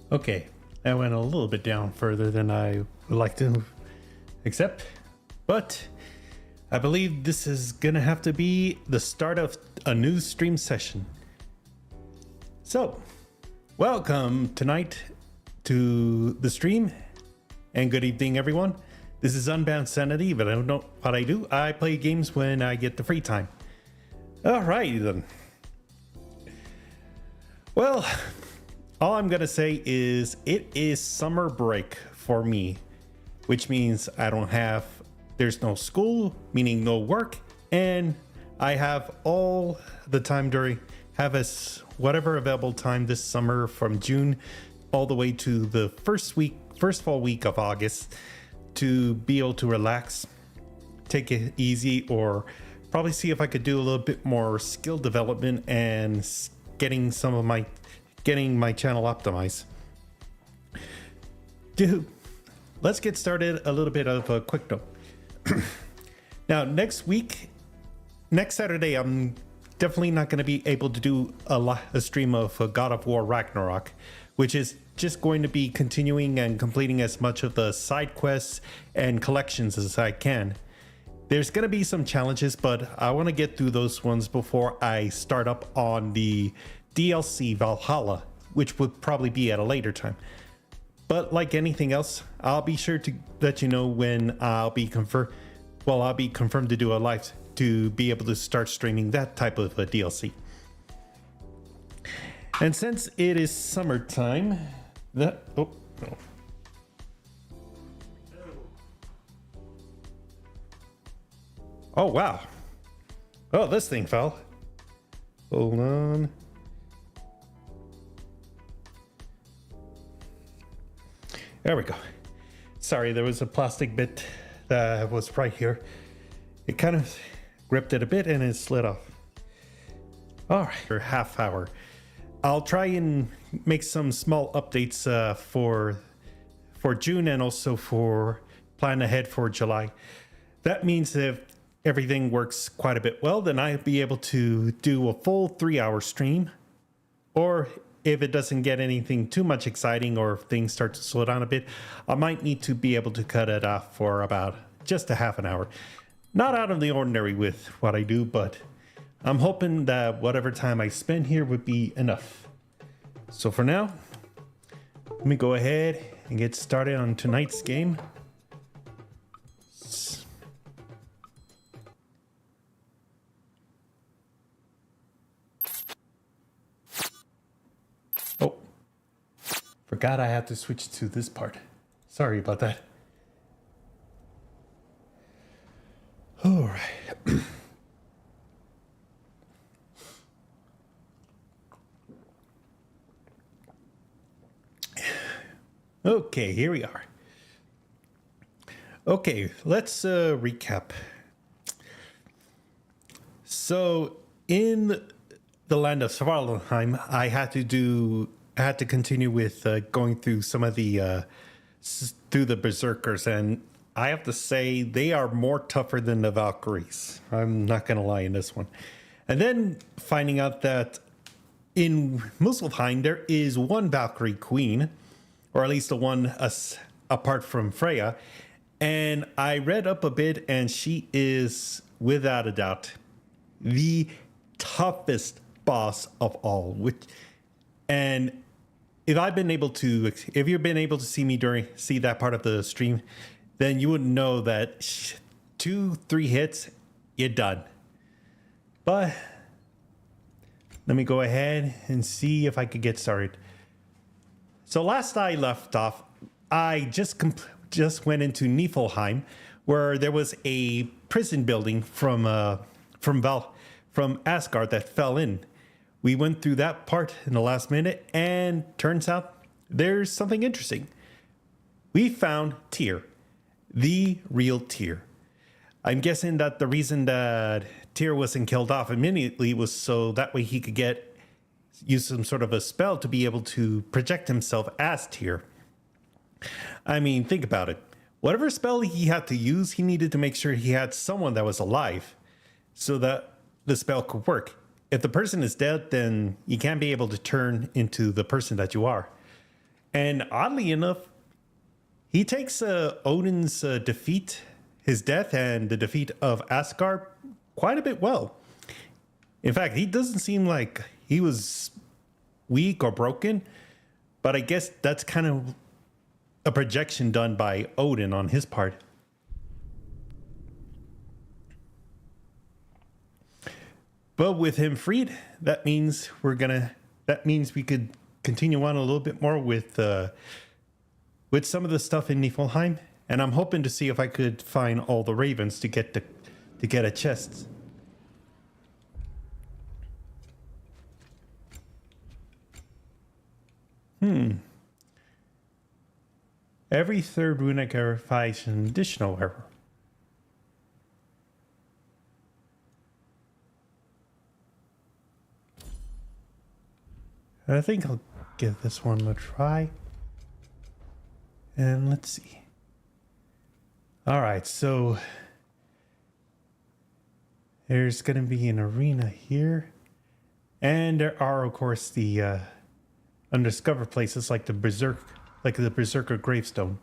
Okay, that went a little bit down further than I would like to accept, but I believe this is gonna have to be the start of a new stream session. So, welcome tonight to the stream, and good evening, everyone. This is Unbound Sanity, but I don't know what I do. I play games when I get the free time. Alrighty then. Well, all I'm gonna say is it is summer break for me, which means there's no school, meaning no work, and I have all the time whatever available time this summer from June all the way to the first fall week of August to be able to relax, take it easy, or probably see if I could do a little bit more skill development and getting my channel optimized. Dude, let's get started. A little bit of a quick note. Now, next Saturday, I'm definitely not going to be able to do a stream of God of War Ragnarok, which is just going to be continuing and completing as much of the side quests and collections as I can. There's going to be some challenges, but I want to get through those ones before I start up on the DLC Valhalla, which would probably be at a later time. But like anything else, I'll be sure to let you know when I'll be confirmed to do a live to be able to start streaming that type of a DLC. And since it is summertime, oh wow. Oh, this thing fell. Hold on. There we go. Sorry, there was a plastic bit that was right here. It kind of gripped it a bit and it slid off. All right, for half hour. I'll try and make some small updates for June and also for plan ahead for July. That means if everything works quite a bit well, then I'll be able to do a full 3-hour stream. Or if it doesn't get anything too much exciting or if things start to slow down a bit, I might need to be able to cut it off for about just a half an hour. Not out of the ordinary with what I do, but I'm hoping that whatever time I spend here would be enough. So for now, let me go ahead and get started on tonight's game. Oh, forgot I had to switch to this part. Sorry about that. All right. Okay, here we are. Okay, let's recap. So in the land of Svartalheim, I had to continue with going through some of the through the berserkers, and I have to say they are more tougher than the Valkyries. I'm not gonna lie in this one. And then finding out that in Muspelheim there is one Valkyrie queen, or at least the one apart from Freya, and I read up a bit, and she is without a doubt the toughest boss of all. And if you've been able to see that part of the stream, then you would know that 2-3 hits, you're done. But let me go ahead and see if I could get started. So last I left off, I just went into Niflheim, where there was a prison building from Asgard that fell in. We went through that part in the last minute, and turns out there's something interesting. We found Tyr, the real Tyr. I'm guessing that the reason that Tyr wasn't killed off immediately was so that way he could use some sort of a spell to be able to project himself as Tyr. I mean, think about it. Whatever spell he had to use, he needed to make sure he had someone that was alive so that the spell could work. If the person is dead, then you can't be able to turn into the person that you are. And oddly enough, he takes Odin's defeat, his death, and the defeat of Asgard quite a bit well. In fact, he doesn't seem like he was weak or broken, but I guess that's kind of a projection done by Odin on his part. But with him freed, that means we could continue on a little bit more with some of the stuff in Niflheim, and I'm hoping to see if I could find all the ravens to get a chest. Every third runic error finds an additional error. I think I'll give this one a try. And let's see. All right, so there's going to be an arena here. And there are, of course, the undiscovered places like the Berserker gravestone.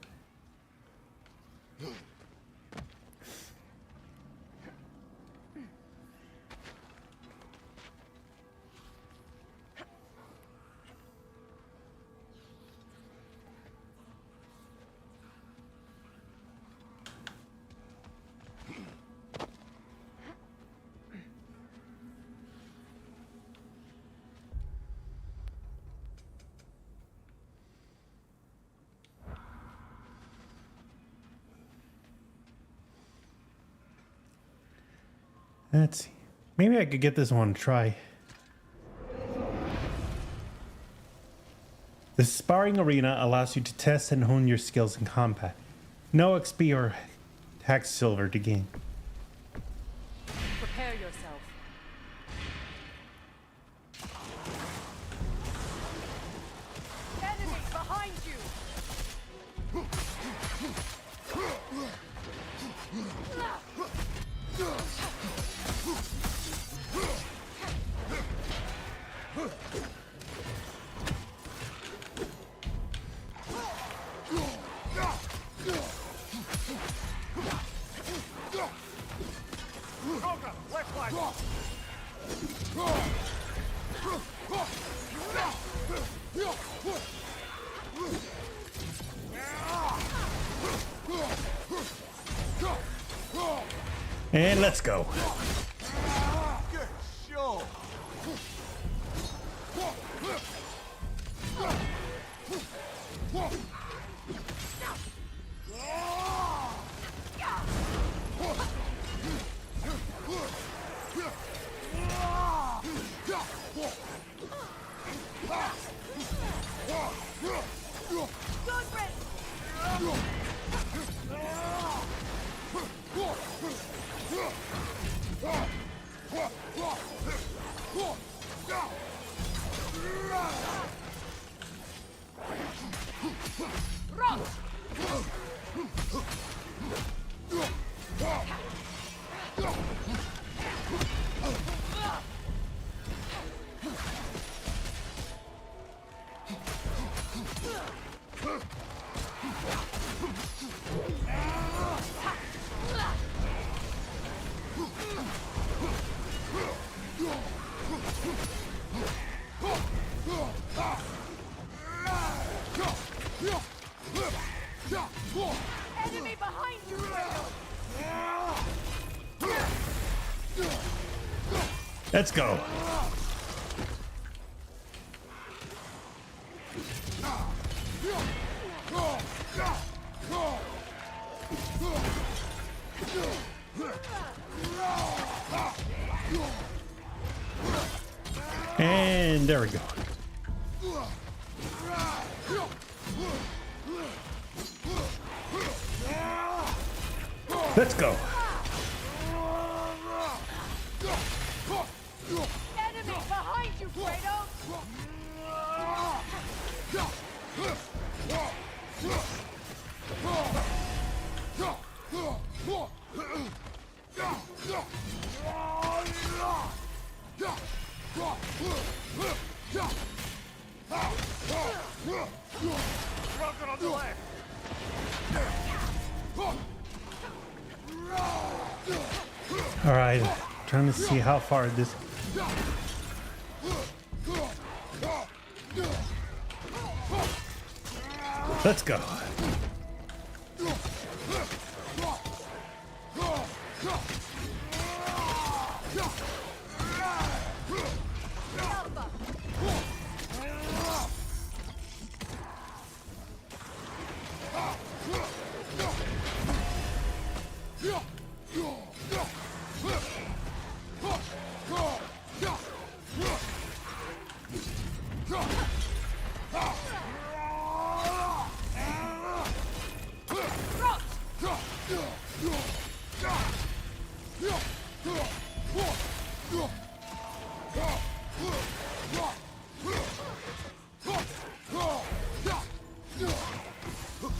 Let's see. Maybe I could get this one to try. The sparring arena allows you to test and hone your skills in combat. No XP or tax silver to gain. Prepare yourself. Enemy behind you! And let's go. Good show. Enemy behind you, Kratos! Let's go. And there we go. Let's go. Enemy behind you, Kratos! Target on the left. All right, trying to see how far this. Let's go.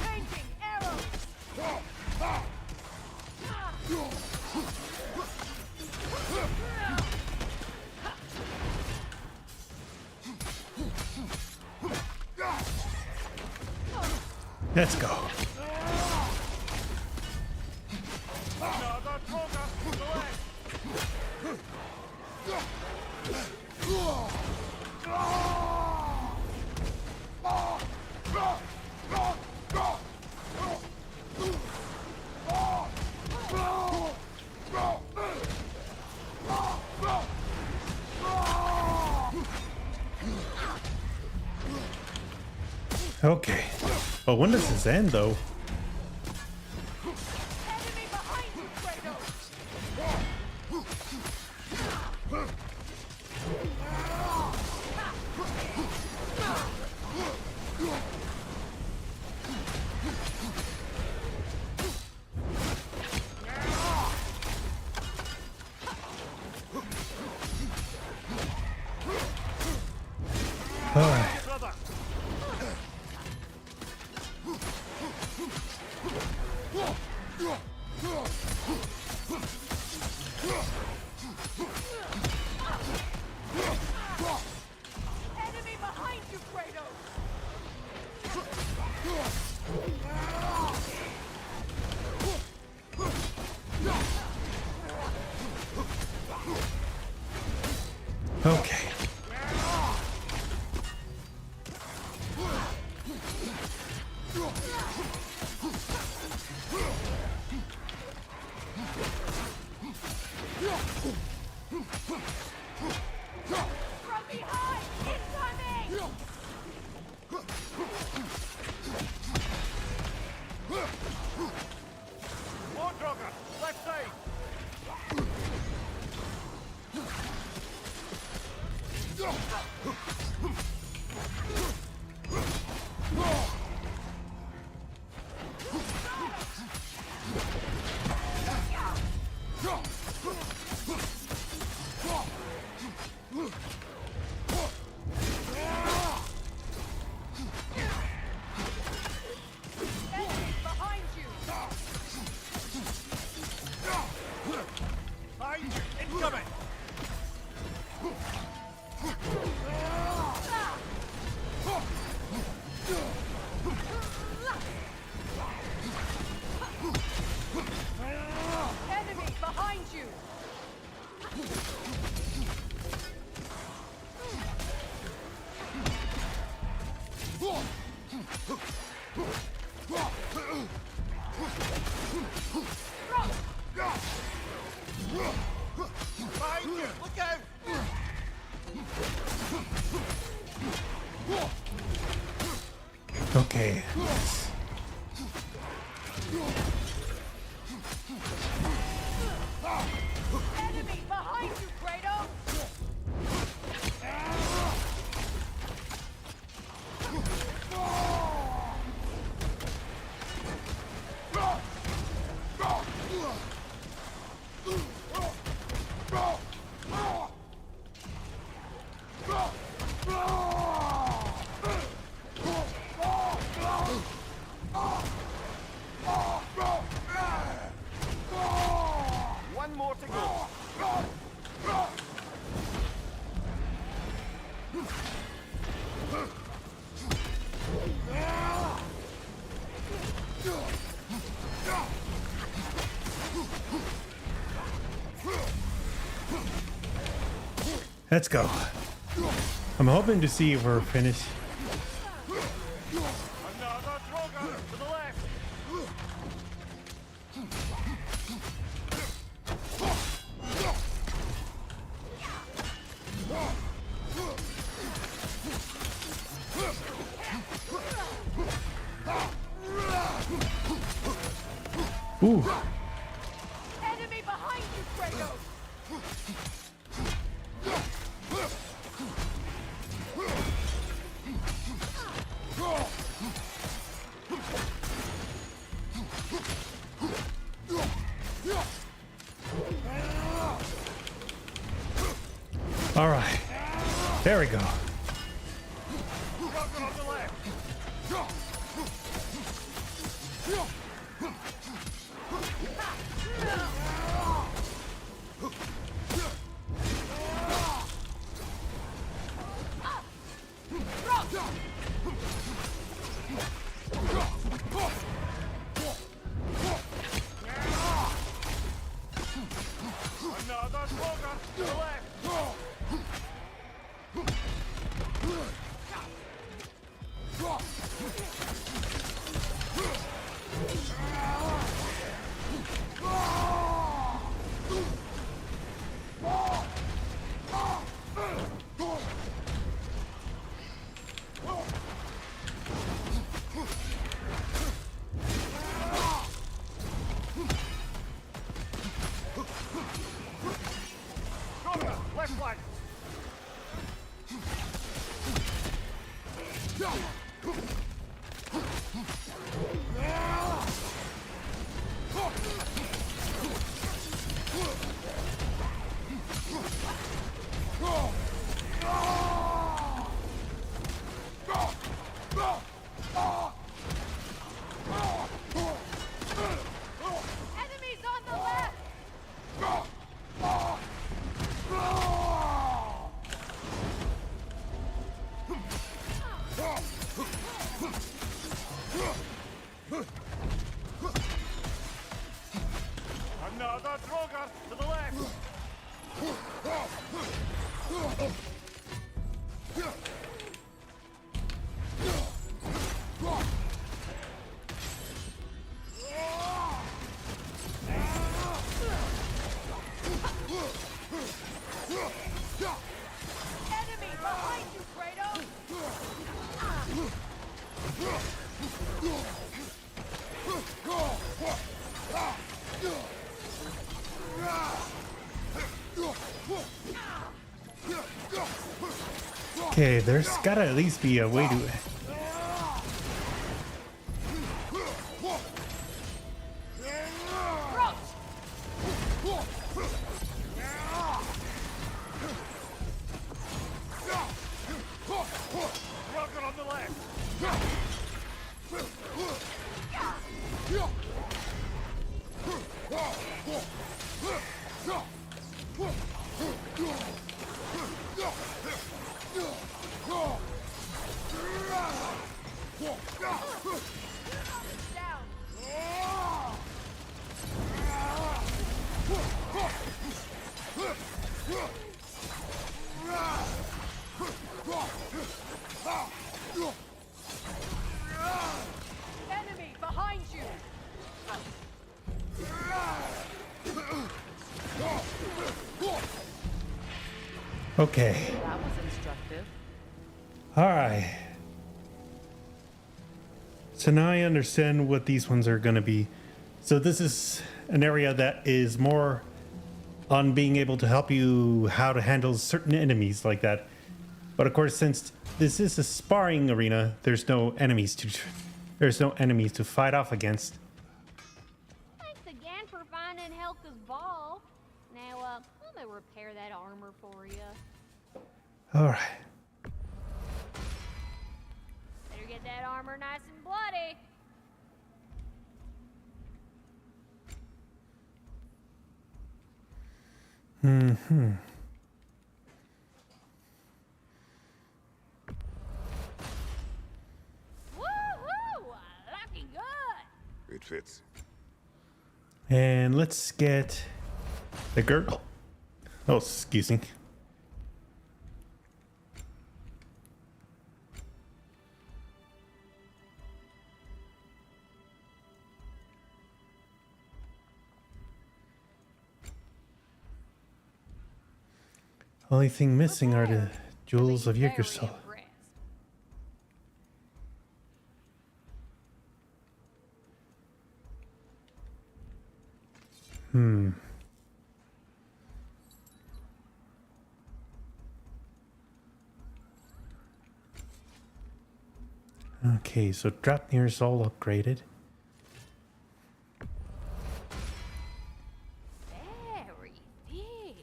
Changing arrows. Let's go. Another Trogger on the left. Okay. But when does this end, though? Enemy behind you, Kratos. All right. Brother. Enemy behind you, Kratos. Okay. From behind, incoming. More Trogger. Left side. Enemy behind you. Behind you. Incoming. Enemy behind you. Behind you. Look out. Okay. Enemy behind you, Kratos. One more to go. Let's go. I'm hoping to see if we're finished. Another Draugr to the left. Ooh. Enemy behind you, Kratos! All right. There we go. Draugr on the left. Another Draugr to the left. Draugr, left flank. Enemies on the left! Another Draugr to the left. Enemy behind you, Kratos! Okay, there's gotta at least be a way to. Roach! Draugr on the left. Down! Enemy behind you! Okay. That was instructive. All right. So now I understand what these ones are going to be. So this is an area that is more on being able to help you how to handle certain enemies like that. But of course, since this is a sparring arena, there's no enemies to fight off against. Thanks again for finding Helka's ball. Now, let me repair that armor for you. All right. Better get that armor nice and bloody. Woohoo! Looking good. It fits. And let's get the girdle. Oh, excuse me. Only thing missing are the Prepare to jewels be of very Yggdrasil. impressed. Okay, so Draupnir is all upgraded. Very dear.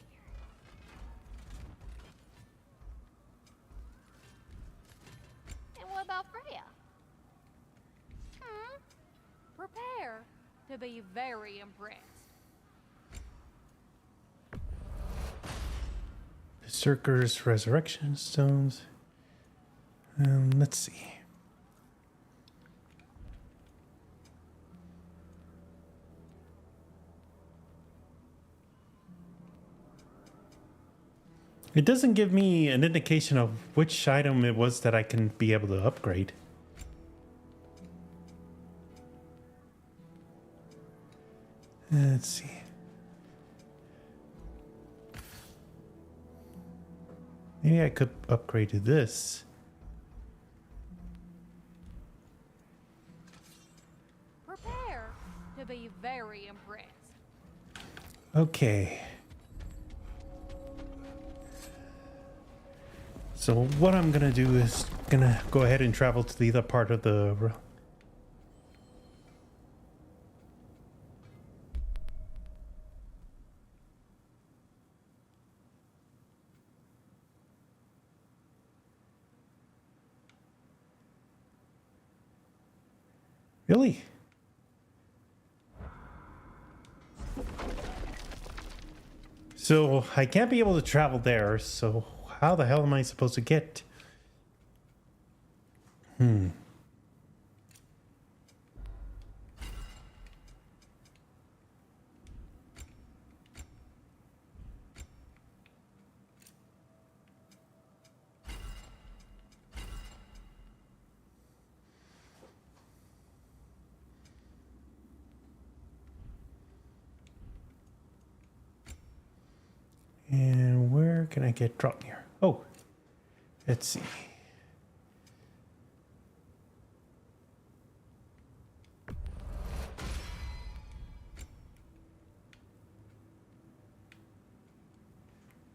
And what about Freya? Hmm? Prepare to be very impressed. Berserker's Resurrection Stones. Let's see. It doesn't give me an indication of which item it was that I can be able to upgrade. Let's see. Maybe I could upgrade to this. Prepare to be very impressed. Okay. So what I'm gonna do is gonna go ahead and travel to the other part of the Really? So I can't be able to travel there, so how the hell am I supposed to get? And where can I get Draupnir? Oh, let's see.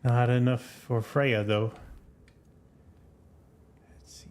Not enough for Freya, though. Let's see.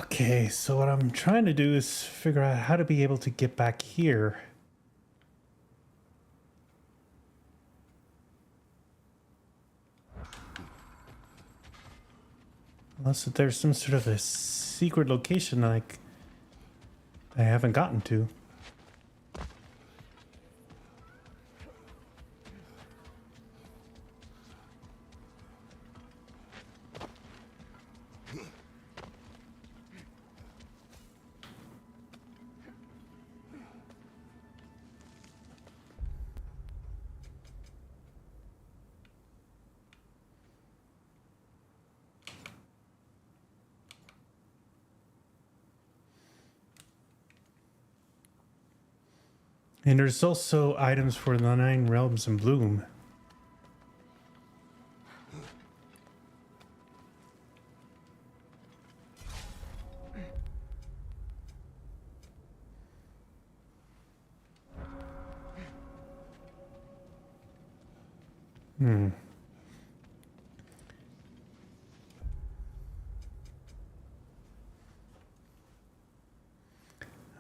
Okay, so what I'm trying to do is figure out how to be able to get back here. Unless there's some sort of a secret location like I haven't gotten to. And there's also items for the 9 realms in bloom.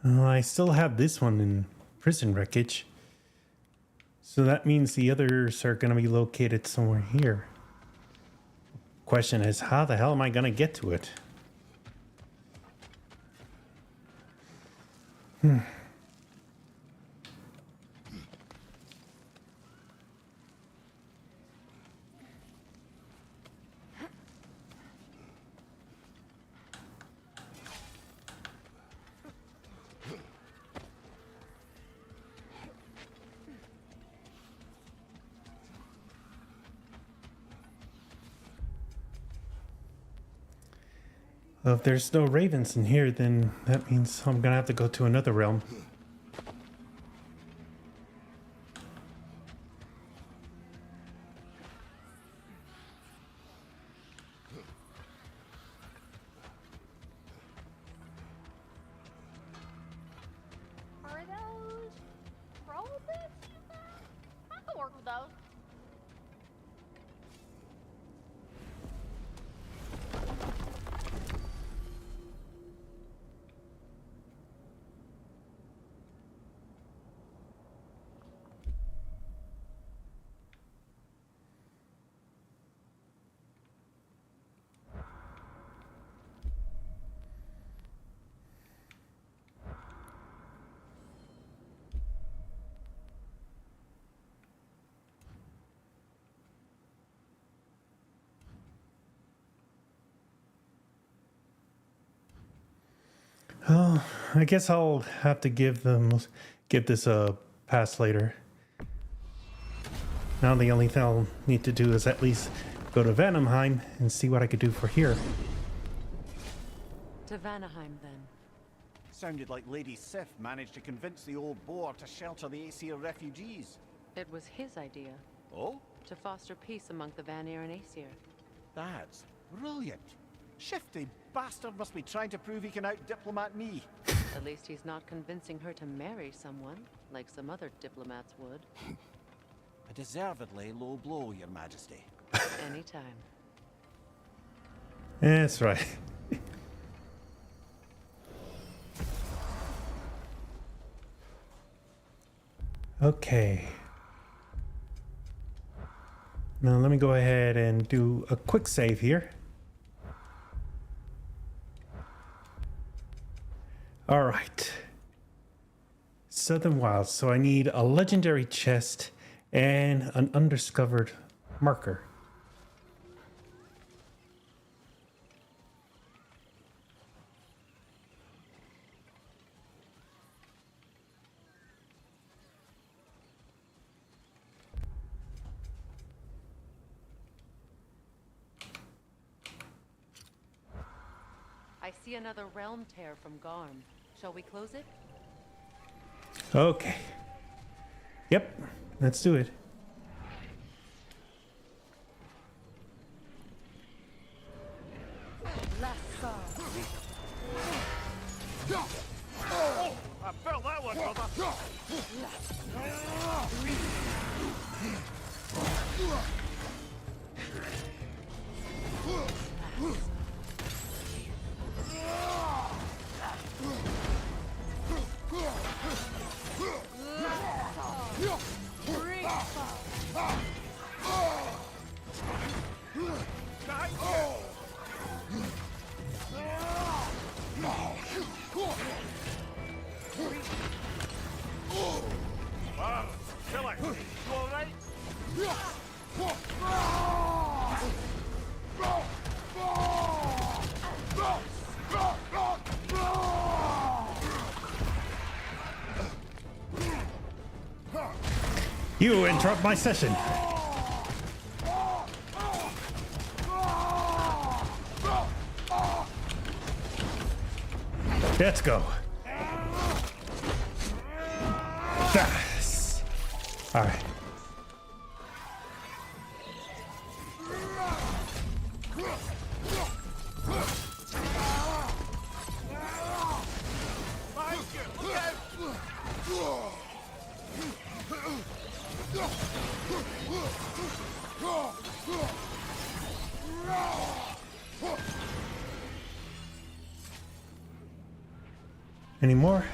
I still have this one in prison wreckage. So that means the others are going to be located somewhere here. Question is, how the hell am I going to get to it? Well, if there's no ravens in here, then that means I'm gonna have to go to another realm. Are those roll bits you got? I can work with those. Oh, I guess I'll have to give this a pass later. Now the only thing I'll need to do is at least go to Vanheim and see what I could do for here. To Vanaheim, then. Sounded like Lady Sif managed to convince the old boar to shelter the Aesir refugees. It was his idea, Oh? to foster peace among the Vanir and Aesir. That's brilliant. Shifty bastard must be trying to prove he can out-diplomat me. At least he's not convincing her to marry someone, like some other diplomats would. A deservedly low blow, Your Majesty. Anytime. That's right. Okay. Now let me go ahead and do a quick save here. All right. Southern Wilds. So I need a legendary chest and an undiscovered marker. I see another realm tear from Garm. Shall we close it? Okay. Yep. Let's do it. I felt that one, brother. Kill it. You all right? You interrupt my session. Let's go. Yes. All right. Any more?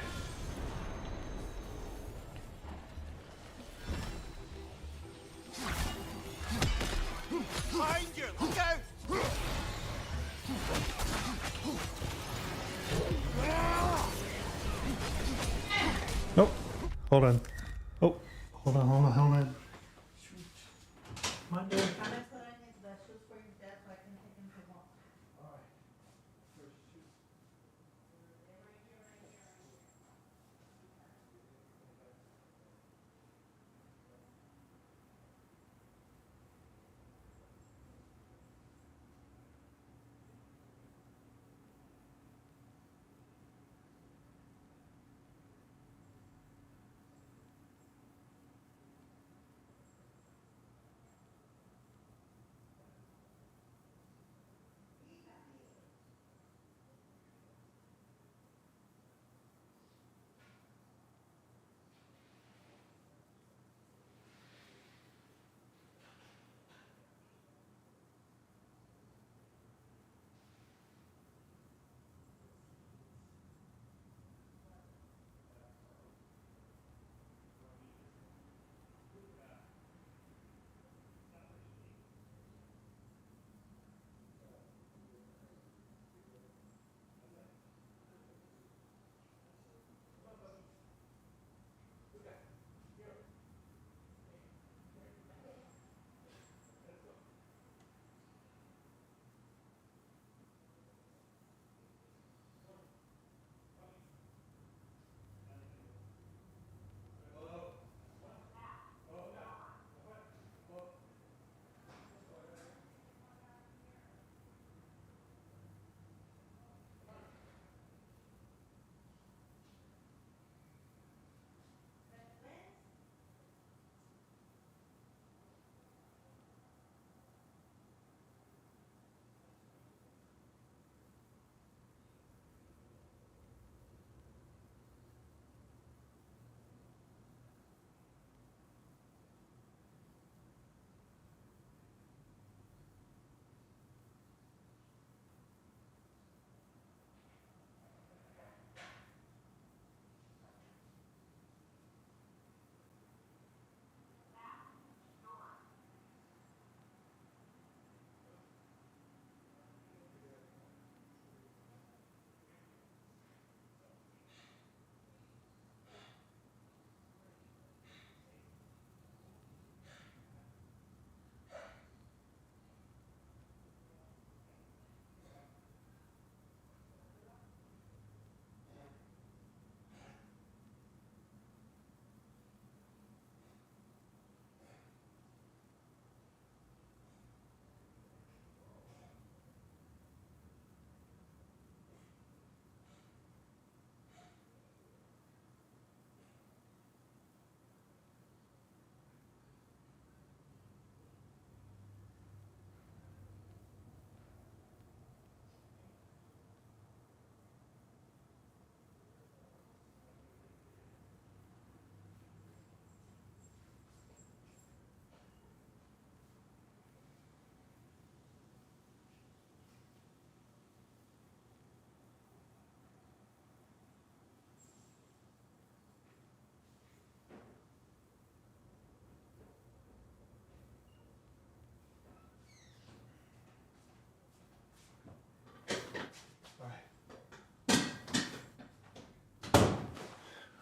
Behind you! Look out! Oh, hold on. Oh, hold on, hold on, hold on. Come on, dude. Can I put on his best shoes for your dad so I can take him to walk?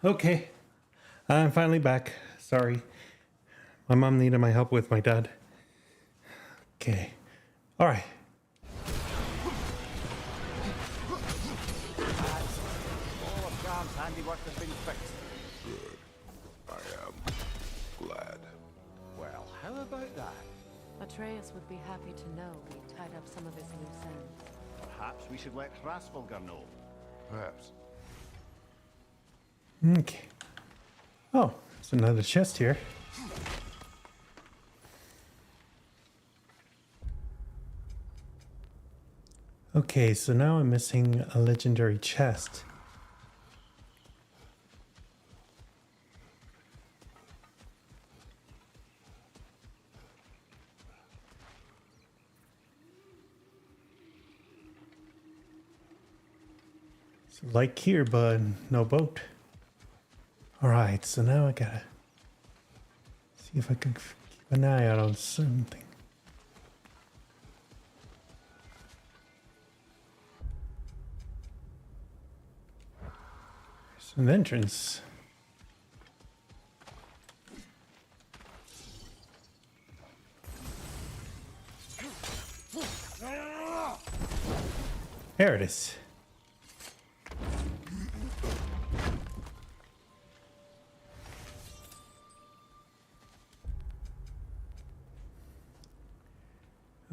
Okay, I'm finally back. Sorry. My mom needed my help with my dad. Okay. All right. All of Garm's handiwork has been fixed. I am glad. Well, how about that? Atreus would be happy to know we tied up some of his loose ends. Perhaps we should let Hrasvolgar know. Perhaps. Okay. Oh, there's another chest here. Okay, so now I'm missing a legendary chest. So like here, but no boat. Alright, so now I gotta see if I can keep an eye out on something. There's an entrance. There it is.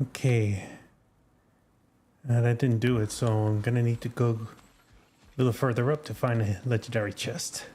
Okay. That didn't do it, so I'm gonna need to go a little further up to find a legendary chest.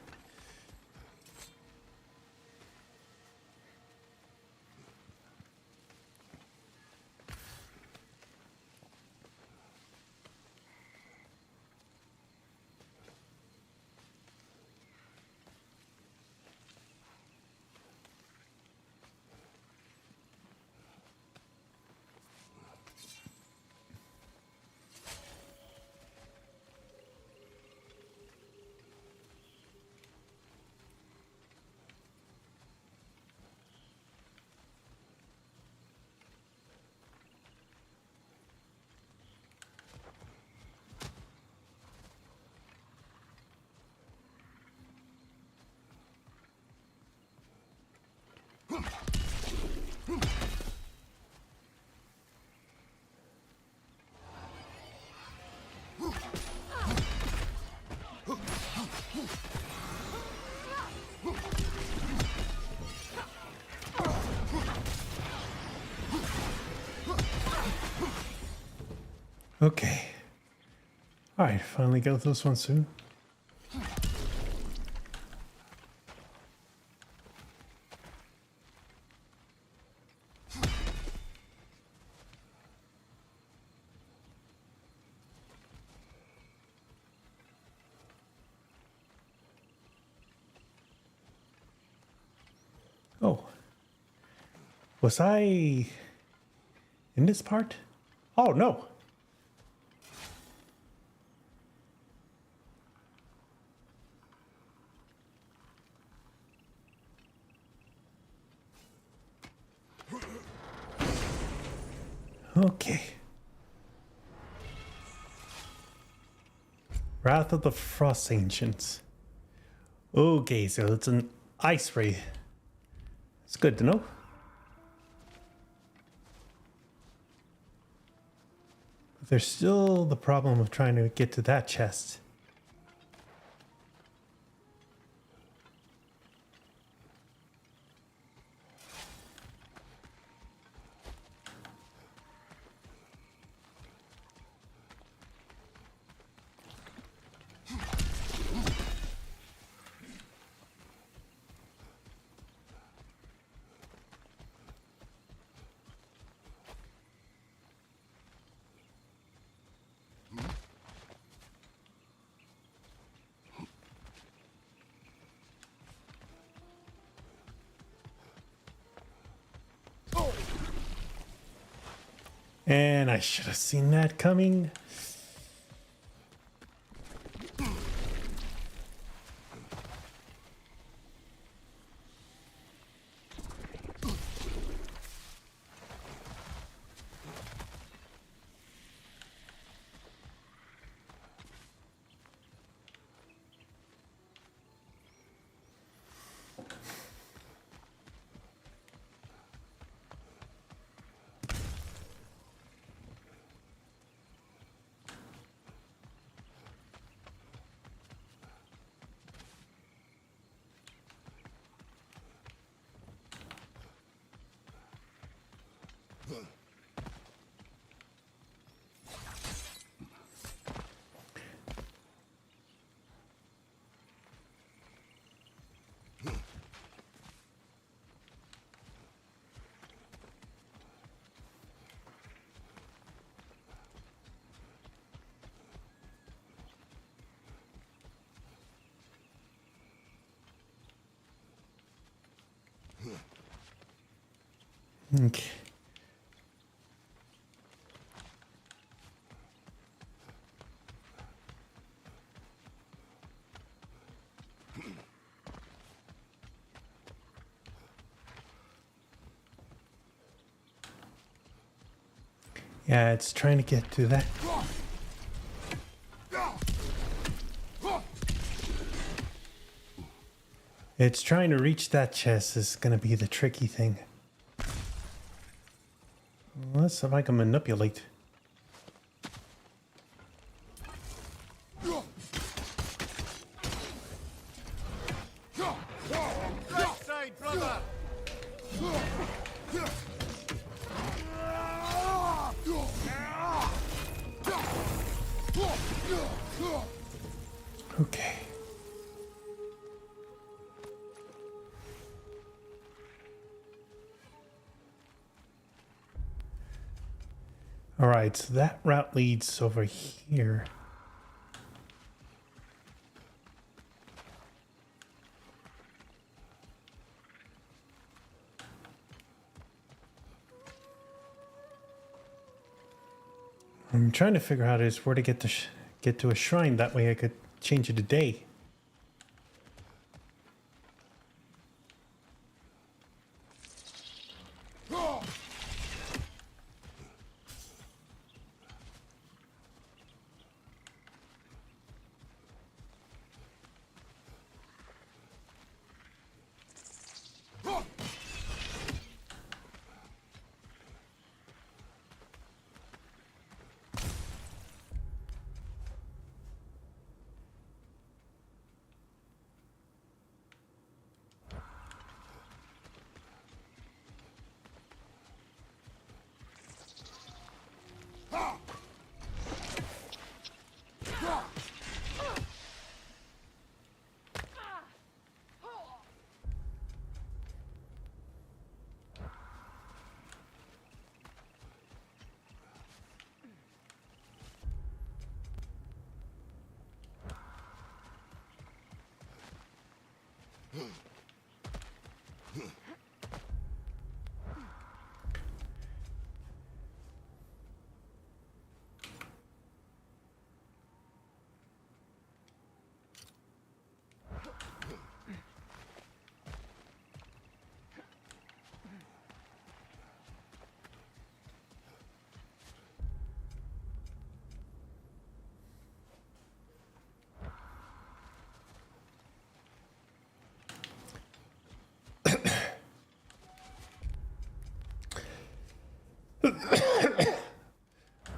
Okay. Alright, finally got this one soon. Oh. Was I in this part? Oh, no. Okay. Wrath of the Frost Ancients. Okay, so it's an ice ray. It's good to know. But there's still the problem of trying to get to that chest. And I should have seen that coming. Okay. Yeah, it's trying to get to that. It's trying to reach that chest is going to be the tricky thing. Let's see if I can manipulate. Okay. All right, so that route leads over here. I'm trying to figure out is where to get get to a shrine. That way I could change it to day.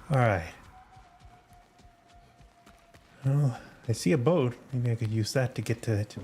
All right. Well, I see a boat. Maybe I could use that to get to it.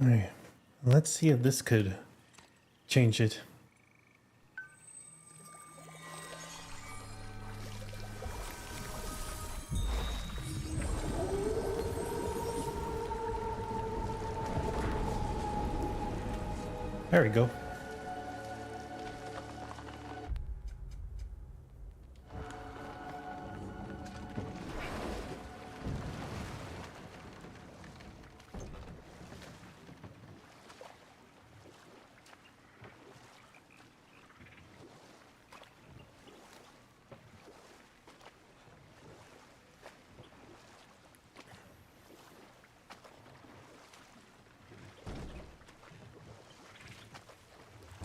All right. Let's see if this could change it. There we go.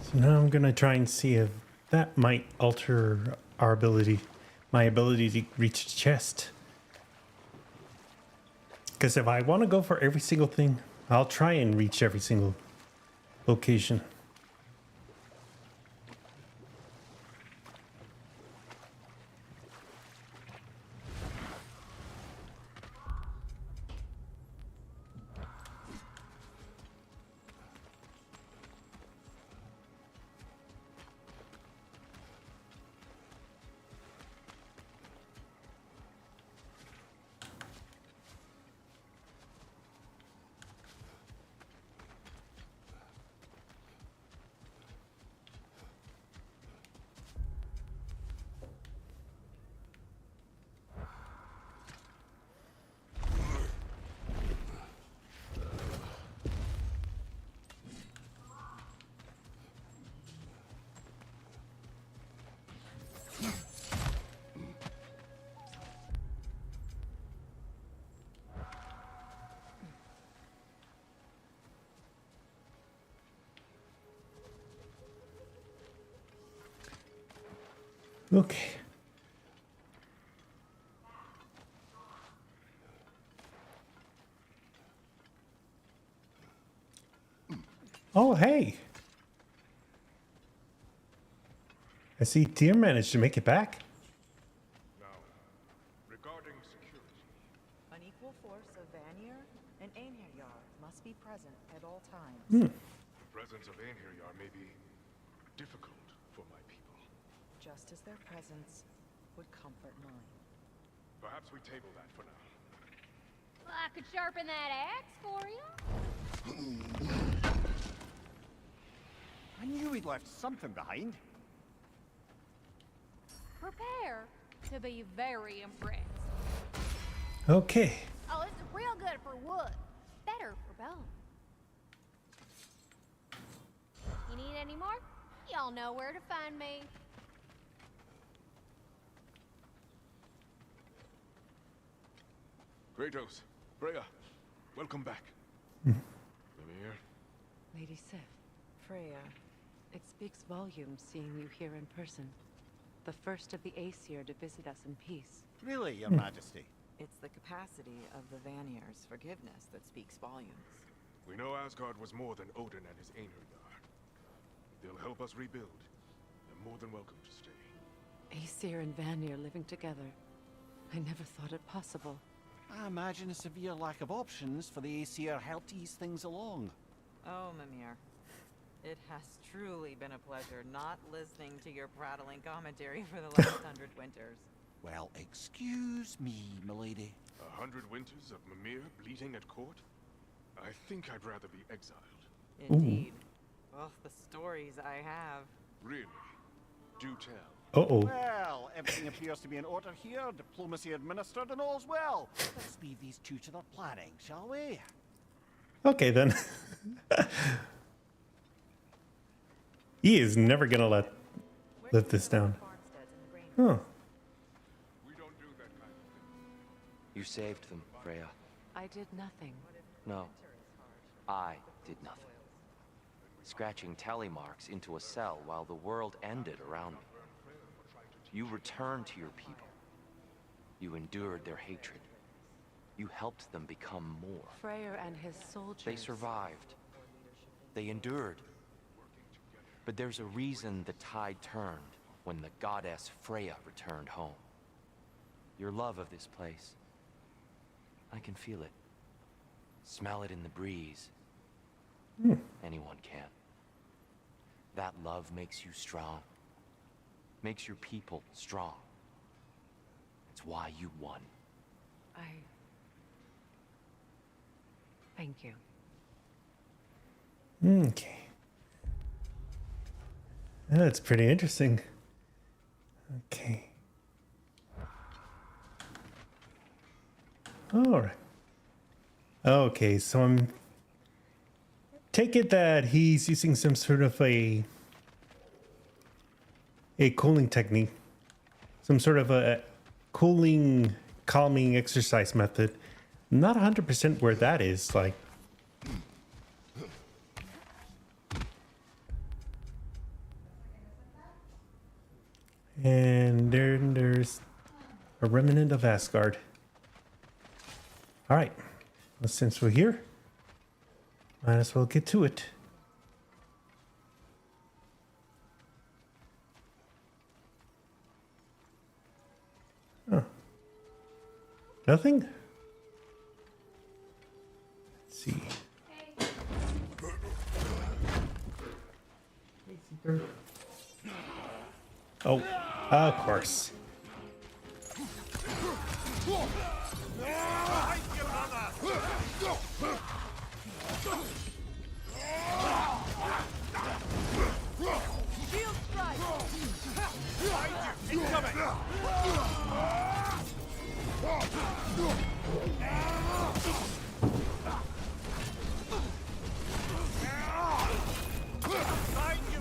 So now I'm gonna try and see if that might alter our ability, my ability to reach the chest. Because if I want to go for every single thing, I'll try and reach every single location. Okay. Oh, hey. I see Tyr managed to make it back. Now, regarding security, An equal force of Vanir and Einherjar must be present at all times. the presence of Einherjar may be difficult for my people. Just as their presence would comfort mine. Perhaps we table that for now. Well, I could sharpen that axe for you. I knew we'd left something behind. Prepare to be very impressed. Okay. Oh, this is real good for wood. Better for bone. You need any more? Y'all know where to find me. Kratos, Freya, welcome back. Mimir, Lady Sif, Freya, it speaks volumes seeing you here in person. The first of the Aesir to visit us in peace. Really, Your Majesty? It's the capacity of the Vanir's forgiveness that speaks volumes. we know Asgard was more than Odin and his Einherjar. They'll help us rebuild. They're more than welcome to stay. Aesir and Vanir living together. I never thought it possible. I imagine a severe lack of options for the Aesir helped ease things along. Oh, Mimir. It has truly been a pleasure not listening to your prattling commentary for the last 100 winters. Well, excuse me, milady. 100 winters of Mimir bleeding at court? I think I'd rather be exiled. Indeed. Oh, the stories I have. Really? Do tell. Uh-oh. Well, everything appears to be in order here, diplomacy administered, and all's well. Let's leave these two to their planning, shall we? Okay, then. He is never gonna let this down. Farmsteads in the grain. Huh. We don't do that kind of thing. You saved them, Freya. I did nothing. No, I did nothing. Scratching tally marks into a cell while the world ended around me. You returned to your people. You endured their hatred. You helped them become more. Freyr and his soldiers. They survived. They endured. But there's a reason the tide turned when the goddess Freya returned home. Your love of this place. I can feel it. Smell it in the breeze. Anyone can. That love makes you strong. Makes your people strong. It's why you won. Thank you. Okay. That's pretty interesting. Okay. All right. Okay, so I'm take it that he's using some sort of a cooling technique, some sort of a cooling, calming exercise method. Not 100% where that is, like. And there's a remnant of Asgard. All right, well, since we're here, might as well get to it. Huh. Nothing? Let's see. Oh, of course. Shield strike!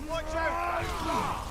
Watch out!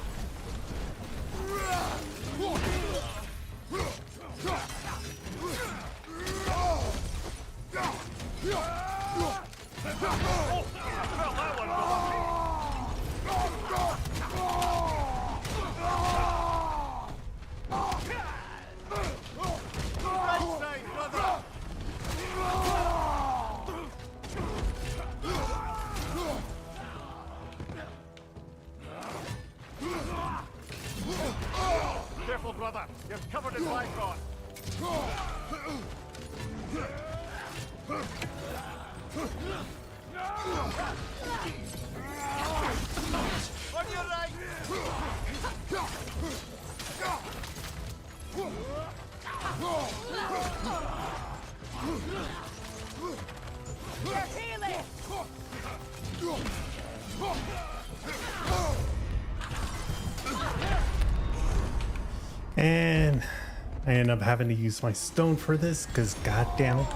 brother. You're covered in bifrost. On your right. You're healing! And I end up having to use my stone for this because god damn it.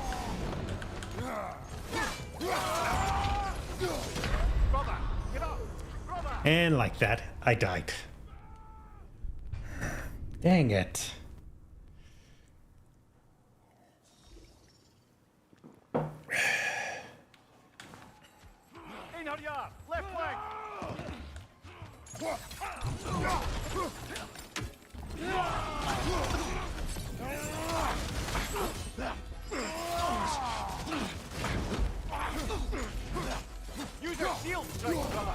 Brother, get up. Brother. And like that, I died. Dang it. In your yard. Left flank. Use your shield strike, brother.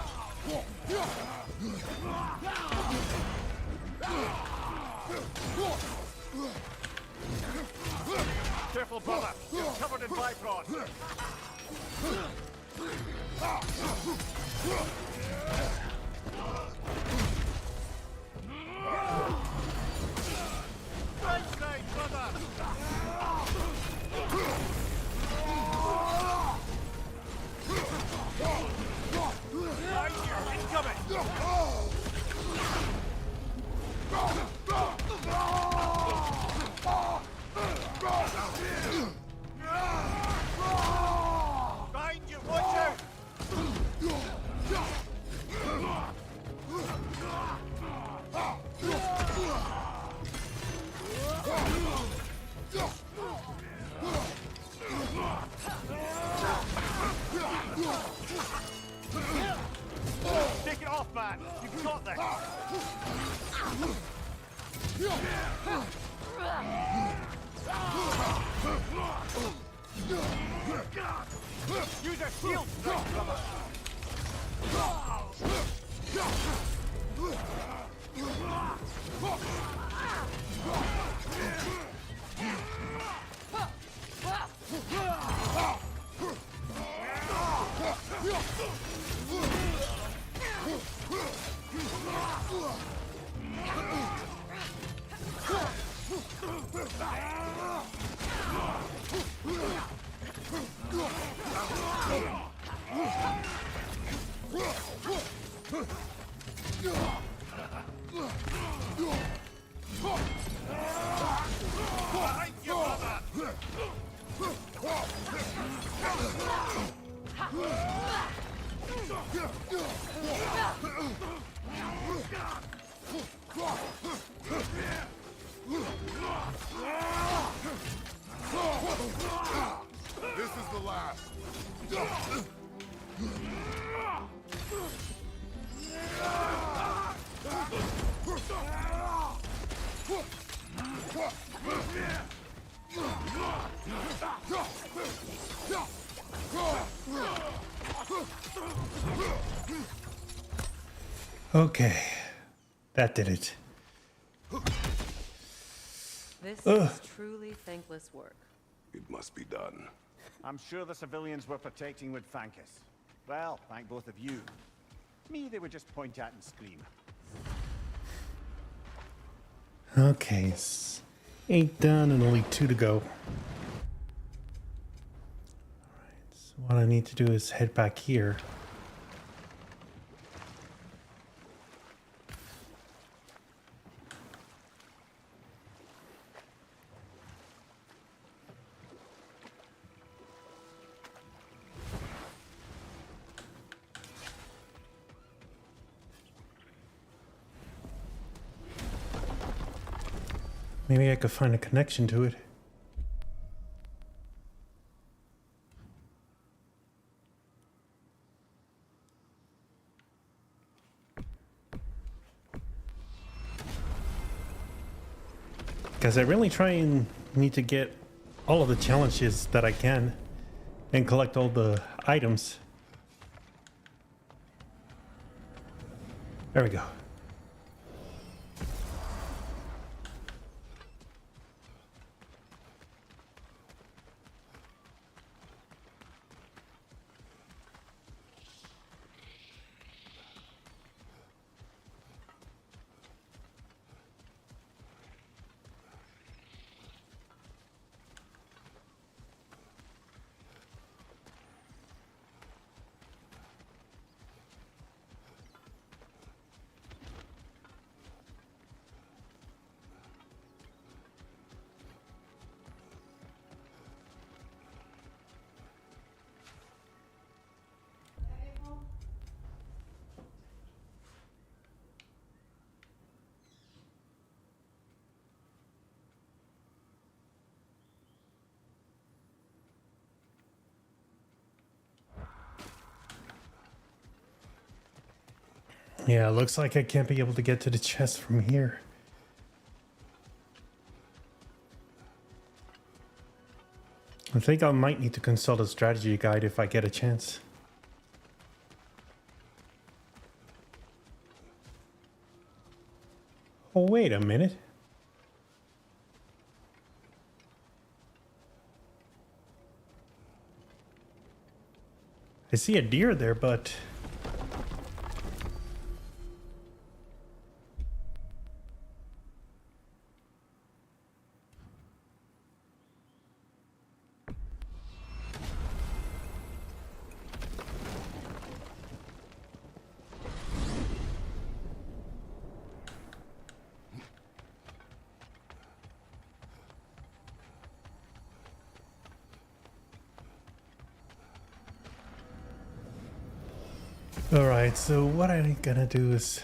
Careful, brother. You're covered in bifrost. Right side, brother. Right here, incoming. Behind you, watch out. Take it off, man. You've got this. Use a shield strike, brother. Behind you, brother. This is the last. Okay. That did it. This is truly thankless work. It must be done. I'm sure the civilians were protecting would thank us. Well, thank both of you. Me, they would just point at and scream. Okay. 8 done and only 2 to go. Alright, so what I need to do is head back here. Maybe I could find a connection to it. Because I really try and need to get all of the challenges that I can and collect all the items. There we go. Yeah, looks like I can't be able to get to the chest from here. I think I might need to consult a strategy guide if I get a chance. Oh, wait a minute. I see a deer there, but... Alright, so what I'm gonna do is...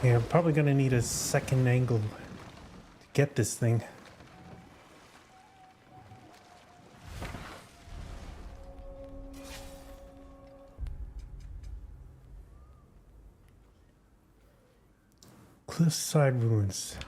Yeah, I'm probably gonna need a second angle to get this thing. Cliffside ruins.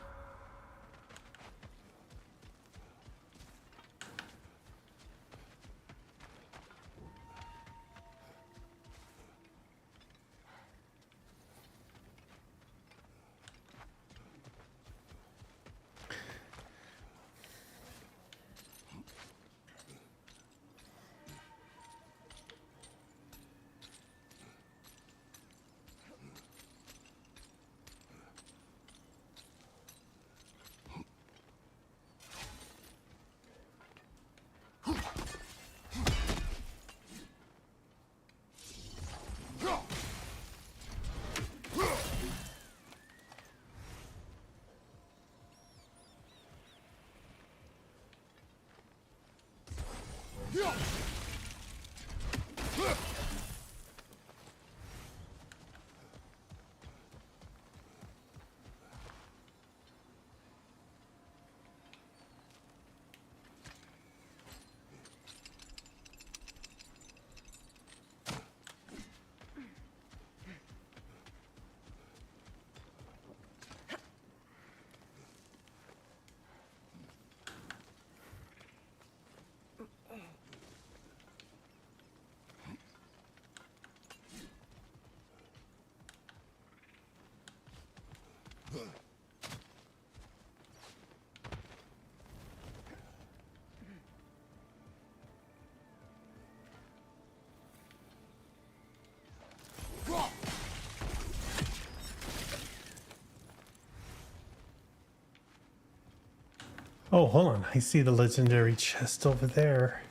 Oh, hold on. I see the legendary chest over there.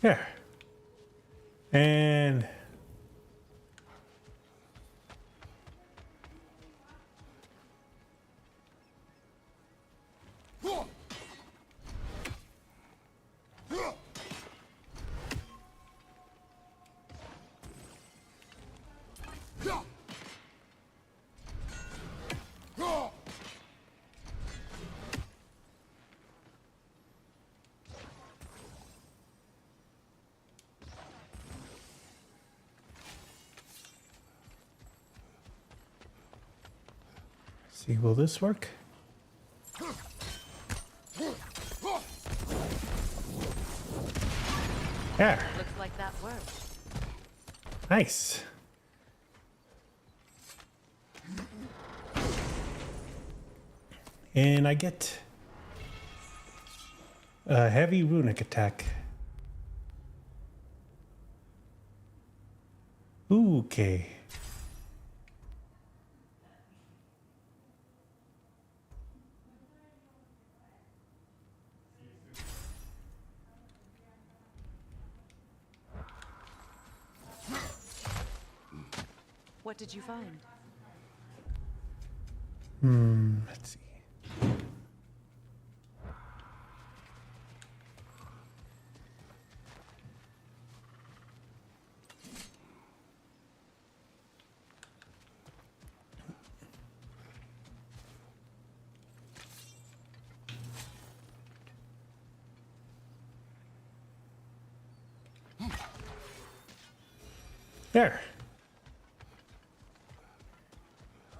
There. And See, will this work? There. Looks like that worked. Nice. And I get a heavy runic attack. Okay. What did you find? Let's see. There.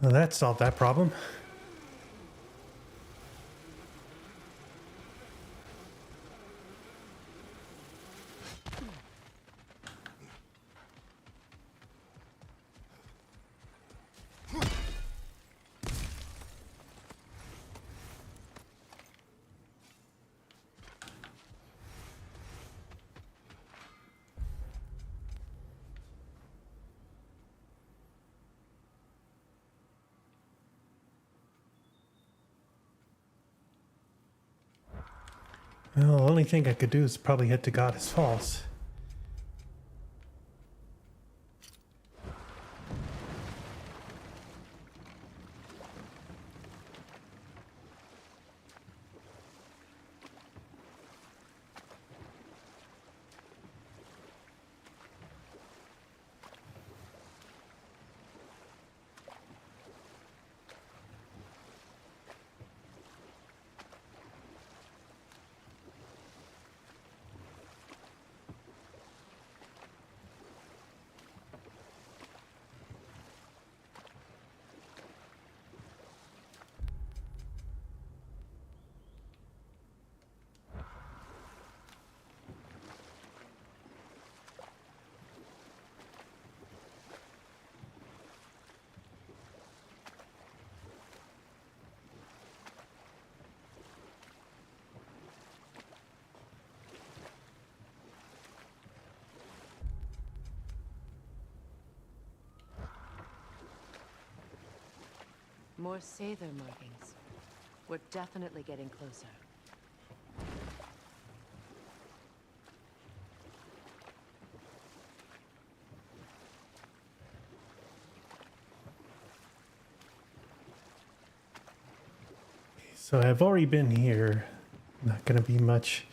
Well, that solved that problem. Well, the only thing I could do is probably head to Goddess Falls. More Sather markings. We're definitely getting closer. So I've already been here. Not gonna be much.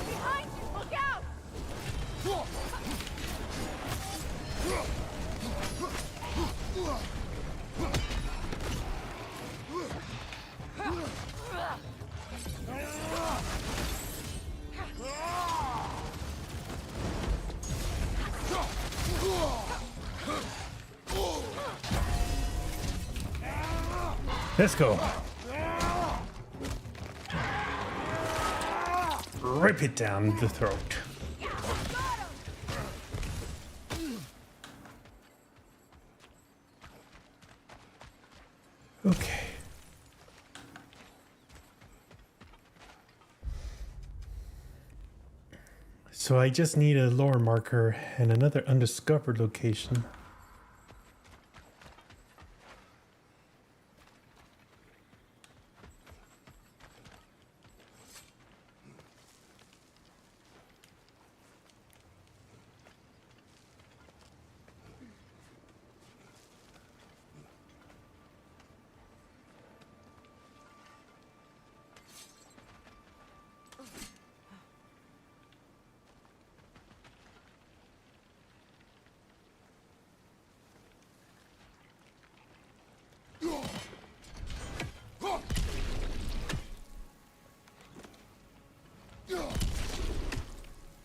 Behind you! Look out! Let's go. Rip it down the throat. Okay. So I just need a lore marker and another undiscovered location.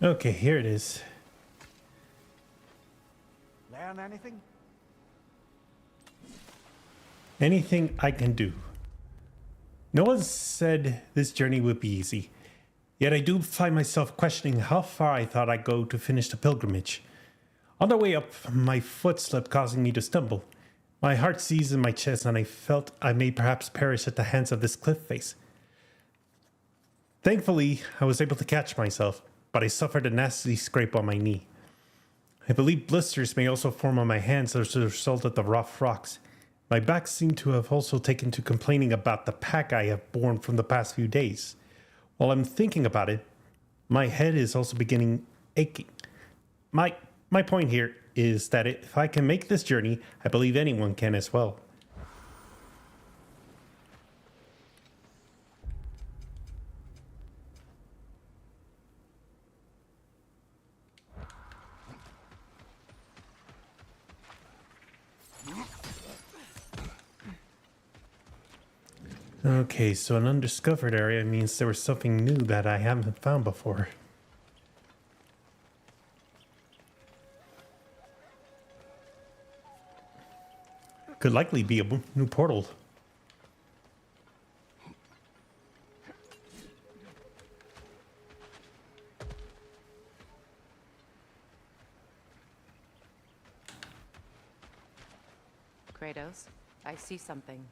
Okay, here it is. Learn anything? Anything I can do. No one said this journey would be easy. Yet I do find myself questioning how far I thought I'd go to finish the pilgrimage. On the way up, my foot slipped, causing me to stumble. My heart seized in my chest, and I felt I may perhaps perish at the hands of this cliff face. Thankfully, I was able to catch myself, but I suffered a nasty scrape on my knee. I believe blisters may also form on my hands as a result of the rough rocks. My back seemed to have also taken to complaining about the pack I have borne from the past few days. While I'm thinking about it, my head is also beginning aching. My point here is that if I can make this journey, I believe anyone can as well. Okay, so an undiscovered area means there was something new that I haven't found before. Could likely be a new portal. Kratos, I see something.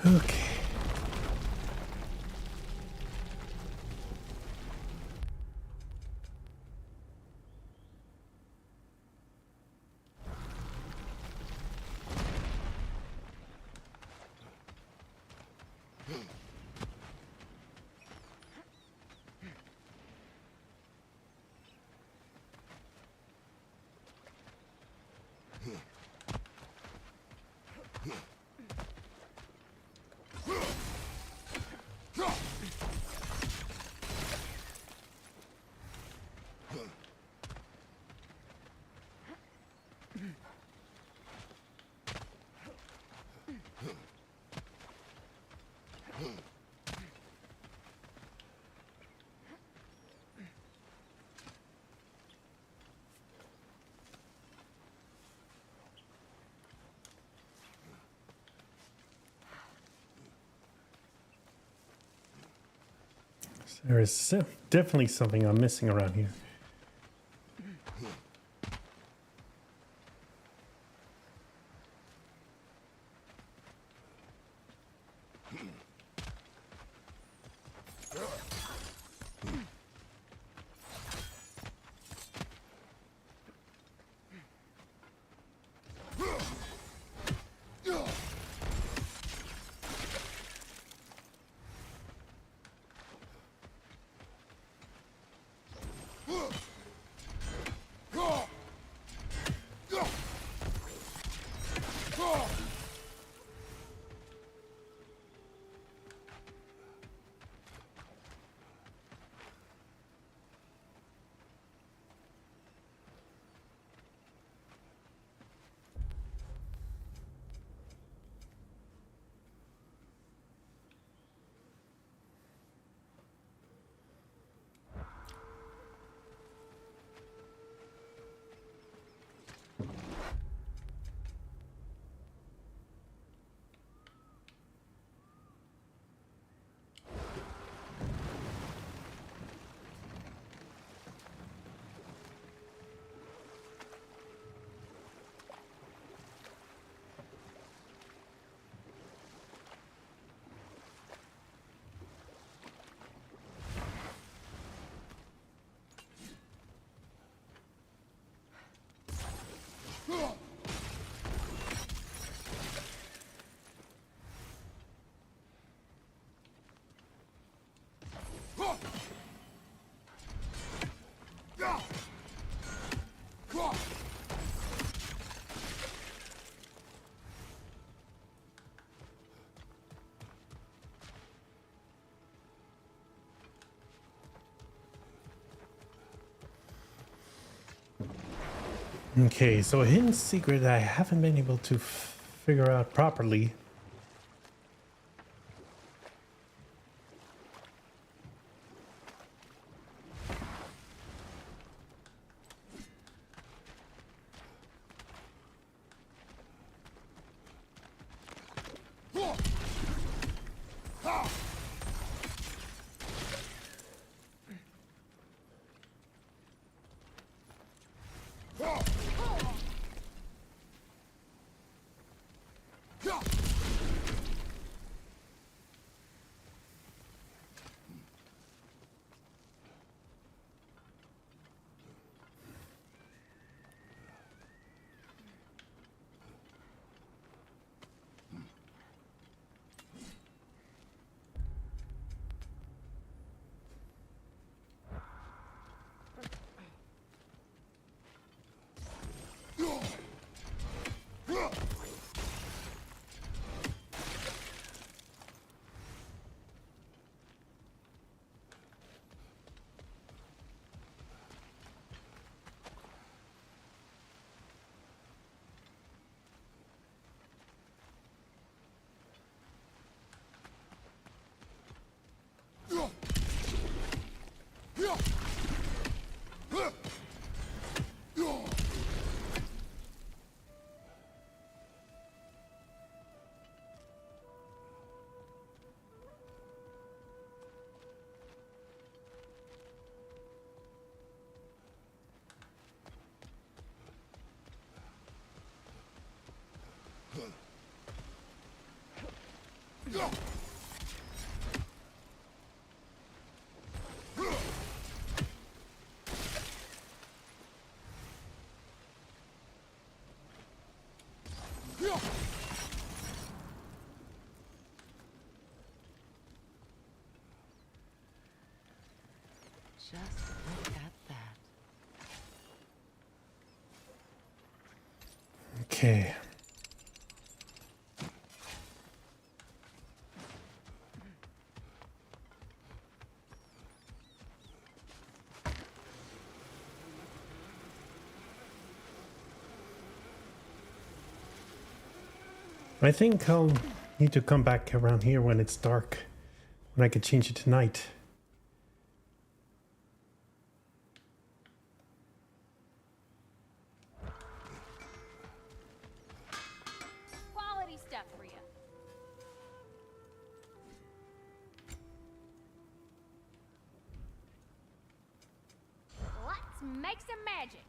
Okay. There is definitely something I'm missing around here. Okay, so a hidden secret I haven't been able to figure out properly. Just look at that. Okay. I think I'll need to come back around here when it's dark, when I can change it tonight. Quality stuff for you. Let's make some magic.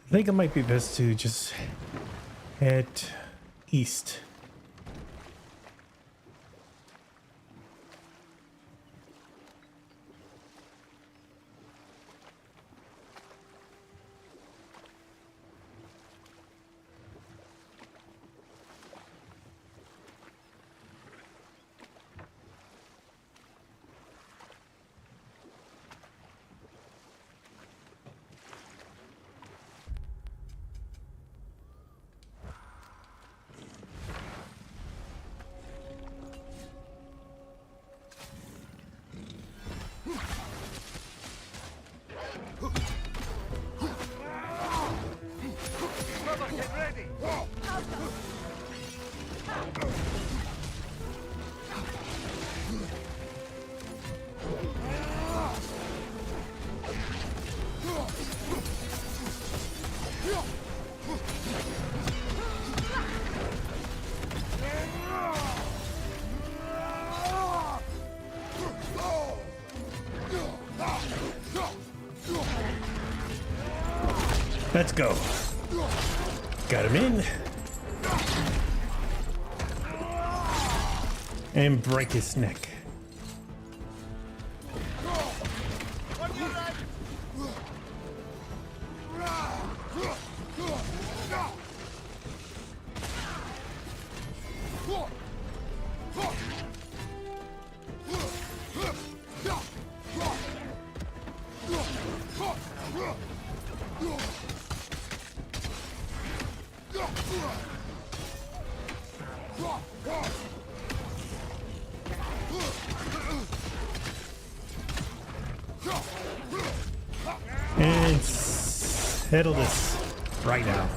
I think it might be best to just head east. Get ready! Let's go. Got him in. And break his neck. And settle this right now.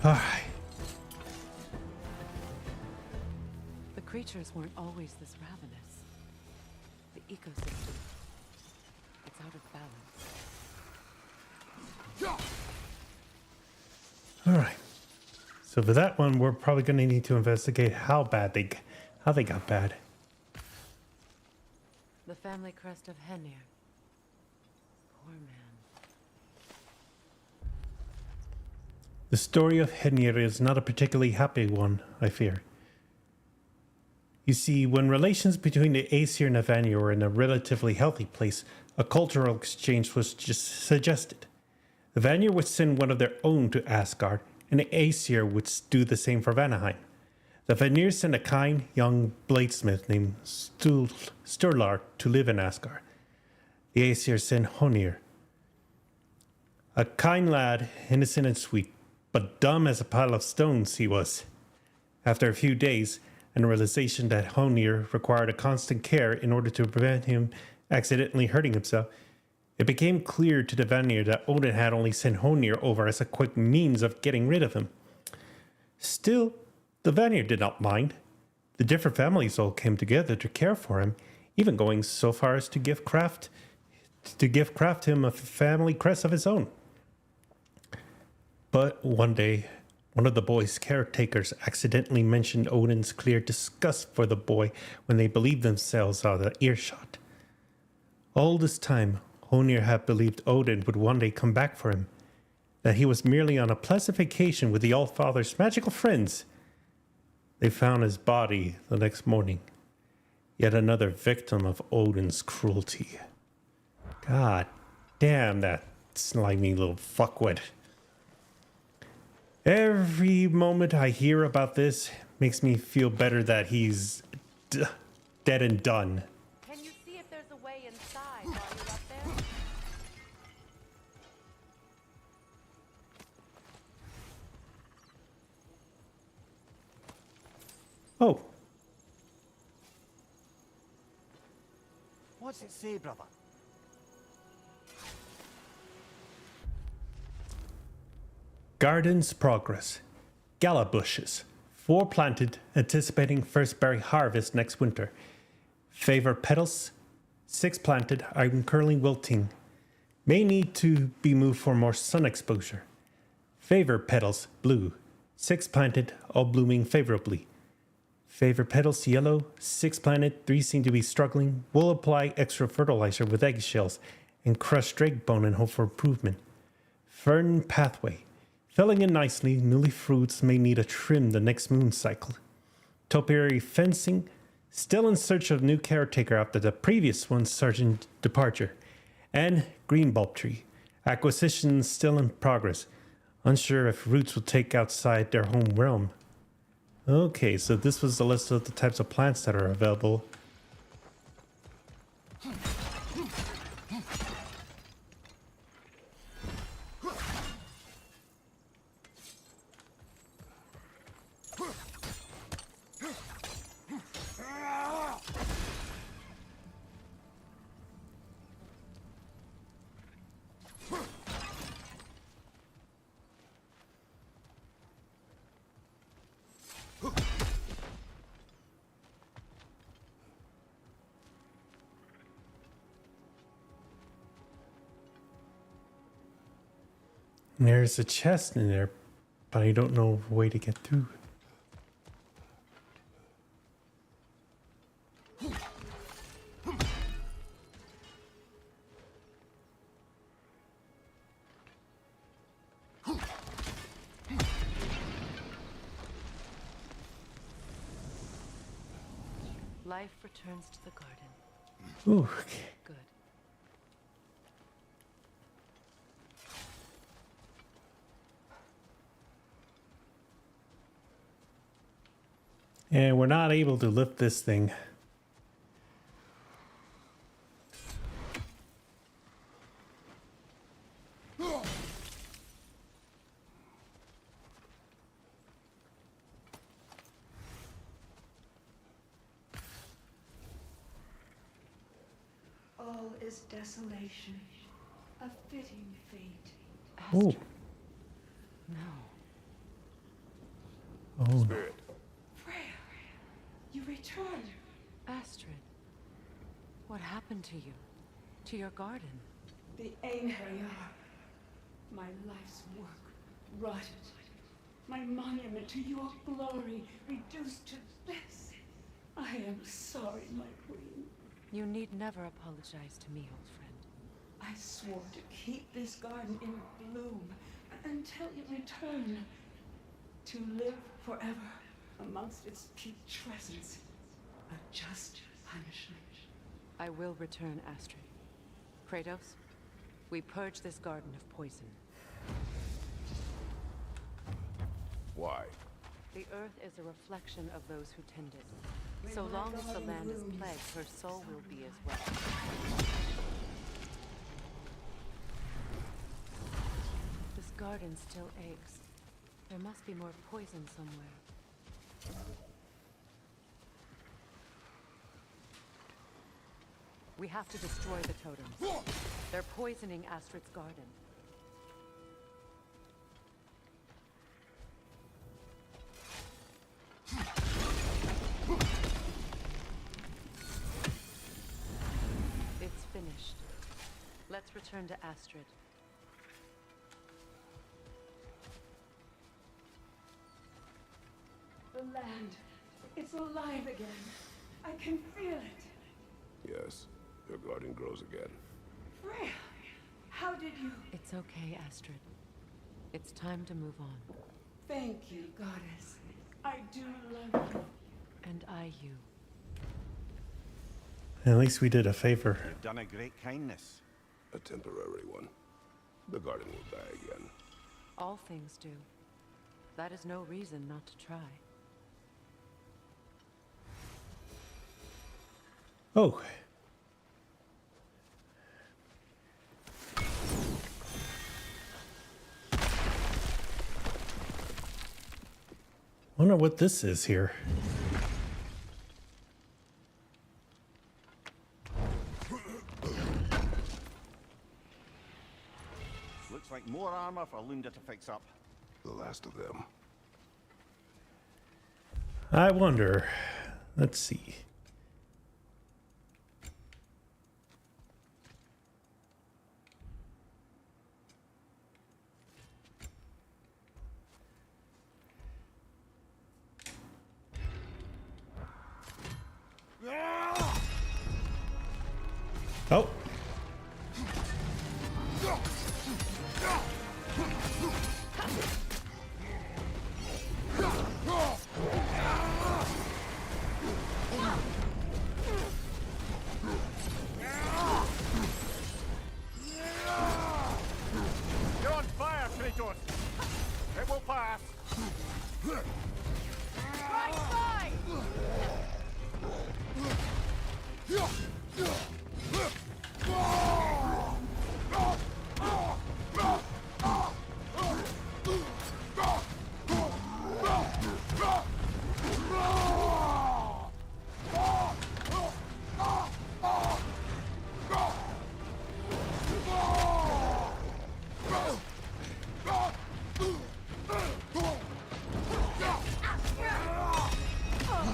All right. The creatures weren't always this ravenous. The ecosystem, it's out of balance. All right. So for that one, we're probably going to need to investigate how they got bad. The family crest of Henir. Poor man. The story of Henir is not a particularly happy one, I fear. You see, when relations between the Aesir and the Vanir were in a relatively healthy place, a cultural exchange was just suggested. The Vanir would send one of their own to Asgard, and the Aesir would do the same for Vanaheim. The Vanir sent a kind, young bladesmith named Sturlar to live in Asgard. The Aesir sent Honir, a kind lad, innocent and sweet, but dumb as a pile of stones he was. After a few days, and the realization that Honir required a constant care in order to prevent him accidentally hurting himself, it became clear to the Vanir that Odin had only sent Honir over as a quick means of getting rid of him. Still, the Vanir did not mind. The different families all came together to care for him, even going so far as to give Kraft him a family crest of his own. But one day, one of the boy's caretakers accidentally mentioned Odin's clear disgust for the boy when they believed themselves out of earshot. All this time, Honir had believed Odin would one day come back for him, that he was merely on a pleasant vacation with the Allfather's magical friends. They found his body the next morning, yet another victim of Odin's cruelty. God damn that slimy little fuckwit. Every moment I hear about this makes me feel better that he's dead and done. Can you see if there's a way inside while you're up there? Oh, What's it say, brother? Garden's progress. Gala bushes. 4 planted, anticipating first berry harvest next winter. Favor petals. 6 planted, I'm currently wilting. May need to be moved for more sun exposure. Favor petals, blue. 6 planted, all blooming favorably. Favor petals, yellow. 6 planted, 3 seem to be struggling. Will apply extra fertilizer with eggshells and crush drake bone and hope for improvement. Fern pathway. Filling in nicely, newly fruits may need a trim the next moon cycle. Topiary fencing, still in search of new caretaker after the previous one's sudden departure. And green bulb tree, acquisition still in progress. Unsure if roots will take outside their home realm. Okay, so this was the list of the types of plants that are available. There's a chest in there, but I don't know a way to get through. Life returns to the garden. Ooh, okay. Good. And we're not able to lift this thing. this desolation a fitting fate. Oh. No. Oh no. Spirit. Freya, you returned. Astrid, what happened to you? To your garden? The Einherjar. My life's work rotted. My monument to your glory reduced to this. I am sorry, my queen. You need never apologize to me, old friend. I swore to keep this garden in bloom until you return. To live forever amongst its putrescence. A just punishment. I will return, Astrid. Kratos, we purge this garden of poison. Why? The earth is a reflection of those who tend it. So long as the land is plagued, her soul will be as well. This garden still aches. There must be more poison somewhere. We have to destroy the totems. They're poisoning Astrid's garden. It's finished. Let's return to Astrid. The land, it's alive again. I can feel it. Yes, your garden grows again. Freya, how did you... It's okay, Astrid. It's time to move on. Thank you, goddess. I do love you. And I you. At least we did a favor. You've done a great kindness. A temporary one. The garden will die again. All things do. That is no reason not to try. Oh. Wonder what this is here. Looks like more armor for Lunda to fix up. The last of them. I wonder. Let's see. Oh. You're on fire, Kratos! It will pass! Right side!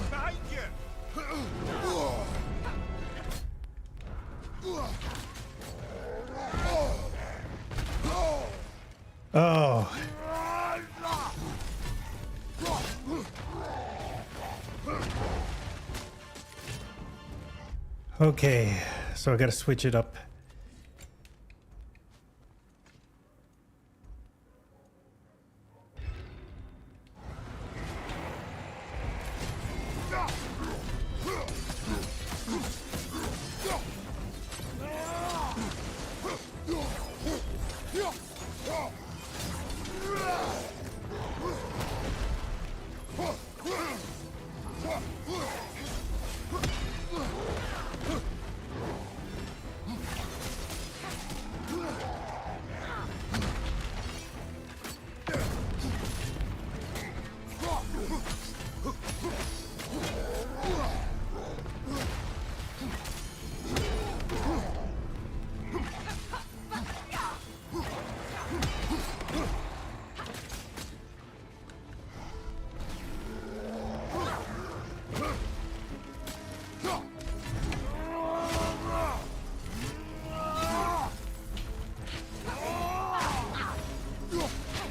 Behind you! Oh. Okay, so I gotta switch it up.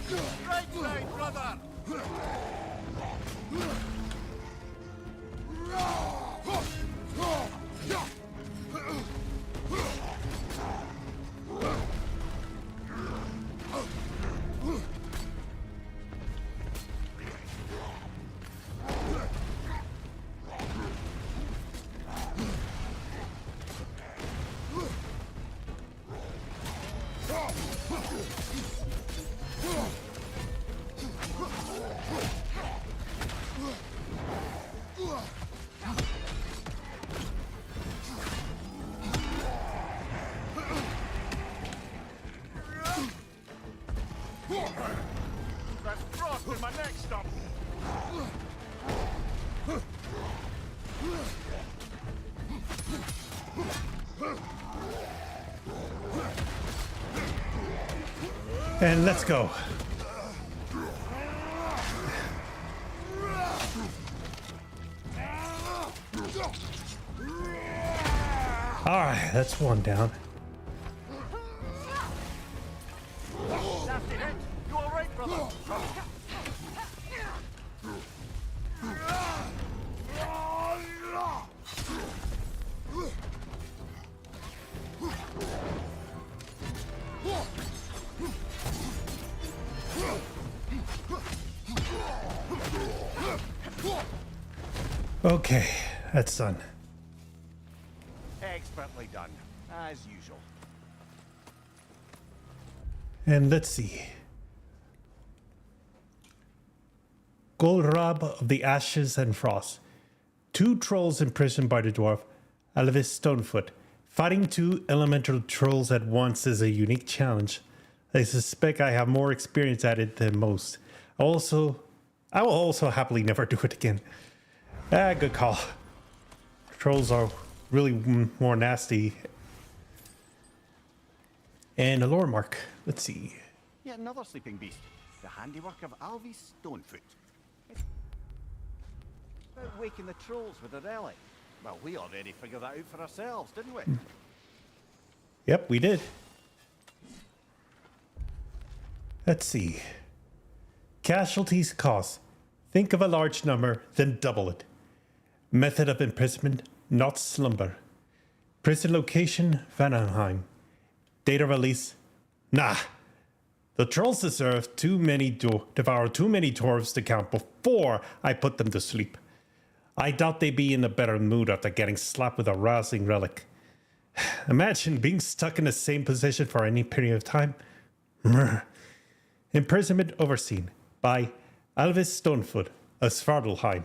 Right side, brother! That's frost in my neck stump! And let's go. All right, that's one down. Nasty hit! You alright, brother? Okay, that's done. Expertly done, as usual. And let's see. Golrab of the Ashes and Frost. 2 trolls imprisoned by the dwarf, Alvis Stonefoot. Fighting 2 elemental trolls at once is a unique challenge. I suspect I have more experience at it than most. I will also happily never do it again. Good call. Trolls are really more nasty. And a lore mark. Let's see. Yet another sleeping beast. The handiwork of Alvis Stonefoot. About waking the trolls with a relic. Well, we already figured that out for ourselves, didn't we? Yep, we did. Let's see. Casualties cost. Think of a large number, then double it. Method of imprisonment, not slumber. Prison location, Vanheim. Data release, nah. The trolls deserve devour too many dwarves to count before I put them to sleep. I doubt they'd be in a better mood after getting slapped with a rousing relic. Imagine being stuck in the same position for any period of time. Imprisonment overseen by Alvis Stonefoot of Svartalfheim.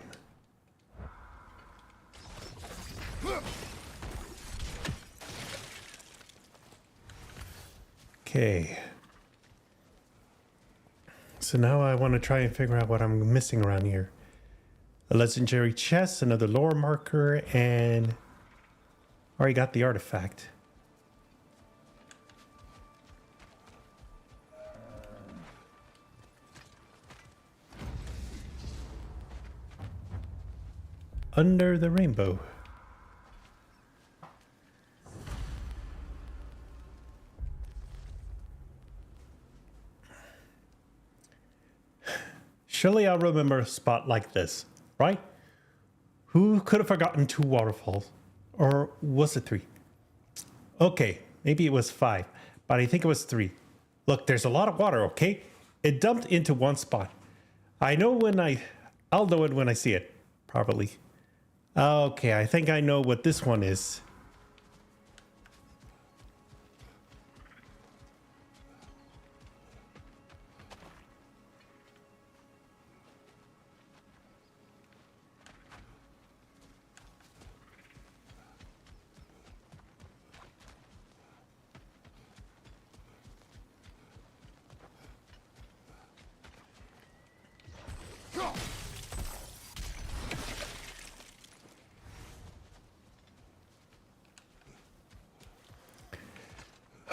Okay. So now I want to try and figure out what I'm missing around here. A legendary chest, another lore marker, and already got the artifact. Under the rainbow. Surely I'll remember a spot like this, right? Who could have forgotten 2 waterfalls? Or was it 3? Okay, maybe it was 5, but I think it was 3. Look, there's a lot of water, okay? It dumped into one spot. I'll know it when I see it, probably. Okay, I think I know what this one is.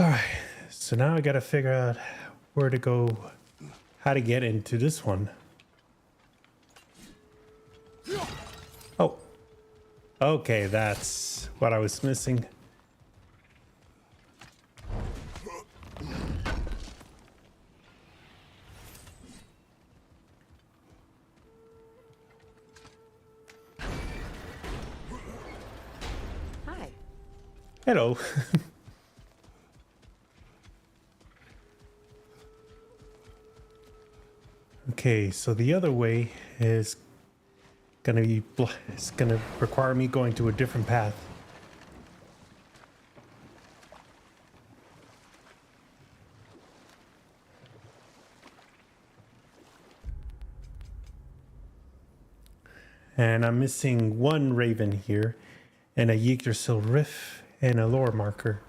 Alright, so now I gotta figure out where to go, how to get into this one. Oh, okay, that's what I was missing. Hello. Okay, so the other way is gonna be it's gonna require me going to a different path. And I'm missing one raven here, and a Yggdrasil rift, and a lore marker.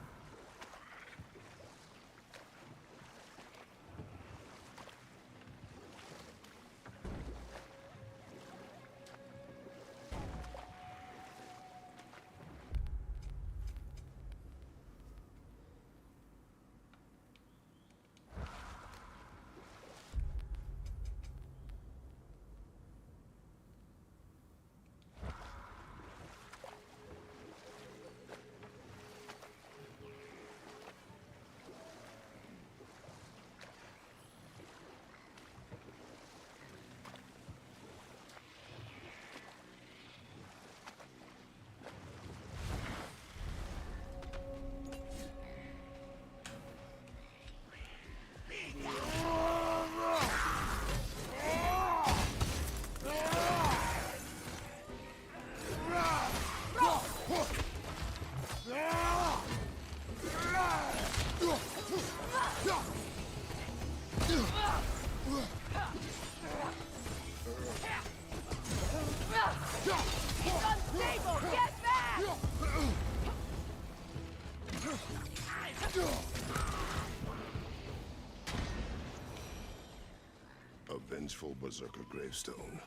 A vengeful berserker gravestone.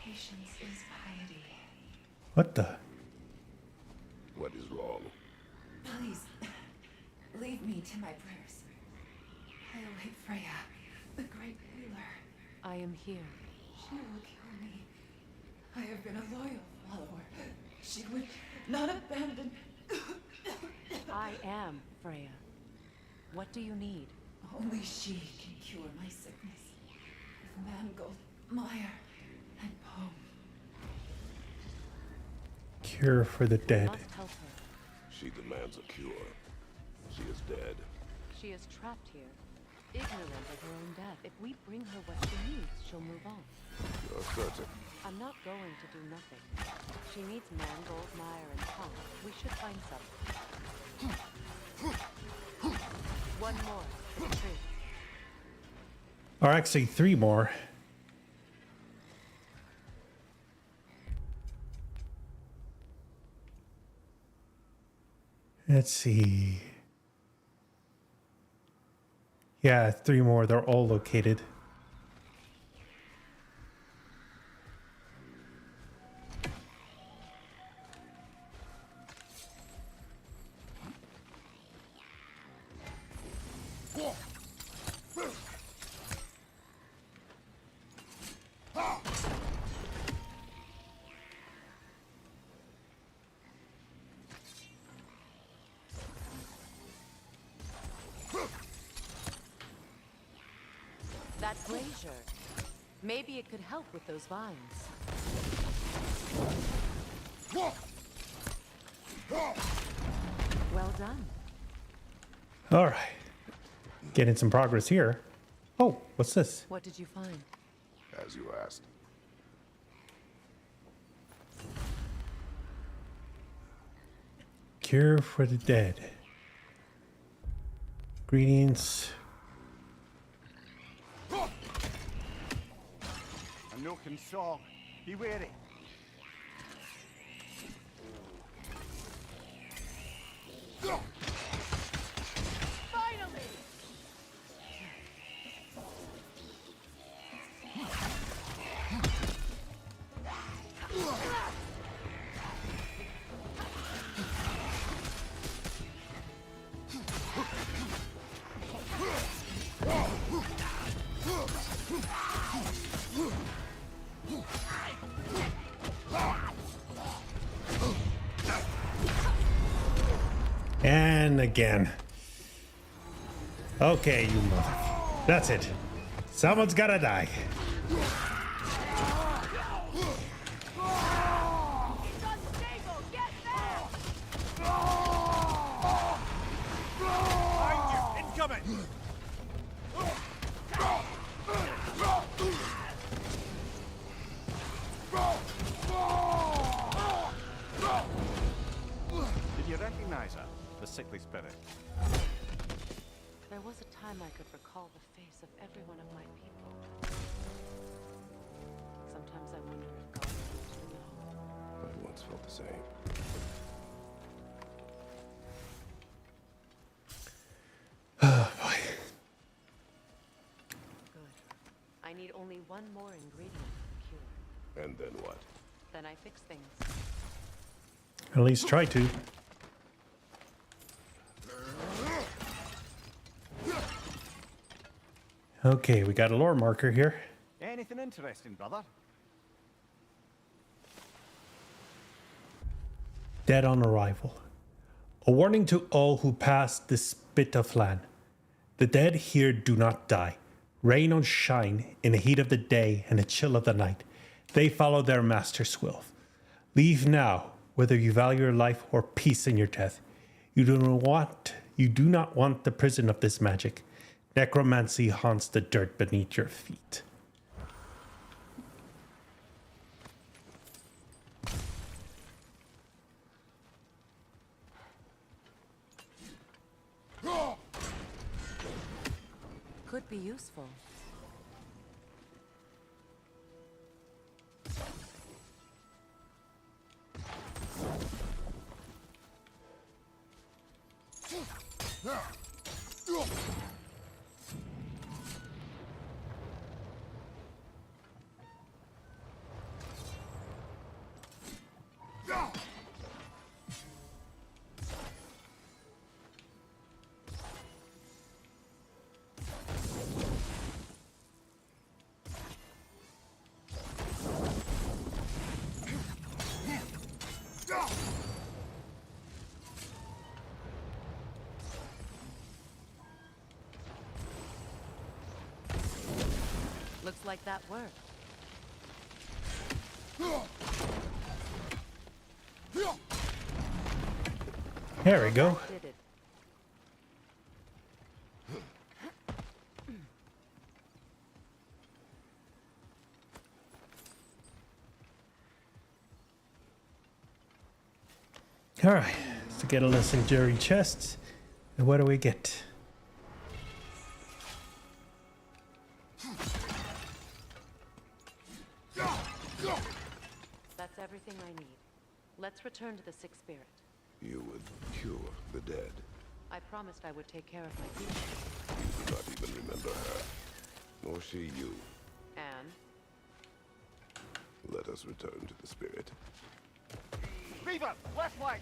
Patience is piety. What the? What is wrong? Please, leave me to my prayers. I await Freya, the great healer. I am here. She will kill me. I have been a loyal follower. She would not abandon. I am Freya. What do you need? Only she can cure my sickness. With mangold, mire, and poem. Cure for the We dead. must help her. She demands a cure. She is dead. She is trapped here, ignorant of her own death. If we bring her what she needs, she'll move on. You're certain. I'm not going to do nothing. She needs mangold, mire, and tongue. We should find some. One more for the tree. Or actually 3 more. Let's see. Yeah, 3 more. They're all located. That brazier. Maybe it could help with those vines. Well done. All right. Getting some progress here. Oh, what's this? What did you find? As you asked. Cure for the dead. Ingredients. A milking song. Be wary. Finally! And again. Okay, you mother. That's it. Someone's gotta die. It's unstable! Get back! Behind you! Incoming! Did you recognize her? The sickly spirit. There was a time I could recall the face of every one of my people. Sometimes I wonder if God wants to know. I once felt the same. Oh boy. Good. I need only one more ingredient for the cure. And then what? Then I fix things. At least try to. Okay, we got a lore marker here. Anything interesting, brother? Dead on arrival. A warning to all who pass this bit of land. The dead here do not die. Rain or shine, in the heat of the day and the chill of the night, they follow their master's will. Leave now, whether you value your life or peace in your death. You do not want the prison of this magic. Necromancy haunts the dirt beneath your feet. Could be useful. Looks like that worked. There we go. Did it. All right, so get a legendary chest. And what do we get? That's everything I need. Let's return to the Sixth Spirit. You would cure the dead. I promised I would take care of my people. You do not even remember her. Nor she you. And Let us return to the spirit. Reaver, left flank!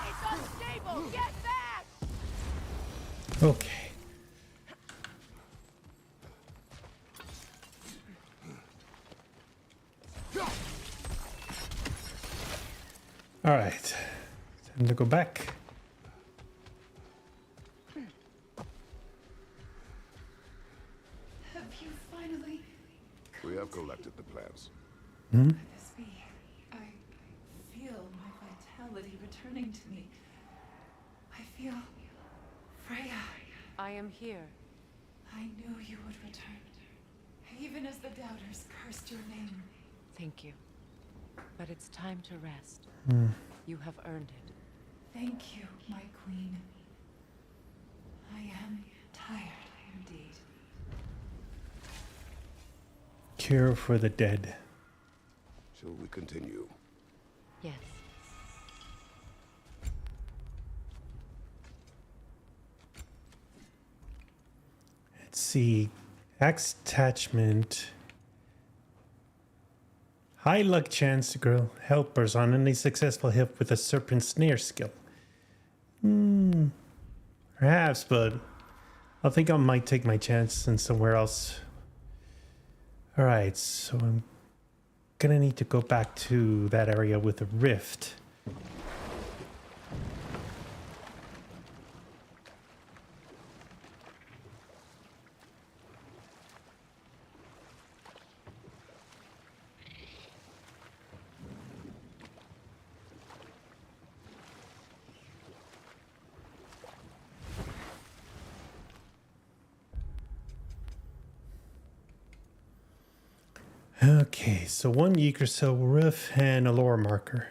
It's unstable! Get back! Okay. All right, time to go back. Have you finally... We have collected the plans. Let this be. I feel my vitality returning to me. I feel... Freya. I am here. I knew you would return. Even as the doubters cursed your name. Thank you. But it's time to rest. You have earned it. Thank you, my queen. I am tired indeed. Cure for the dead. Shall we continue? Yes. Let's see. Axe attachment. High luck chance to grow helpers on any successful hit with a serpent snare skill. Perhaps, but I think I might take my chance in somewhere else. Alright, so I'm gonna need to go back to that area with the rift. Okay, so one Yeager Cell rift and a lore marker.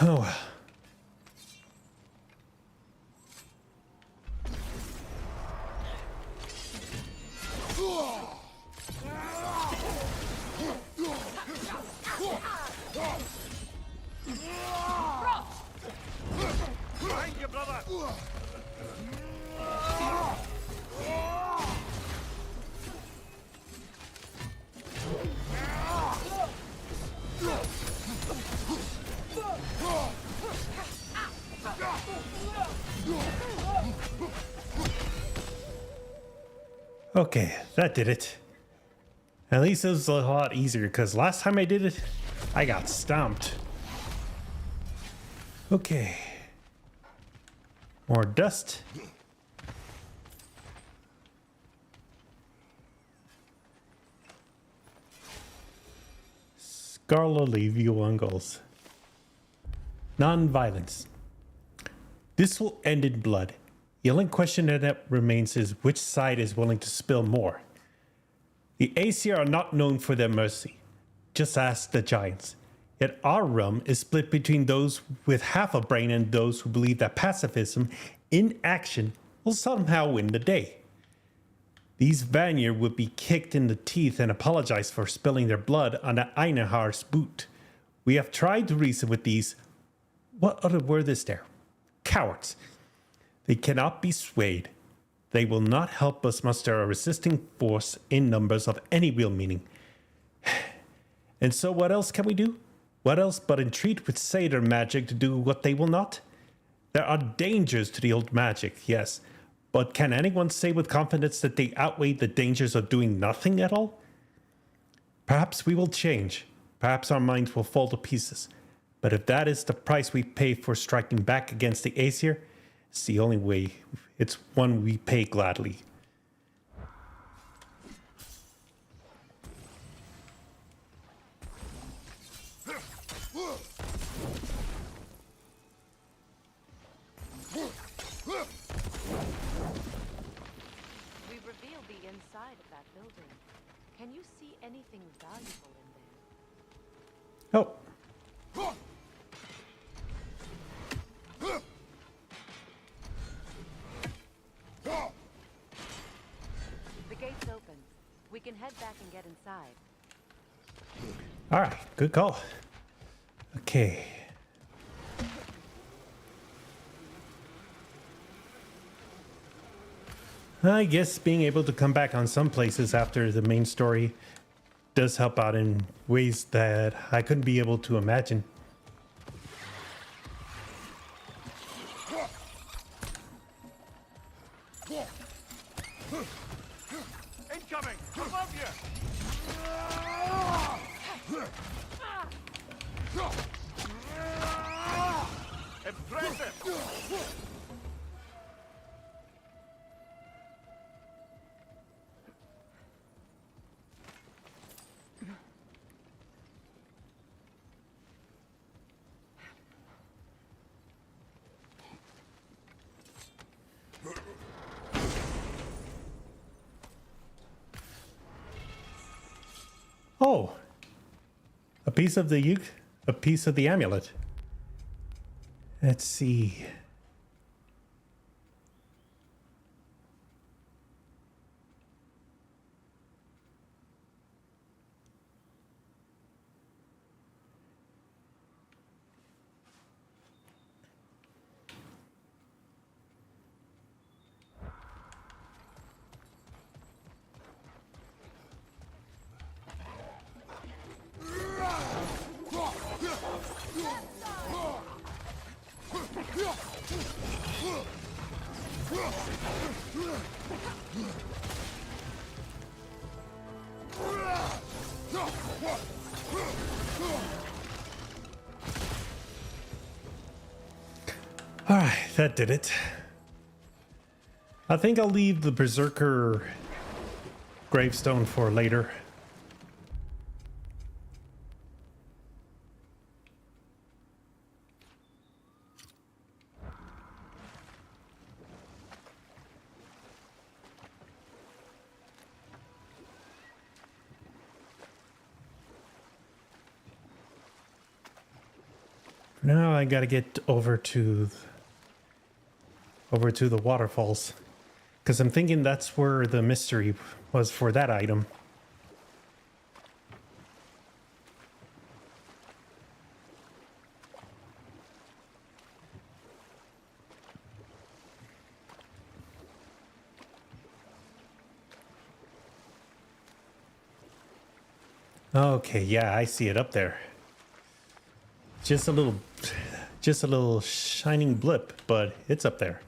Oh well. Behind you, brother! Okay, that did it. At least it was a lot easier because last time I did it, I got stomped. Okay. More dust. Scholarly view on goals. Non-violence. This will end in blood. The only question that remains is which side is willing to spill more. The Aesir are not known for their mercy. Just ask the giants. Yet our realm is split between those with half a brain and those who believe that pacifism in action will somehow win the day. These Vanir would be kicked in the teeth and apologize for spilling their blood on the Einahar's boot. We have tried to reason with these, what other word is there? Cowards. They cannot be swayed. They will not help us muster a resisting force in numbers of any real meaning. And so what else can we do? What else but entreat with satyr magic to do what they will not? There are dangers to the old magic, yes, but can anyone say with confidence that they outweigh the dangers of doing nothing at all? Perhaps we will change. Perhaps our minds will fall to pieces. But if that is the price we pay for striking back against the Aesir, it's the only way. It's one we pay gladly. We revealed the inside of that building. Can you see anything valuable in there? Oh. The gate's open. We can head back and get inside. All right, good call. Okay. I guess being able to come back on some places after the main story does help out in ways that I couldn't be able to imagine. Incoming! Above you! Impressive! Oh, a piece of the amulet. Let's see. Alright, that did it. I think I'll leave the Berserker gravestone for later. Now I gotta get over to the waterfalls, because I'm thinking that's where the mystery was for that item. Okay, yeah, I see it up there. Just a little shining blip, but it's up there.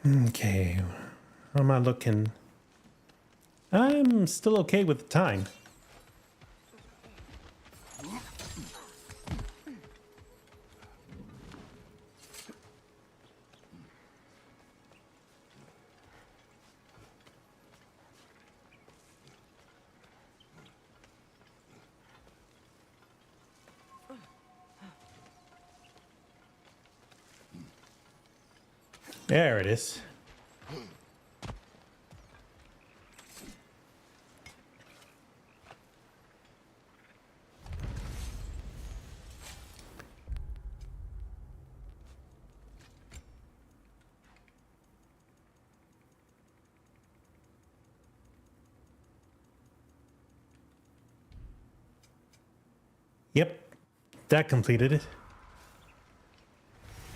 Okay, how am I looking? I'm still okay with the time. There it is. Yep, that completed it.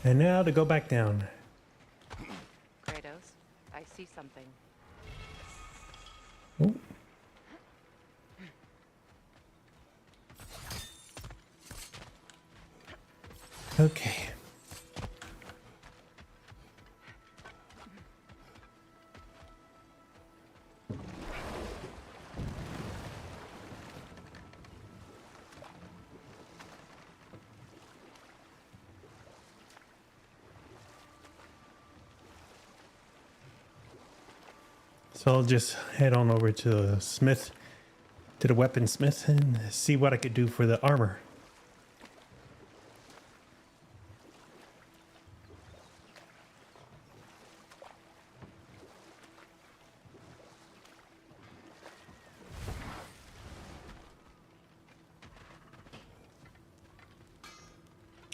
And now to go back down. Kratos, I see something. Ooh. Okay. So I'll just head on over to the smith, to the weaponsmith, and see what I could do for the armor.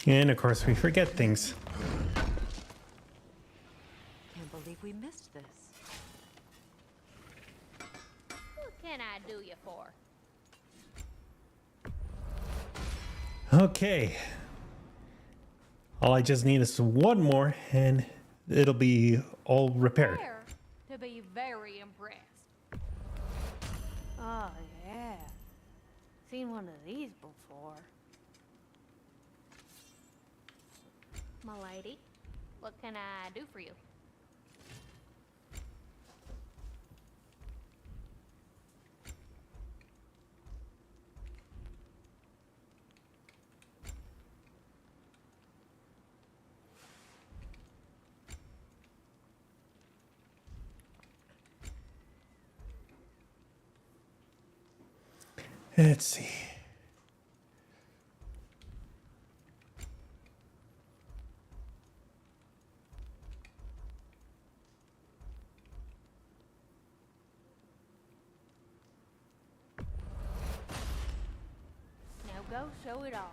And of course we forget things. Can't believe we missed this. What can I do you for? Okay. All I just need is one more and it'll be all repaired. Prepare to be very impressed. Oh, yeah. Seen one of these before. My lady, what can I do for you? Let's see. go show it all.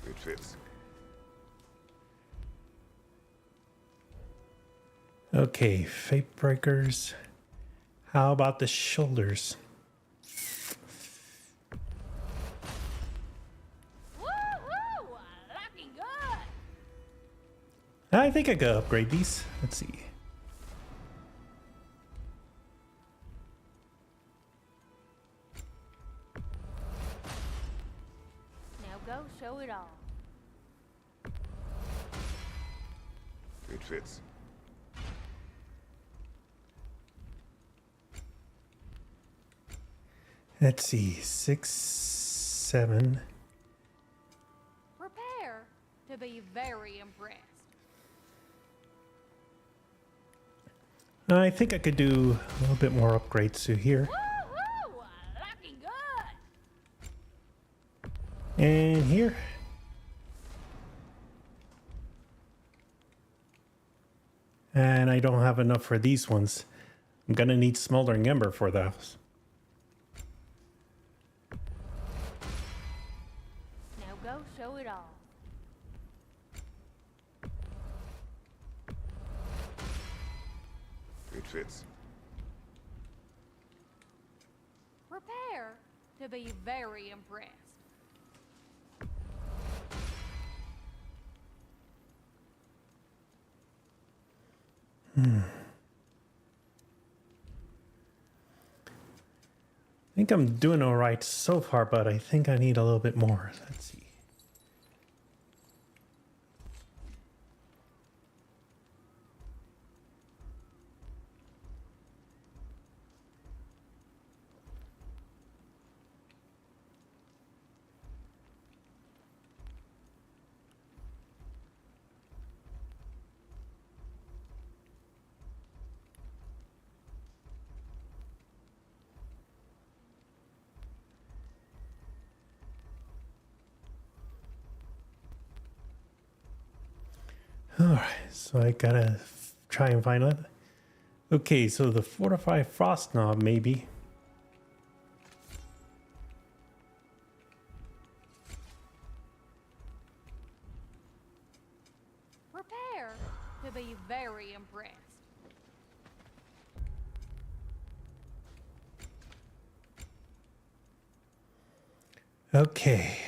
It fits. Okay, fate breakers. How about the shoulders? Woohoo! Looking good! I think I could upgrade these. Let's see. Now go show it all. It fits. Let's see. 6, 7. Prepare to be very impressed. I think I could do a little bit more upgrades to here. Woohoo! Looking good! And here. And I don't have enough for these ones. I'm gonna need Smoldering Ember for those. Now go show it all. It fits. Prepare to be very impressed. I think I'm doing all right so far, but I think I need a little bit more. Let's see. Alright, so I gotta try and find it. Okay, so the Fortify Frost Knob, maybe. Prepare to be very impressed. Okay.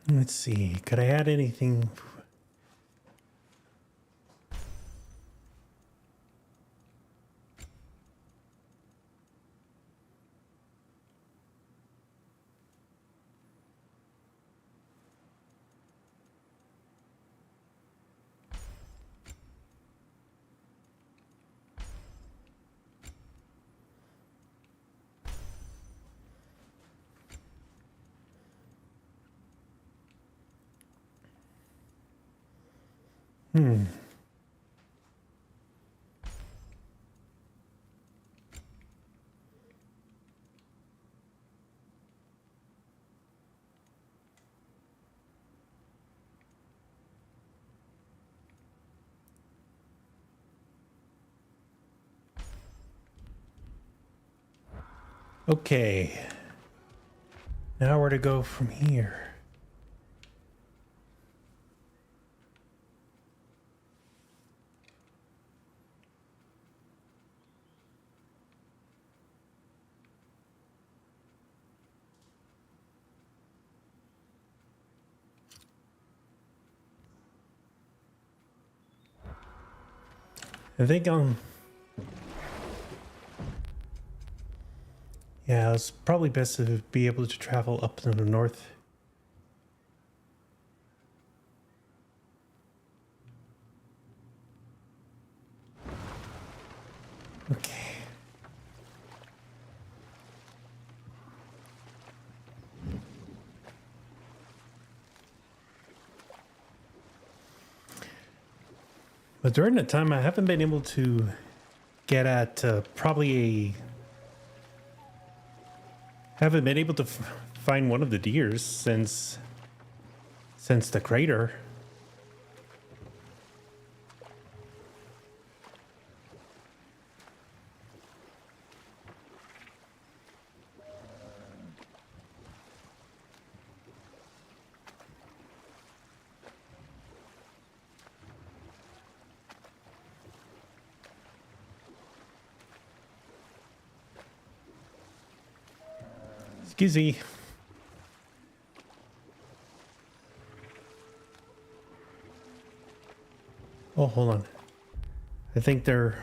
Let's see. Could I add anything? Okay. Now where to go from here? I think yeah, it's probably best to be able to travel up to the north. Okay. But during the time, I haven't been able to get at probably a. Haven't been able to find one of the deers since the crater. Excuse me. Oh, hold on. I think they're.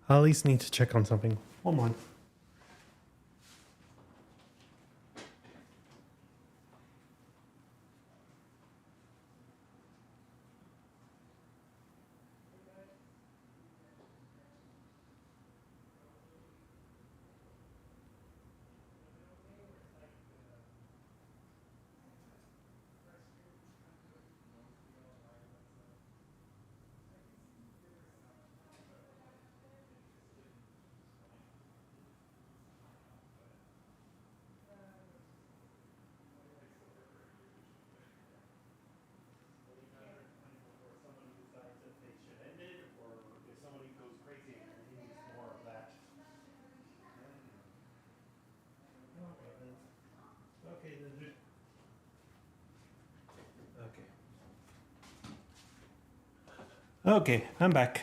I at least need to check on something. Hold on. Okay, I'm back.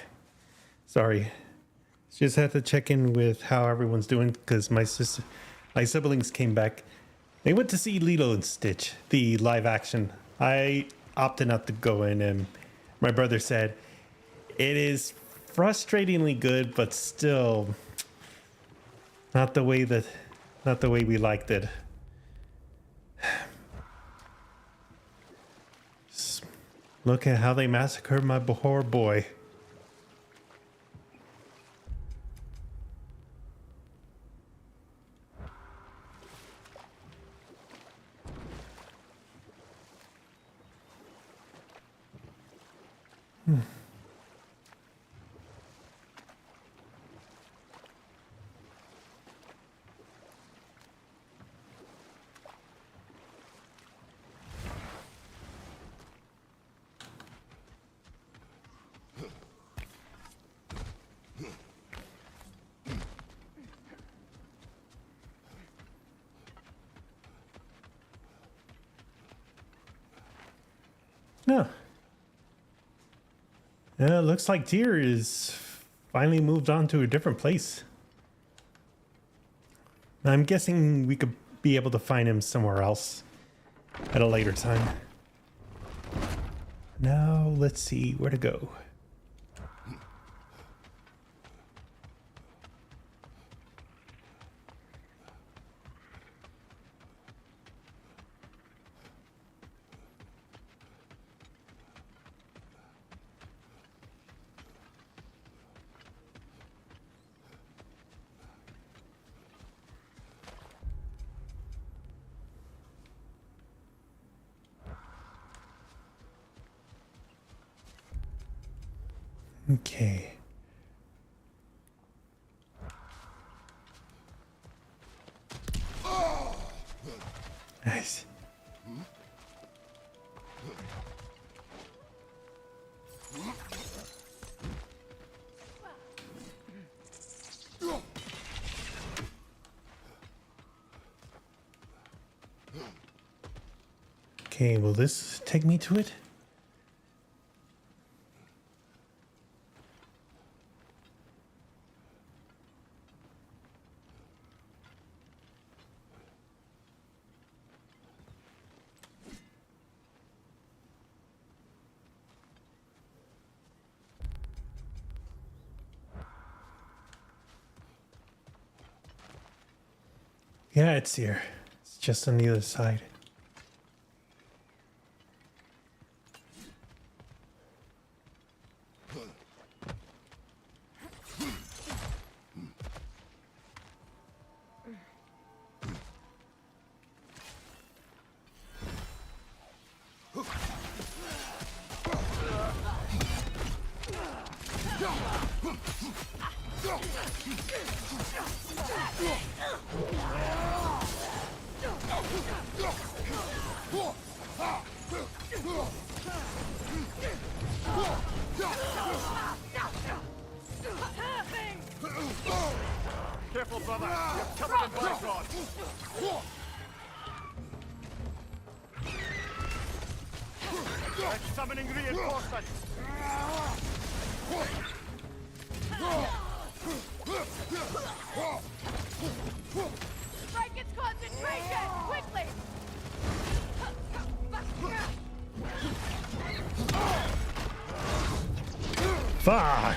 Sorry. Just had to check in with how everyone's doing because my siblings came back. They went to see Lilo and Stitch, the live action. I opted not to go in, and my brother said it is frustratingly good, but still not the way we liked it. Look at how they massacred my poor boy. Yeah. Yeah, looks like Tyr is finally moved on to a different place. I'm guessing we could be able to find him somewhere else at a later time. Now, let's see where to go. Okay. Nice. Okay, will this take me to it? Yeah, it's here. It's just on the other side. Careful, brother. You're covered in black rod. That's summoning reinforcements. Break its concentration! Quickly! Fuck!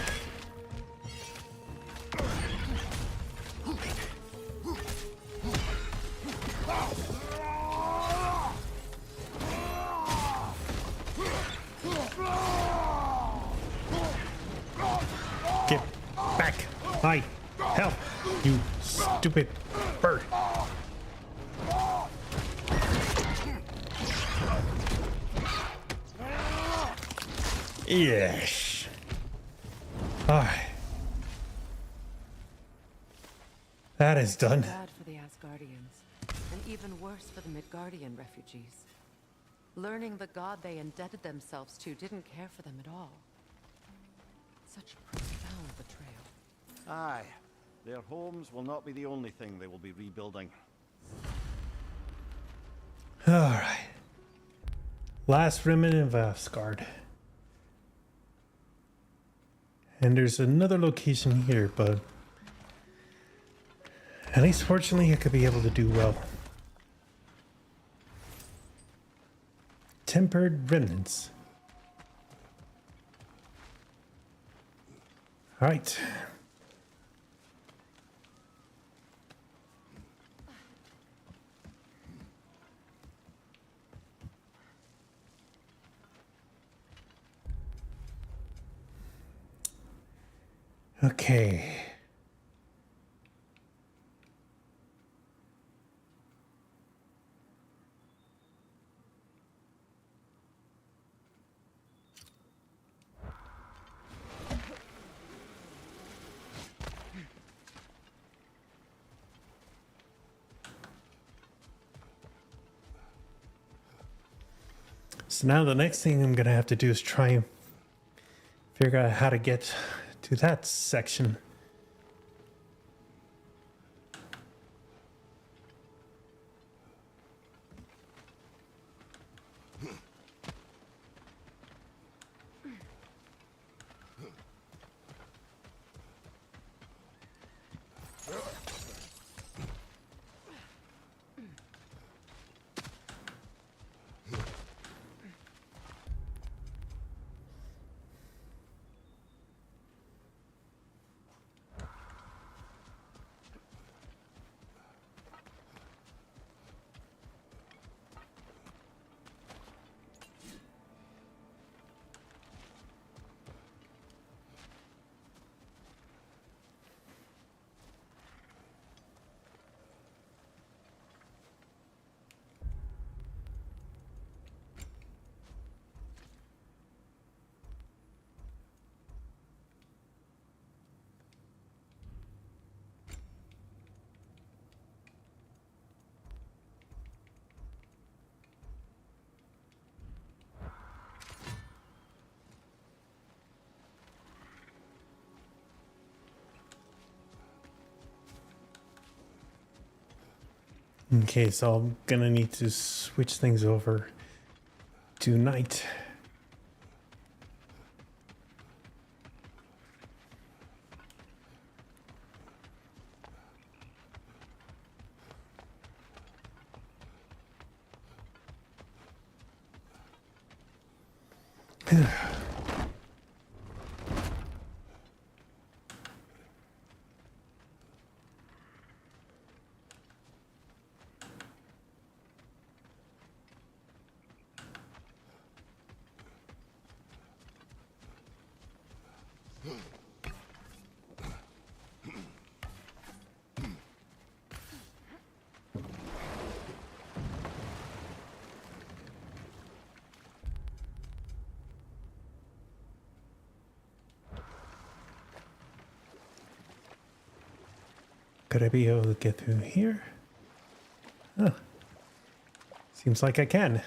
Get back! Hi! Help! You stupid bird! Yes! Alright. That is done. Bad for the Asgardians, and even worse for the Midgardian refugees. Learning the god they indebted themselves to didn't care for them at all. Such a profound betrayal. Aye. Their homes will not be the only thing they will be rebuilding. Alright. Last remnant of Asgard. And there's another location here, but at least fortunately I could be able to do well. Tempered remnants. Alright. Okay. So now the next thing I'm gonna have to do is try and figure out how to get to that section. Okay, so I'm gonna need to switch things over to night. could I be able to get through here? Huh. Seems like I can.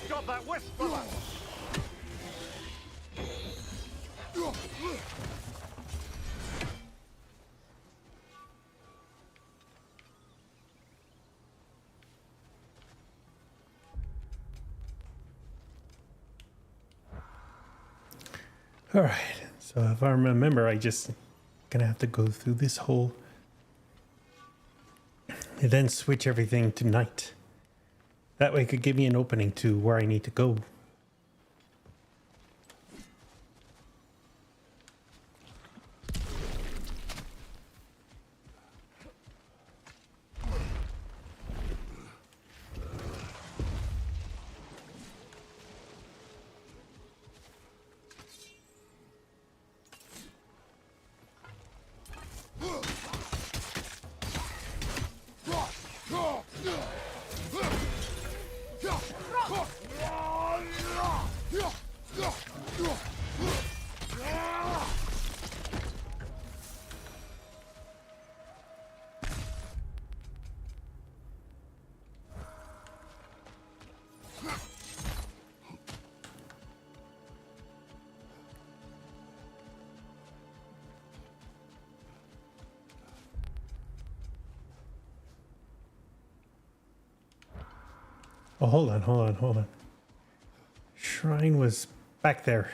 Got that wisp, brother! All right. So if I remember, I just gonna have to go through this hole and then switch everything to night. That way it could give me an opening to where I need to go. Oh, hold on. Shrine was back there.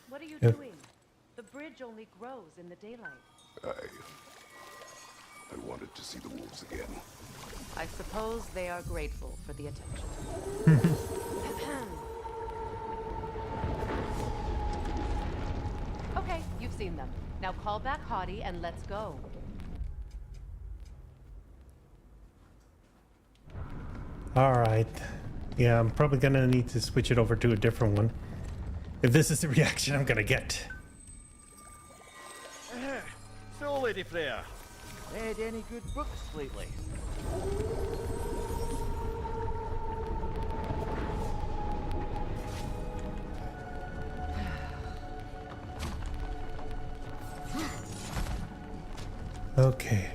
What are you Yep. doing? The bridge only grows in the daylight. I wanted to see the wolves again. I suppose they are grateful for the attention. Okay, you've seen them. Now call back Hottie and let's go. All right. Yeah, I'm probably gonna need to switch it over to a different one. If this is the reaction I'm gonna get. So, Lady Freya, read any good books lately? Okay.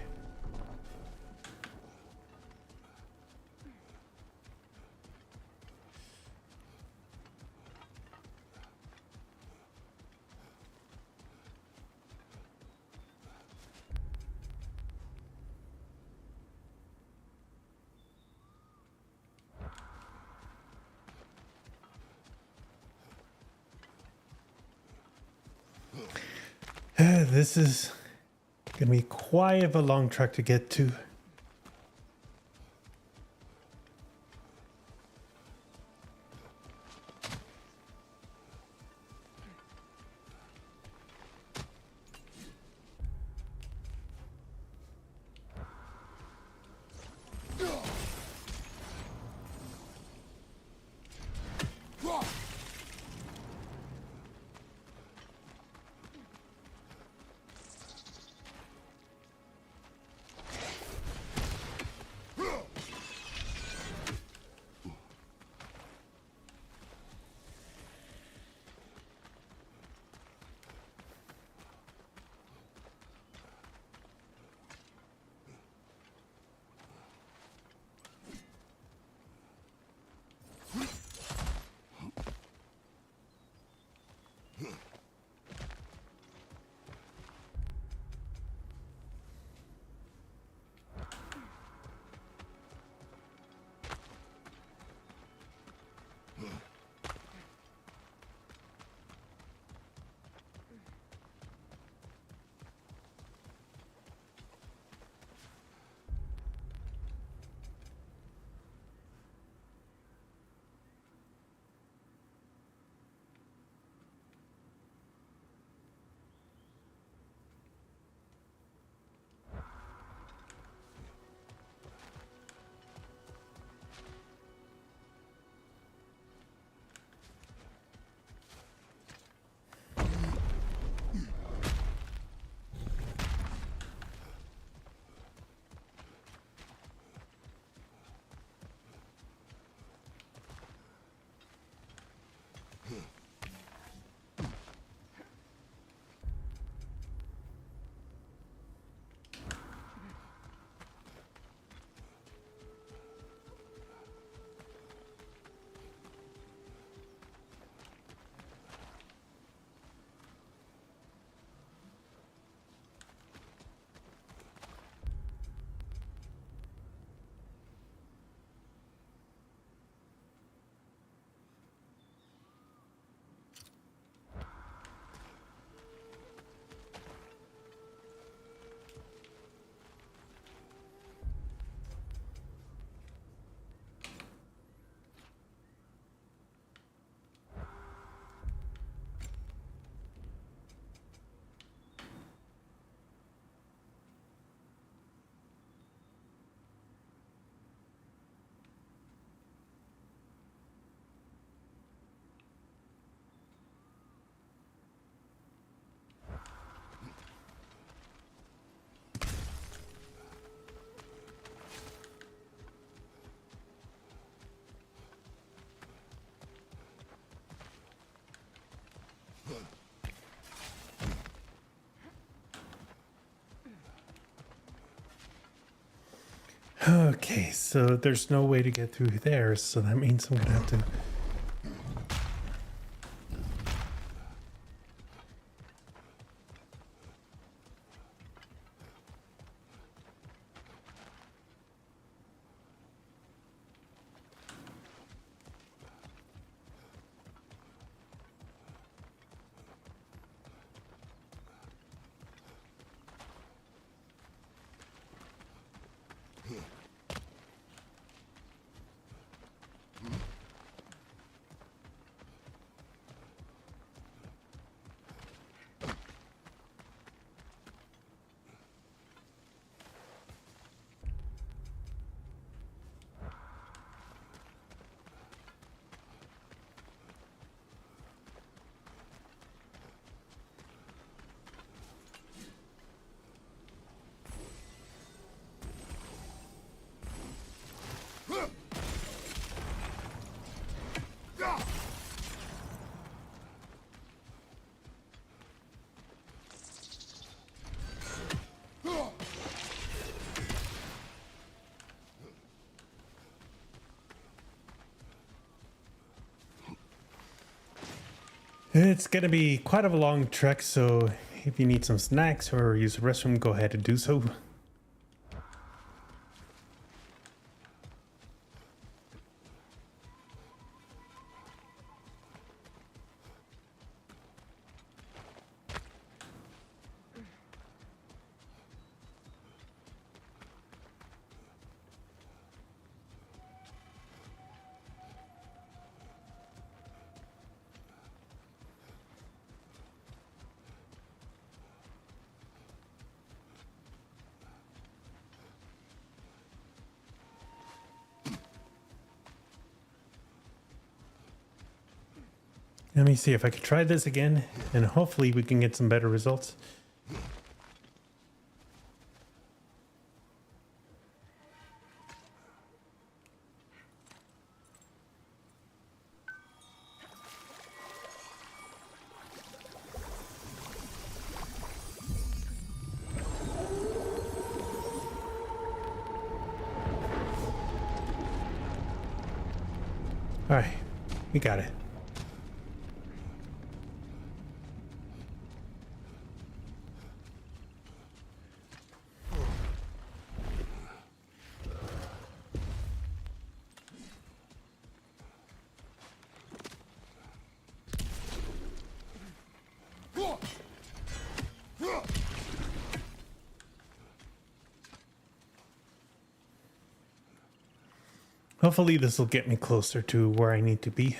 This is gonna be quite of a long trek to get to. Okay, so there's no way to get through there, so that means I'm gonna have to. It's gonna be quite a long trek, so if you need some snacks or use the restroom, go ahead and do so. Let me see if I can try this again, and hopefully we can get some better results. All right, we got it. Hopefully this will get me closer to where I need to be.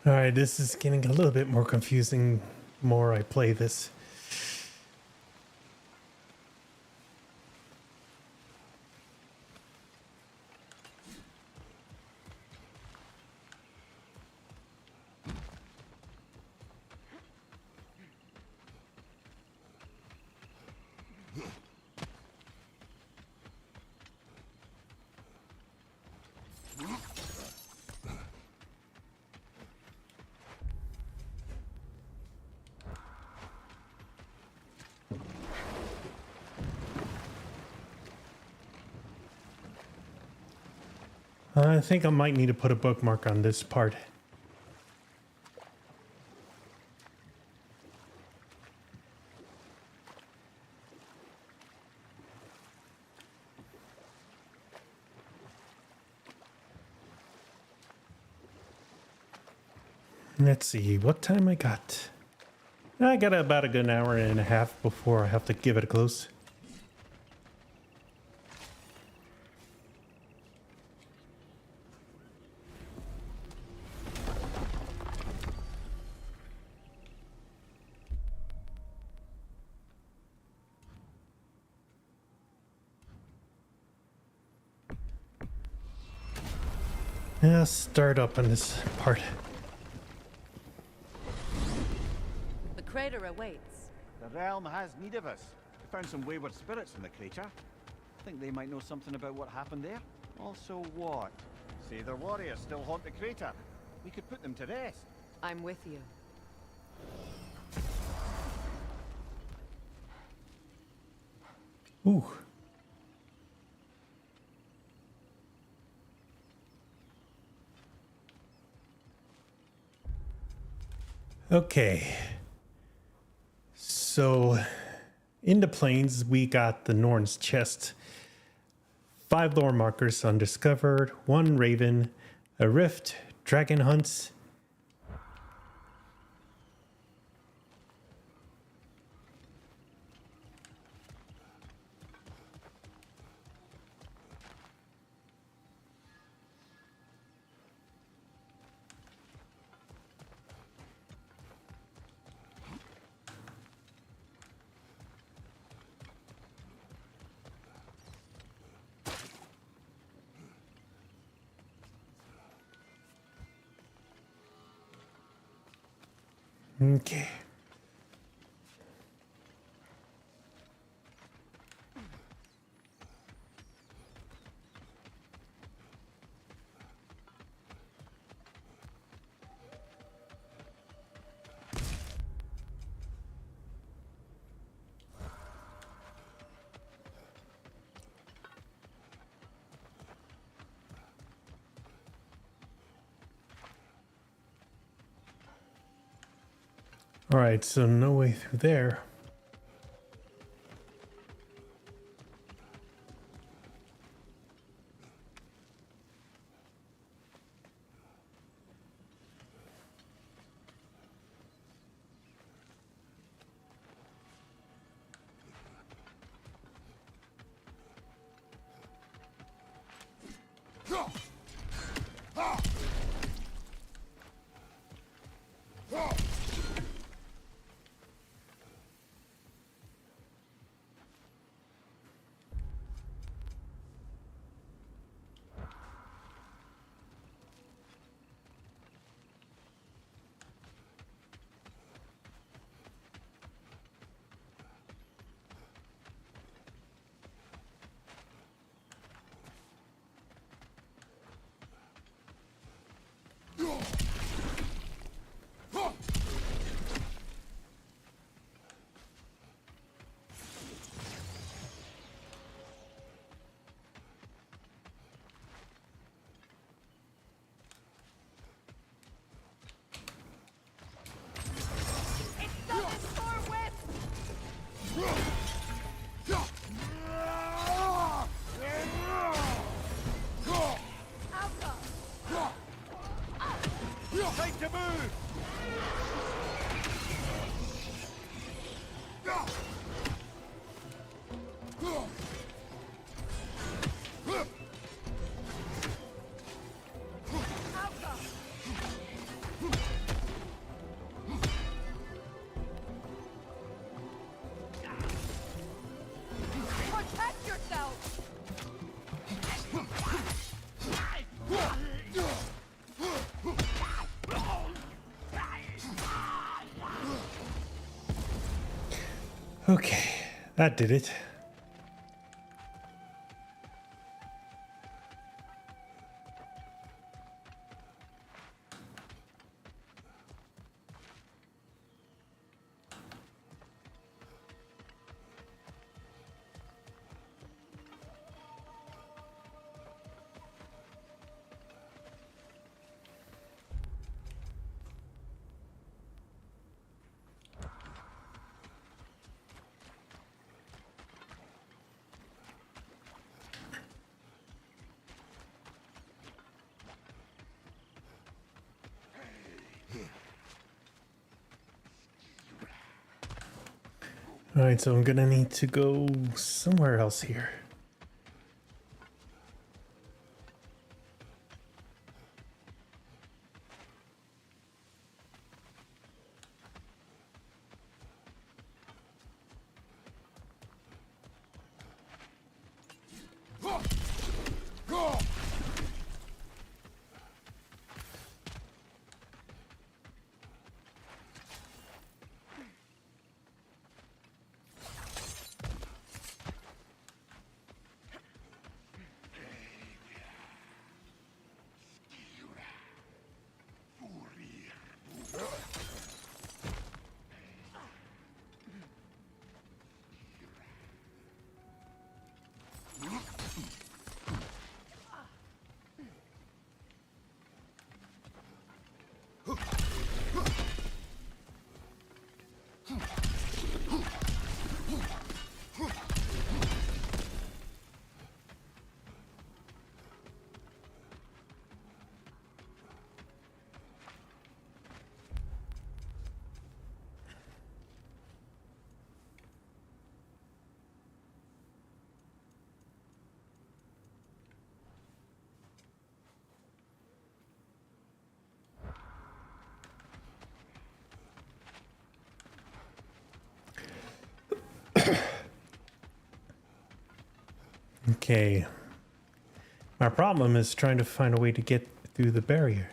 All right, this is getting a little bit more confusing more I play this. I think I might need to put a bookmark on this part. Let's see what time I got. I got about a good hour and a half before I have to give it a close. Yeah, start up on this part. The crater awaits. The realm has need of us. We found some wayward spirits in the crater. Think they might know something about what happened there? Also what? Say their warriors still haunt the crater. We could put them to rest. I'm with you. Ooh. Okay. So, in the plains, we got the Norn's chest. 5 lore markers undiscovered, 1 raven, a rift, dragon hunts. Okay. All right, so no way through there. Time to move! Okay, that did it. Alright, so I'm gonna need to go somewhere else here. Okay. My problem is trying to find a way to get through the barrier.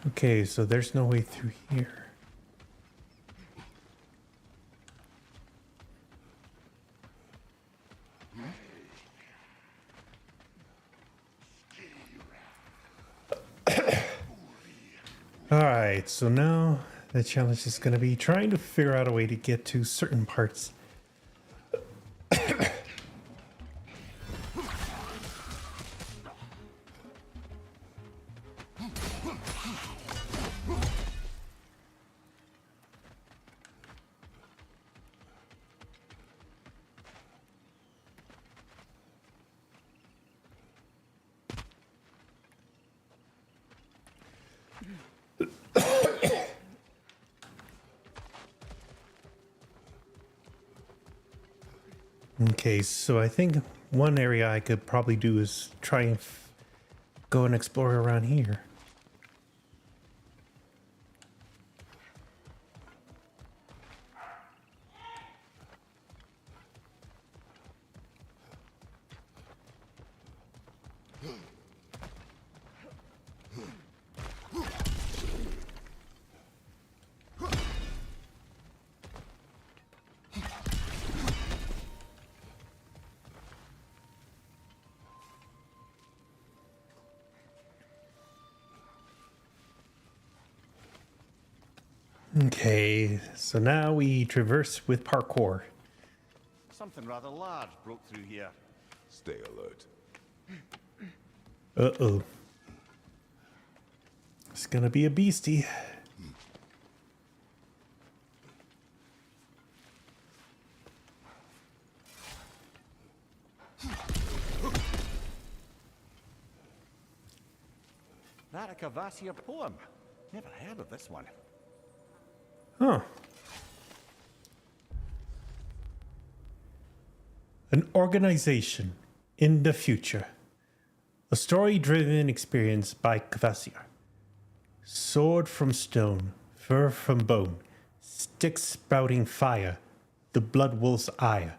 Okay, so there's no way through here. Alright, so now the challenge is going to be trying to figure out a way to get to certain parts. Okay, so I think one area I could probably do is try and go and explore around here. Okay, so now we traverse with parkour. Something rather large broke through here. Stay alert. Uh-oh. It's gonna be a beastie. That a Cavassier poem. Never heard of this one. Huh. An organization in the future. A story-driven experience by Kvasir. Sword from stone, fur from bone, sticks spouting fire, the blood wolf's ire,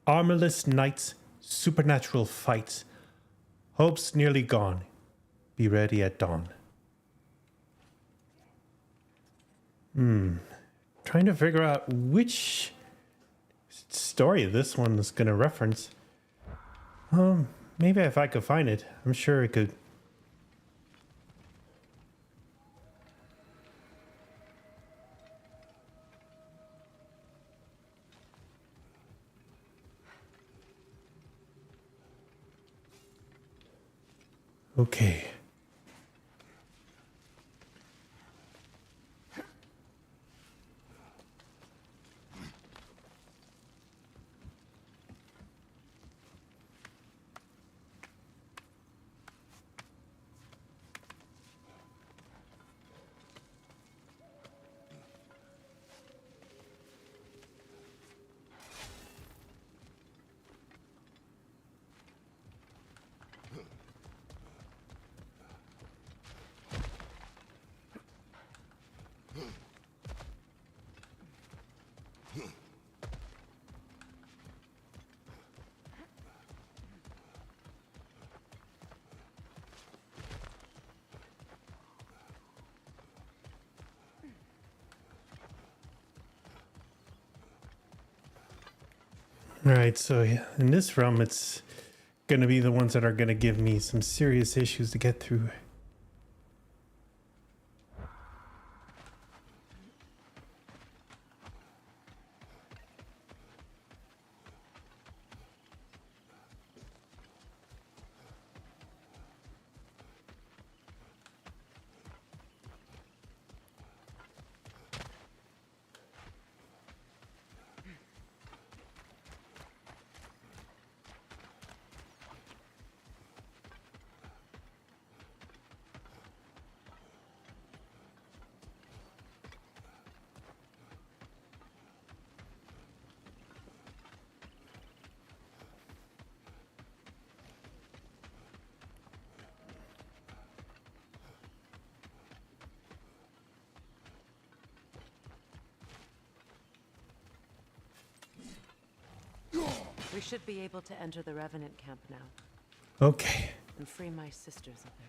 armorless knights, supernatural fights, hopes nearly gone, be ready at dawn. Trying to figure out which story this one is going to reference. Maybe if I could find it, I'm sure it could. Okay. Alright, so in this realm, it's going to be the ones that are going to give me some serious issues to get through. We should be able to enter the Revenant camp now Okay. and free my sisters of their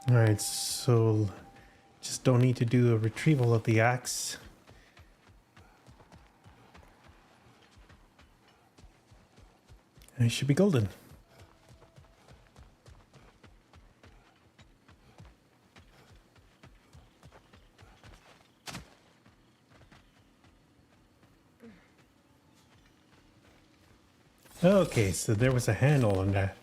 torment. Alright, so just don't need to do a retrieval of the axe. And it should be golden. Okay, so there was a handle on that.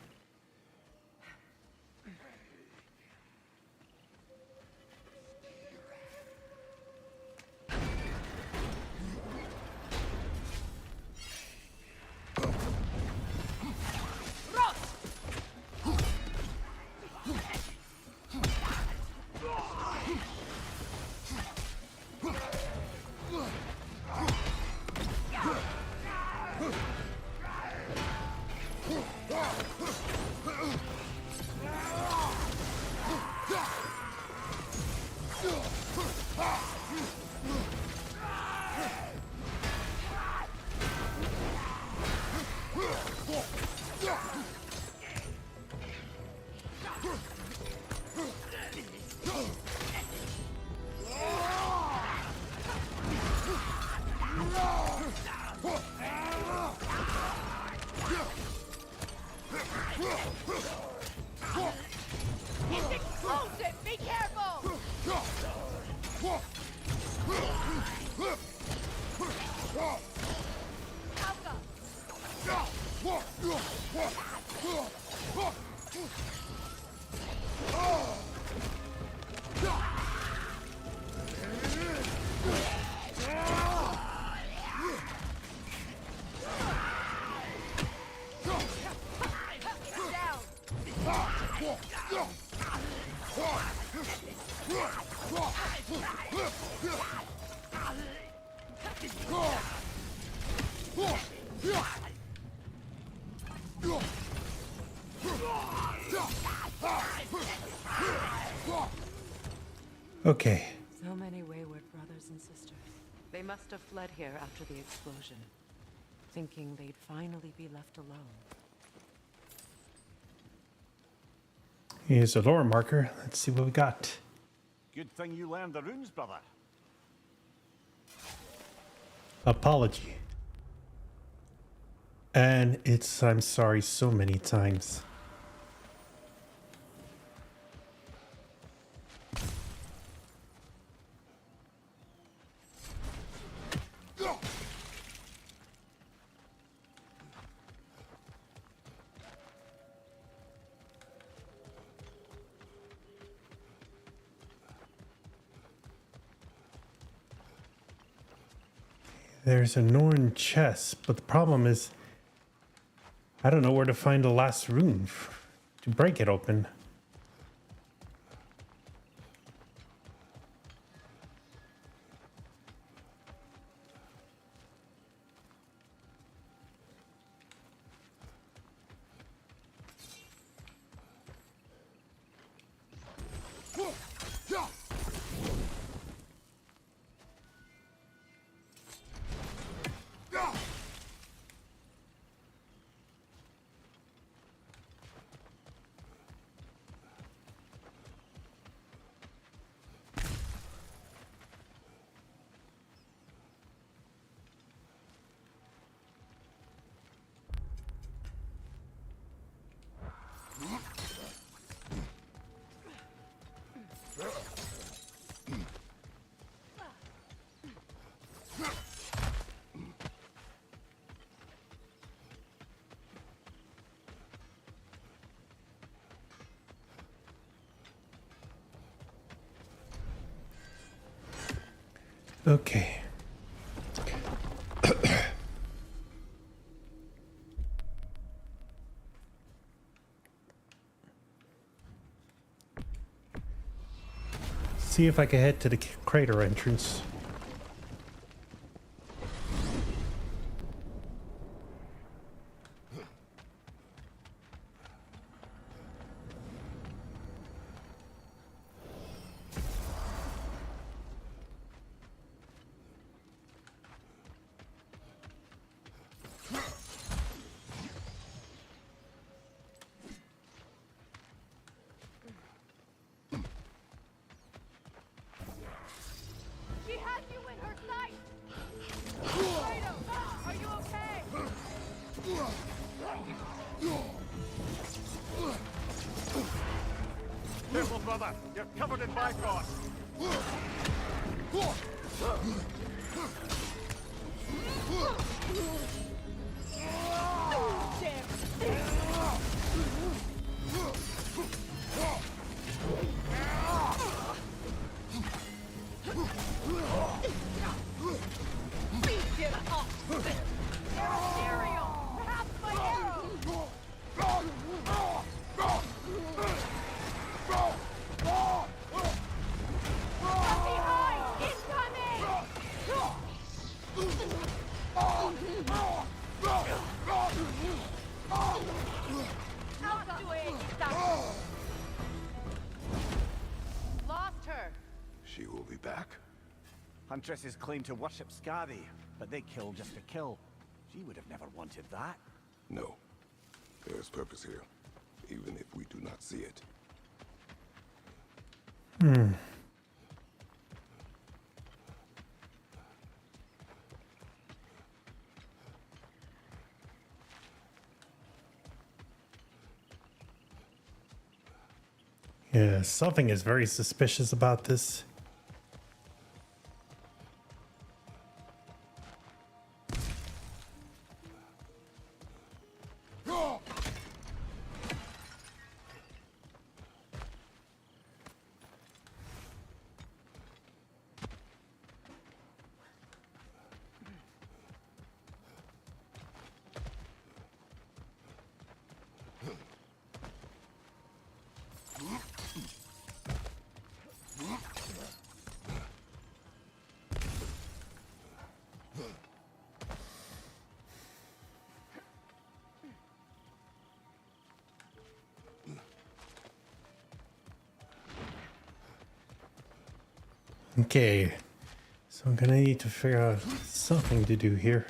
Okay. So many wayward brothers and sisters. They must have fled here after the explosion, thinking they'd finally be left alone. Here's a lore marker. Let's see what we got. Good thing you learned the runes, brother. Apology. And it's I'm sorry so many times. There's a Norn chest, but the problem is I don't know where to find the last rune to break it open. Okay. See if I can head to the crater entrance. She has you in her sight! Kratos, are you okay? Careful, brother. You're covered in Bifrost. Get off! Aerial! Perhaps my arrow! From behind! Incoming! Lost her. She will be back. Huntresses claim to worship Skadi, but they kill just to kill. She would have never wanted that. No. There is purpose here, even if we do not see it. Yeah, something is very suspicious about this. Okay. So I'm gonna need to figure out something to do here.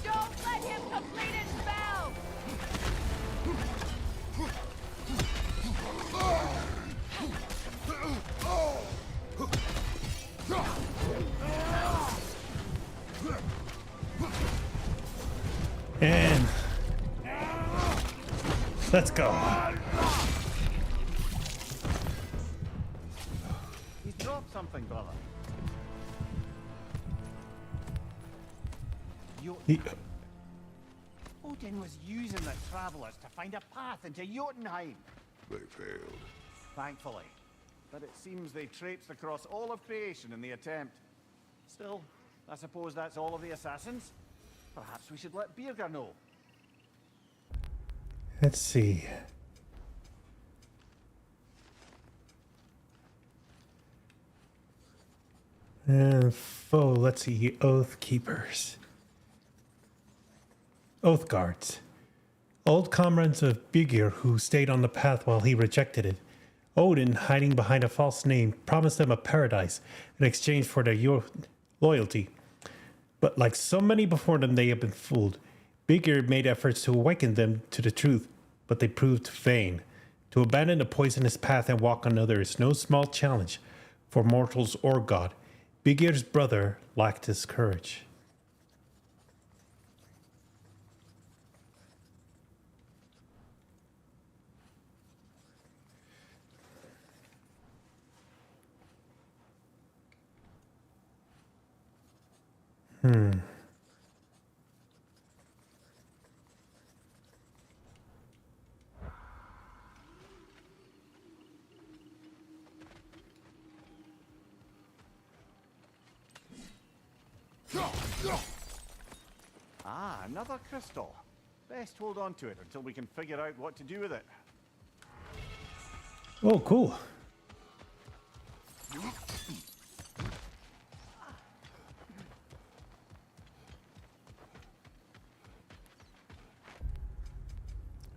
Don't let him complete his spell! And let's go. He's dropped something, brother. He- Odin was using the travelers to find a path into Jotunheim. They failed. Thankfully. But it seems they traipsed across all of creation in the attempt. Still, I suppose that's all of the assassins? Perhaps we should let Birger know. Let's see. And foe, let's see. Oath keepers. Oath guards. Old comrades of Birgir who stayed on the path while he rejected it. Odin, hiding behind a false name, promised them a paradise in exchange for their loyalty. But like so many before them, they have been fooled. Birgir made efforts to awaken them to the truth, but they proved vain. To abandon the poisonous path and walk another is no small challenge for mortals or God. Birgir's brother lacked his courage. Ah, another crystal. Best hold on to it until we can figure out what to do with it. Oh, cool.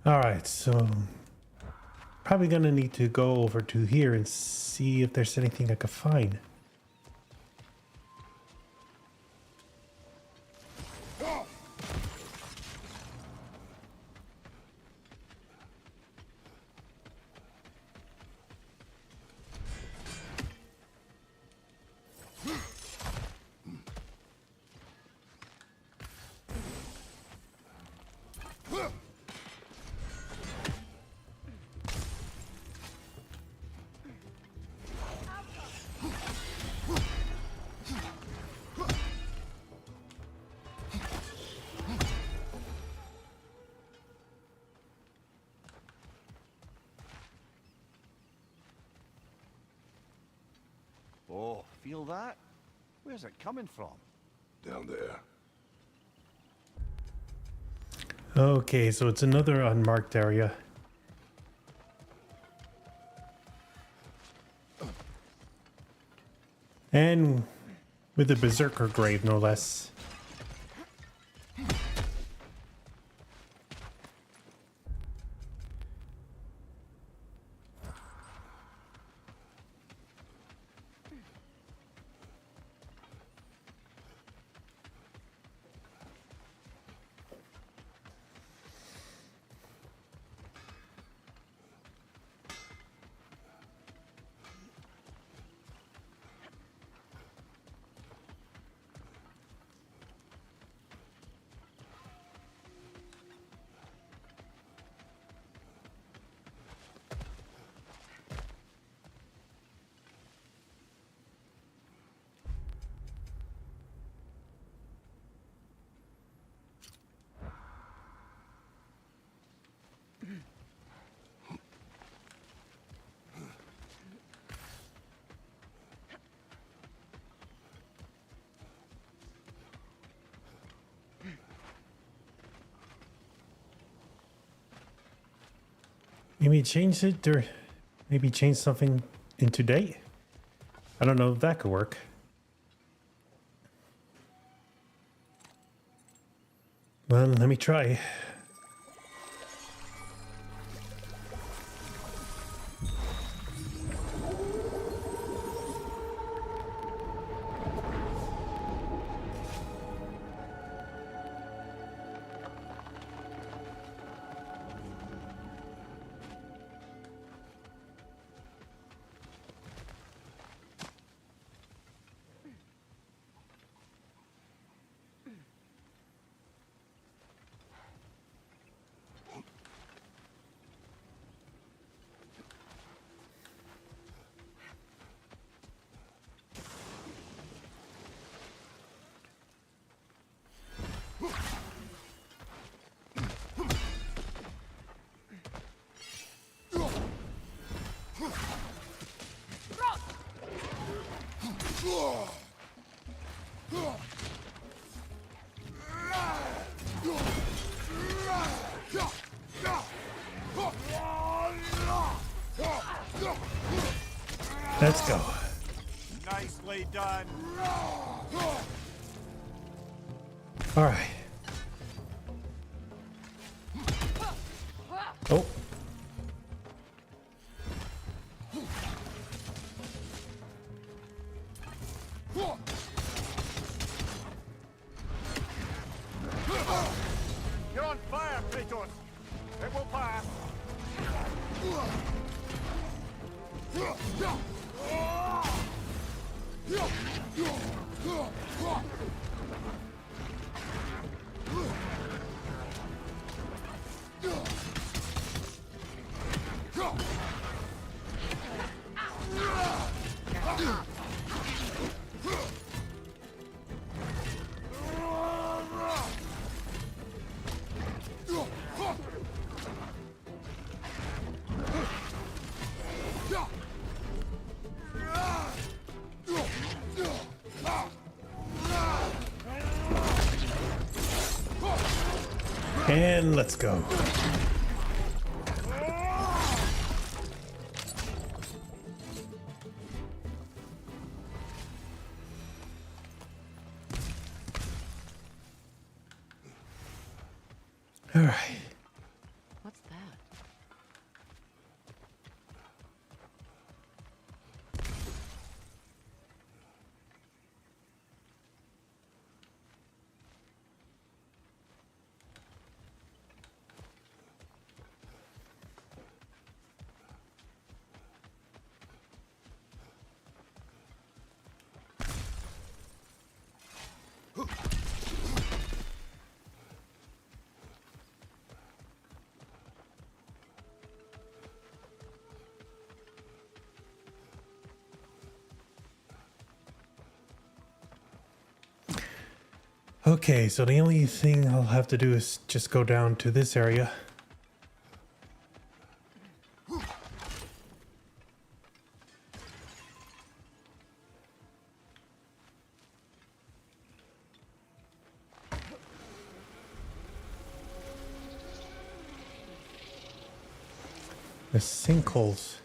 All right, so probably gonna need to go over to here and see if there's anything I could find. Oh, feel that? Where's it coming from? Down there. Okay, so it's another unmarked area. And with a berserker grave, no less. Maybe change it or maybe change something in today. I don't know if that could work. Well, let me try. Let's go. Nicely done. All right. Oh. You're on fire, Kratos. It will pass. And let's go. All right. What's that? Okay, so the only thing I'll have to do is just go down to this area. The sinkholes.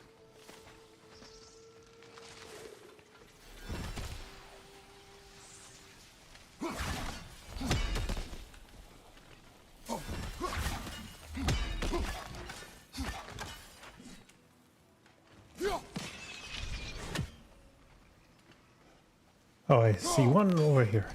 Oh, I see one over here.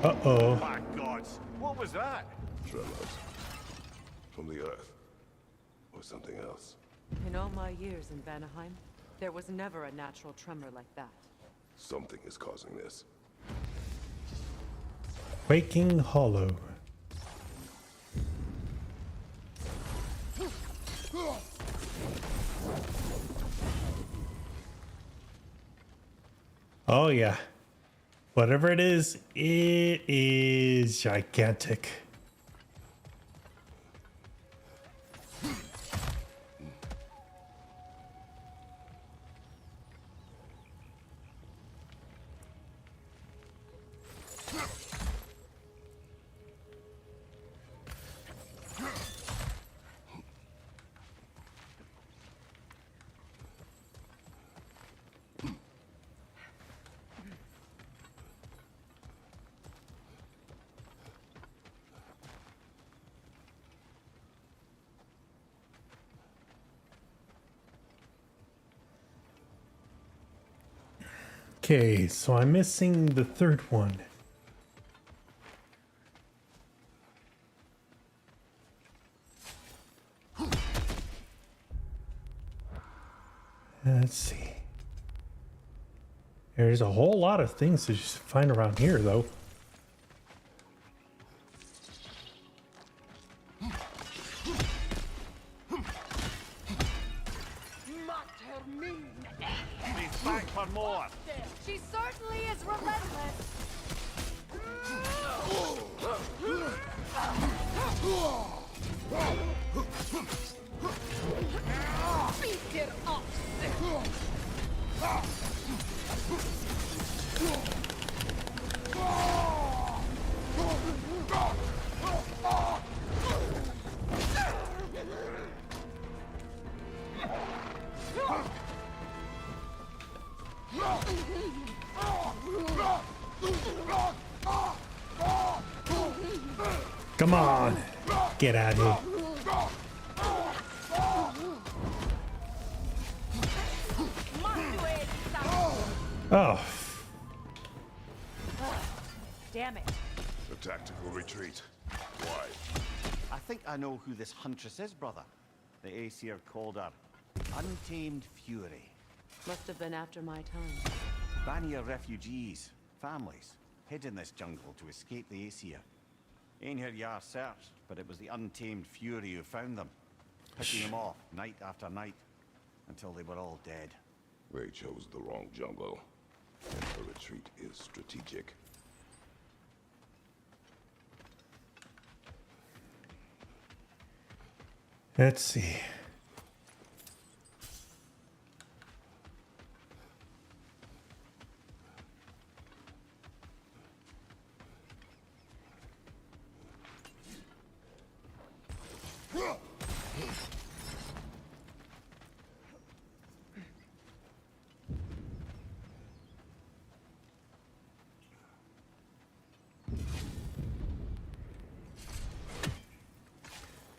Uh-oh. My gods, what was that? Tremors. From the earth. Or something else. In all my years in Vanaheim, there was never a natural tremor like that. Something is causing this. Quaking Hollow. Oh yeah. Whatever it is gigantic. Okay, so I'm missing the third one. Let's see. There's a whole lot of things to just find around here, though. He's back for more. She certainly is relentless. Beat it up. Come on, get out of here. Oh, Damn it. A tactical retreat. Why? I think I know who this huntress is, brother. The Aesir called her Untamed Fury. Must have been after my time. Vanir refugees, families, hid in this jungle to escape the Aesir. Einhir Yar searched, but it was the Untamed Fury who found them, picking them off night after night, until they were all dead. They chose the wrong jungle. And the retreat is strategic. let's see.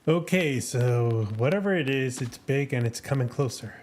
Okay, so whatever it is, it's big and it's coming closer.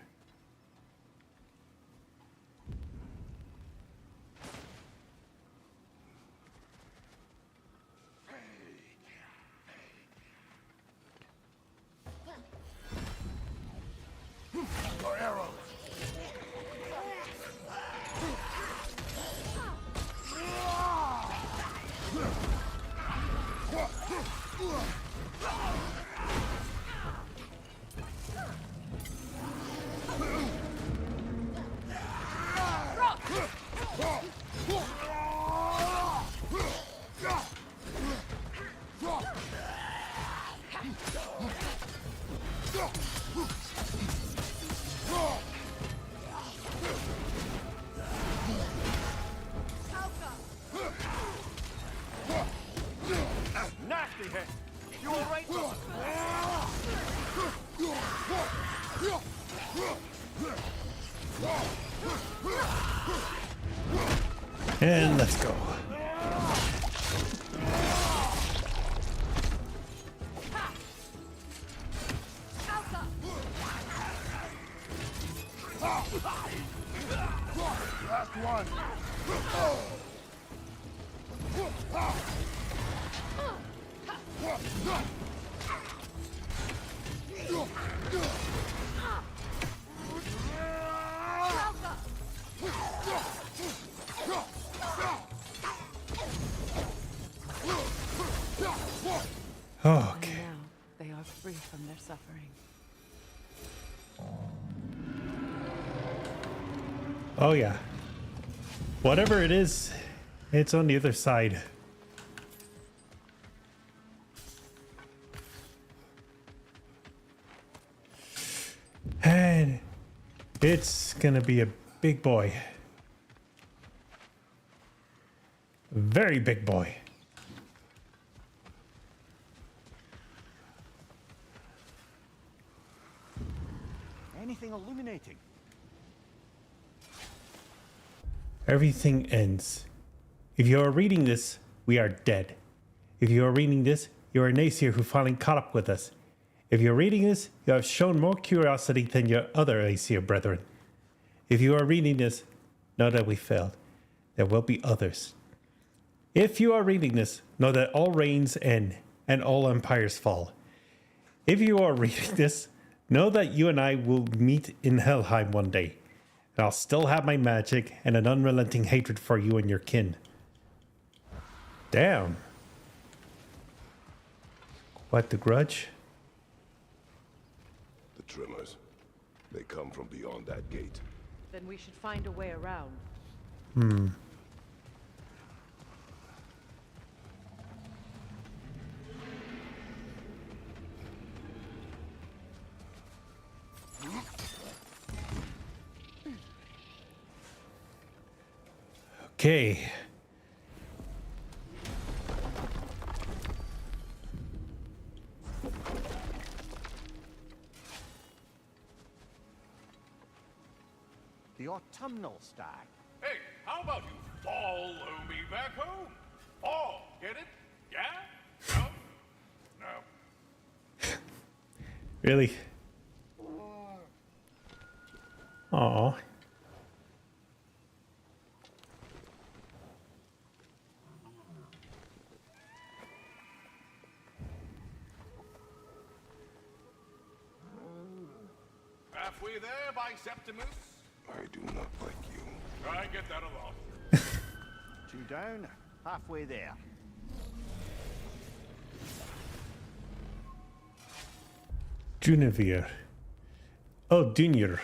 Nasty hit! You alright, brother? And let's go. Last one. Oh, And okay. now they are free from their suffering. Oh yeah. Whatever it is, it's on the other side. And it's gonna be a big boy. Very big boy. Anything illuminating? Everything ends. If you are reading this, we are dead. If you are reading this, you are an Aesir who finally caught up with us. If you're reading this, you have shown more curiosity than your other Aesir brethren. If you are reading this, know that we failed. There will be others. If you are reading this, know that all reigns end and all empires fall. If you are reading this, know that you and I will meet in Helheim one day. And I'll still have my magic and an unrelenting hatred for you and your kin. Damn. What the grudge? The tremors. They come from beyond that gate. Then we should find a way around. Okay. The autumnal stag. Hey, how about you follow me back home? Fall, get it? Yeah? No? No. Really? Aw. Halfway there by Septimus? I do not like you. I get that a lot. 2 down, halfway there. Junivir. Oh, Dunir.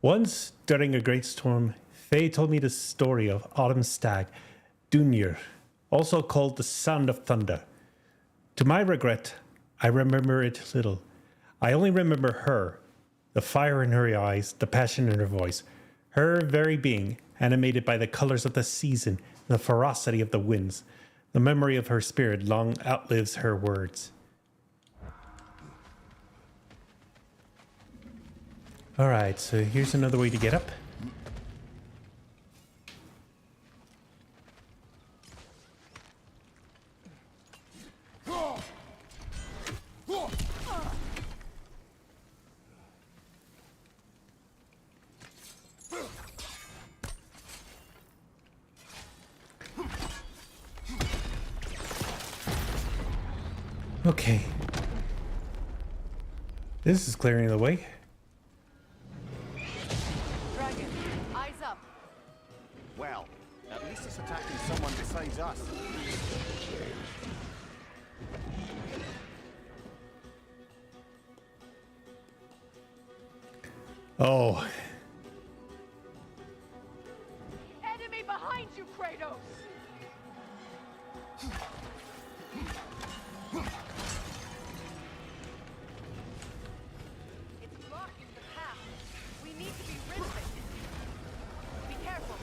Once, during a great storm, Faye told me the story of Autumn Stag, Dunir, also called the Sound of Thunder. To my regret, I remember it little. I only remember her, the fire in her eyes, the passion in her voice, her very being, animated by the colors of the season and the ferocity of the winds. The memory of her spirit long outlives her words. All right, so here's another way to get up. Okay. This is clearing the way. Dragon, eyes up. Well, at least it's attacking someone besides us. Oh, Enemy behind you, Kratos! It's blocking the path. We need to be rid of it. Be careful.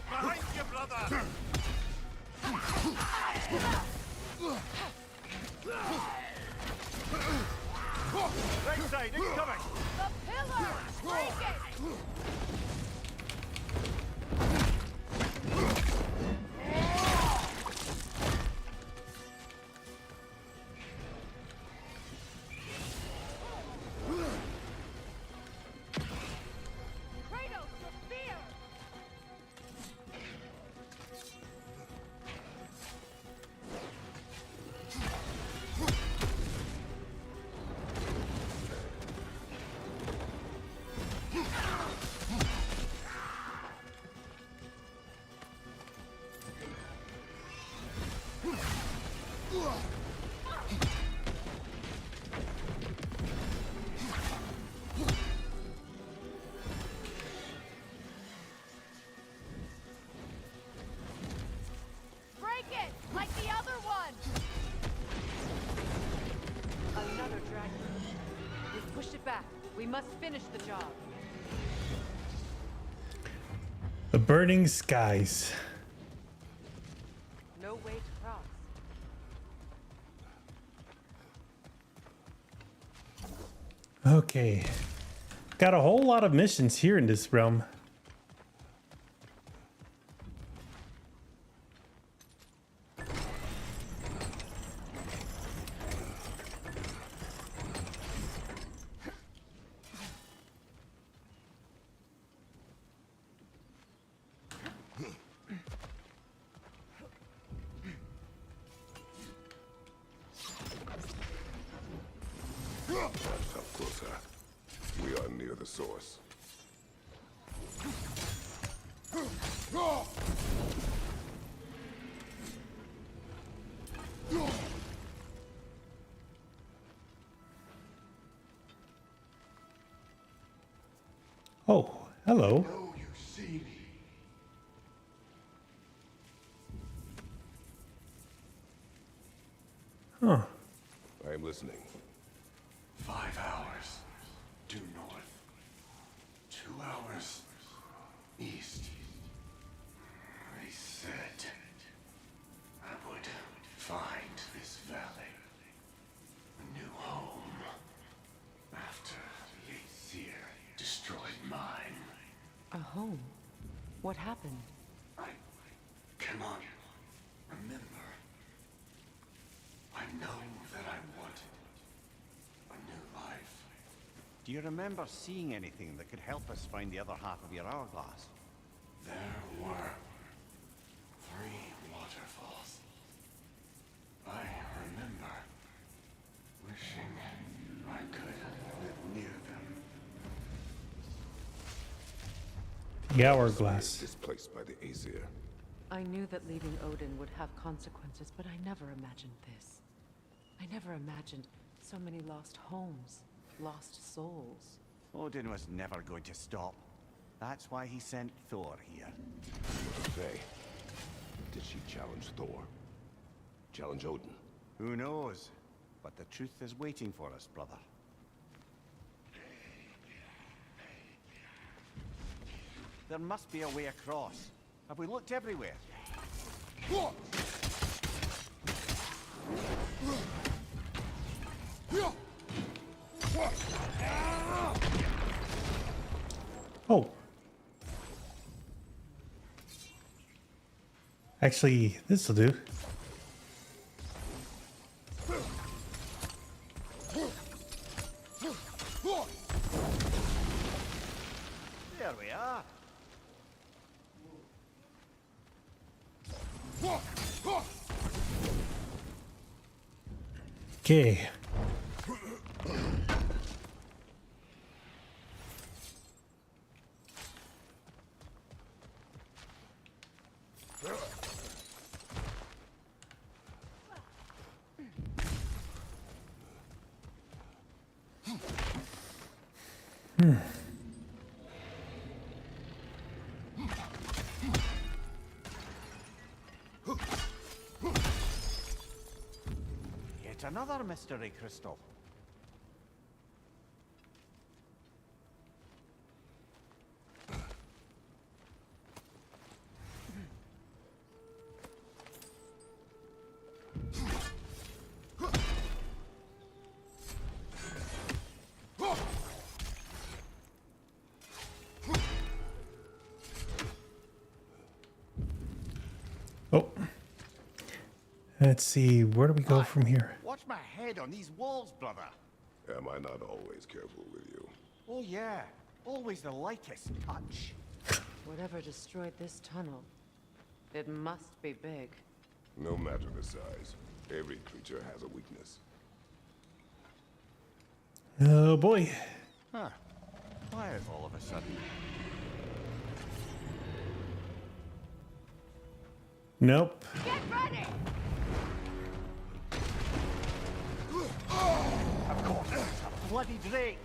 Behind you, brother! Right side, incoming! The pillar! Break it! Kratos, the spear! We must finish the job. The burning skies. No way to cross. Okay. Got a whole lot of missions here in this realm. Up closer. We are near the source. Oh, hello. Oh, you see me. Huh. I am listening. 5 hours due north. 2 hours east. They said I would find this valley. A new home. After the Aesir destroyed mine. A home? What happened? I cannot remember. I know that I wanted a new life. Do you remember seeing anything that could help us find the other half of your hourglass? There were 3 waterfalls. I remember wishing I could live near them. The hourglass. Displaced by the Aesir. I knew that leaving Odin would have consequences, but I never imagined this. I never imagined so many lost homes, lost souls. Odin was never going to stop. That's why he sent Thor here. Faye, did she challenge Thor? Challenge Odin? Who knows? But the truth is waiting for us, brother. There must be a way across. Have we looked everywhere? Oh. Actually, this'll do. There we are. Okay. Yet another mystery crystal. Oh. Let's see, where do we go from here? Watch my head on these walls, brother. Am I not always careful with you? Oh yeah, always the lightest touch. Whatever destroyed this tunnel, it must be big. No matter the size, every creature has a weakness. Oh boy. Huh. Quiet all of a sudden. Nope. Get ready! Of course, it's a bloody drake.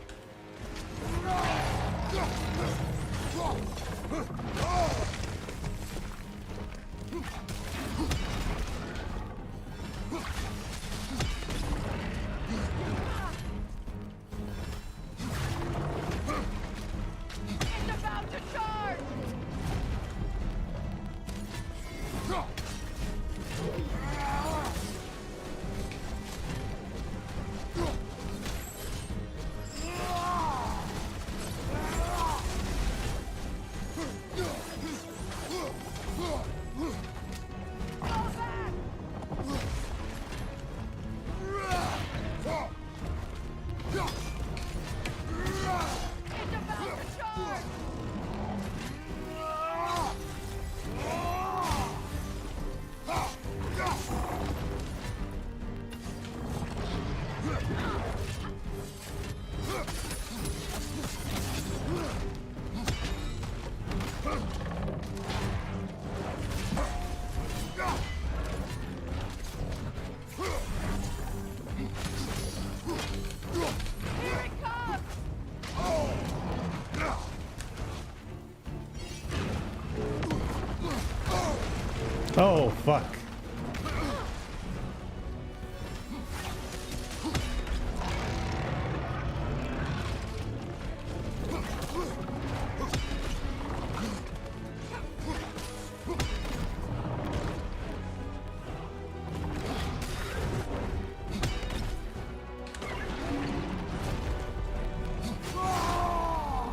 Oh, fuck.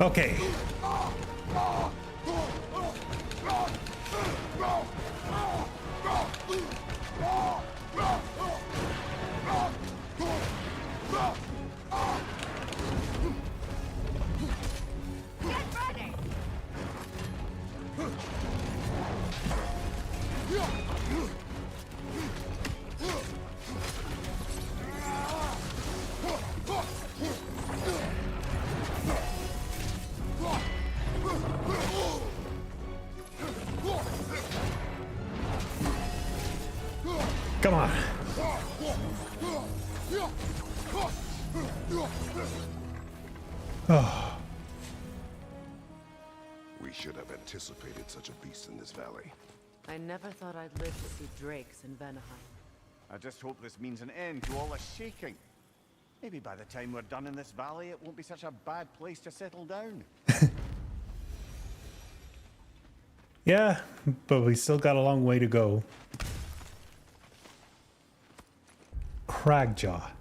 Okay. Come on. Oh. We should have anticipated such a beast in this valley. I never thought I'd live to see drakes in Vanaheim. I just hope this means an end to all the shaking. Maybe by the time we're done in this valley, it won't be such a bad place to settle down. Yeah, but we still got a long way to go. Cragjaw.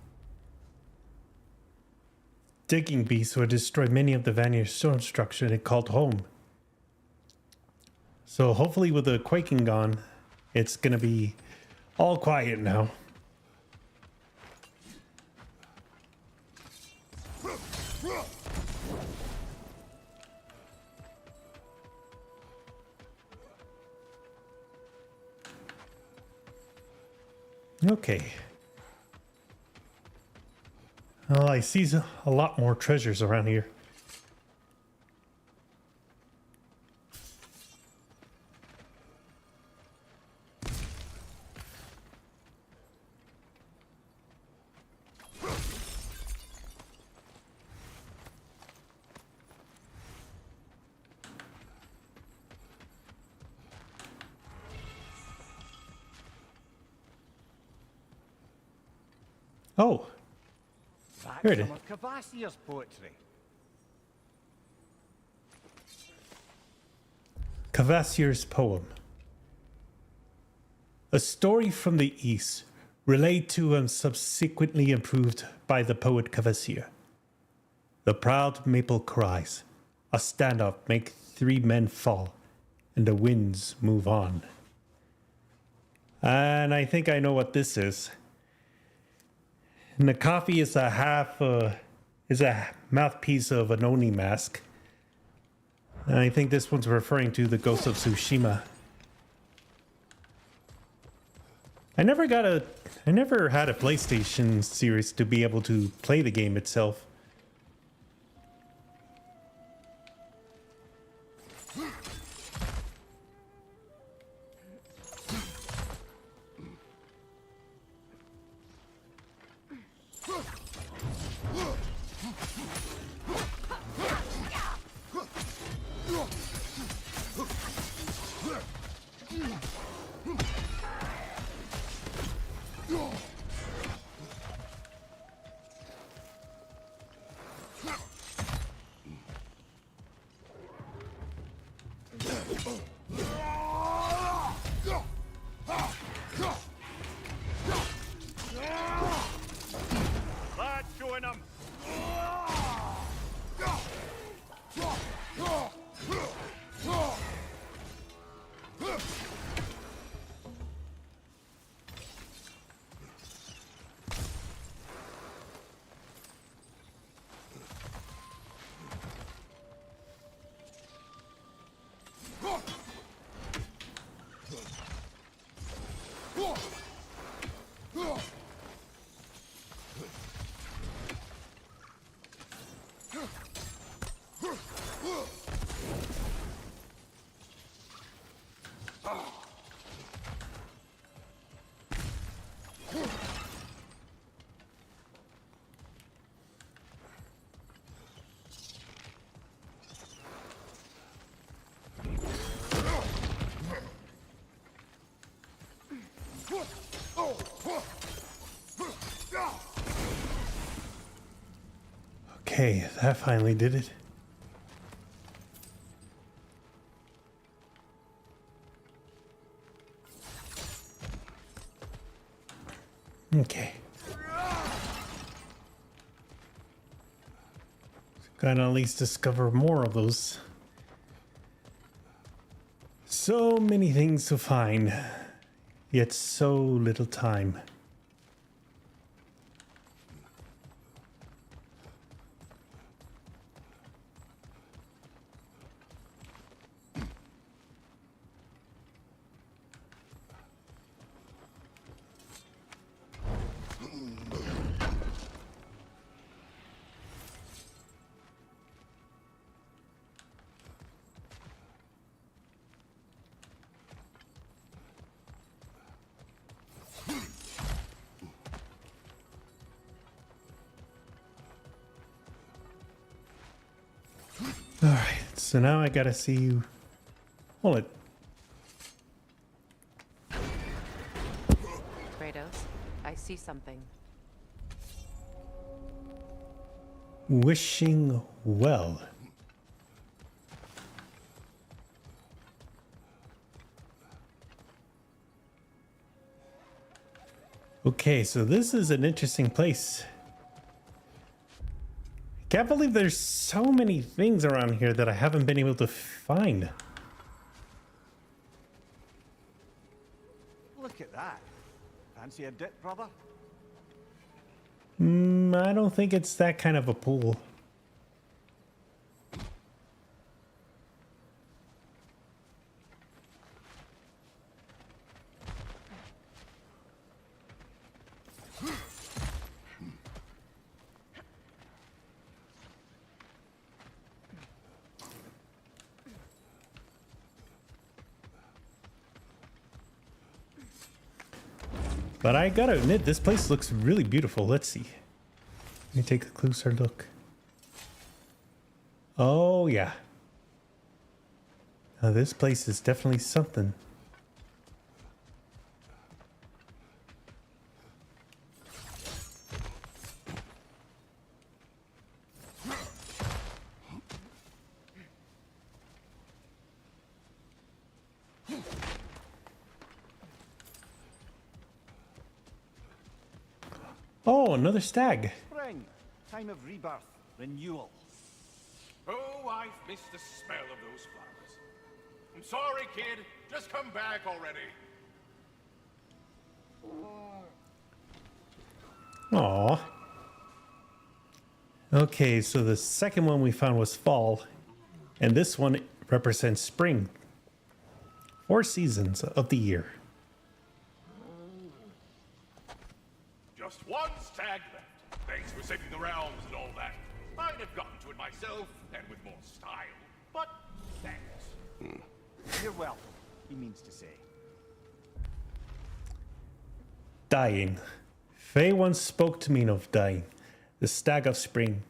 Digging beasts would destroy many of the vanished stone structure they called home. So hopefully with the quaking gone, it's gonna be all quiet now. Okay. Well, I see a lot more treasures around here. Oh, here it is. Some of Cavassier's poetry. Cavassier's poem. A story from the East, relayed to and subsequently improved by the poet Cavassier. The proud maple cries, a standoff make 3 men fall, and the winds move on. And I think I know what this is. And the coffee is a mouthpiece of an Oni mask. And I think this one's referring to the Ghost of Tsushima. I never had a PlayStation series to be able to play the game itself. That's showing them. Okay, that finally did it. Okay. Gotta at least discover more of those. So many things to find, yet so little time. Alright, so now I gotta see you. Hold it. Kratos, I see something. Wishing well. Okay, so this is an interesting place. Can't believe there's so many things around here that I haven't been able to find. Look at that. Fancy a dip, brother? I don't think it's that kind of a pool. But I gotta admit, this place looks really beautiful. Let's see. Let me take a closer look. Oh, yeah. Now, this place is definitely something. Oh, another stag. Spring. Time of rebirth. Renewal. Oh, I've missed the smell of those flowers. I'm sorry, kid. Just come back already. Aw. Okay, so the second one we found was fall, and this one represents spring. 4 seasons of the year. Just one stag left. Thanks for saving the realms and all that. I'd have gotten to it myself, and with more style. But thanks. You're welcome, he means to say. Dying. Faye once spoke to me of dying, the stag of spring.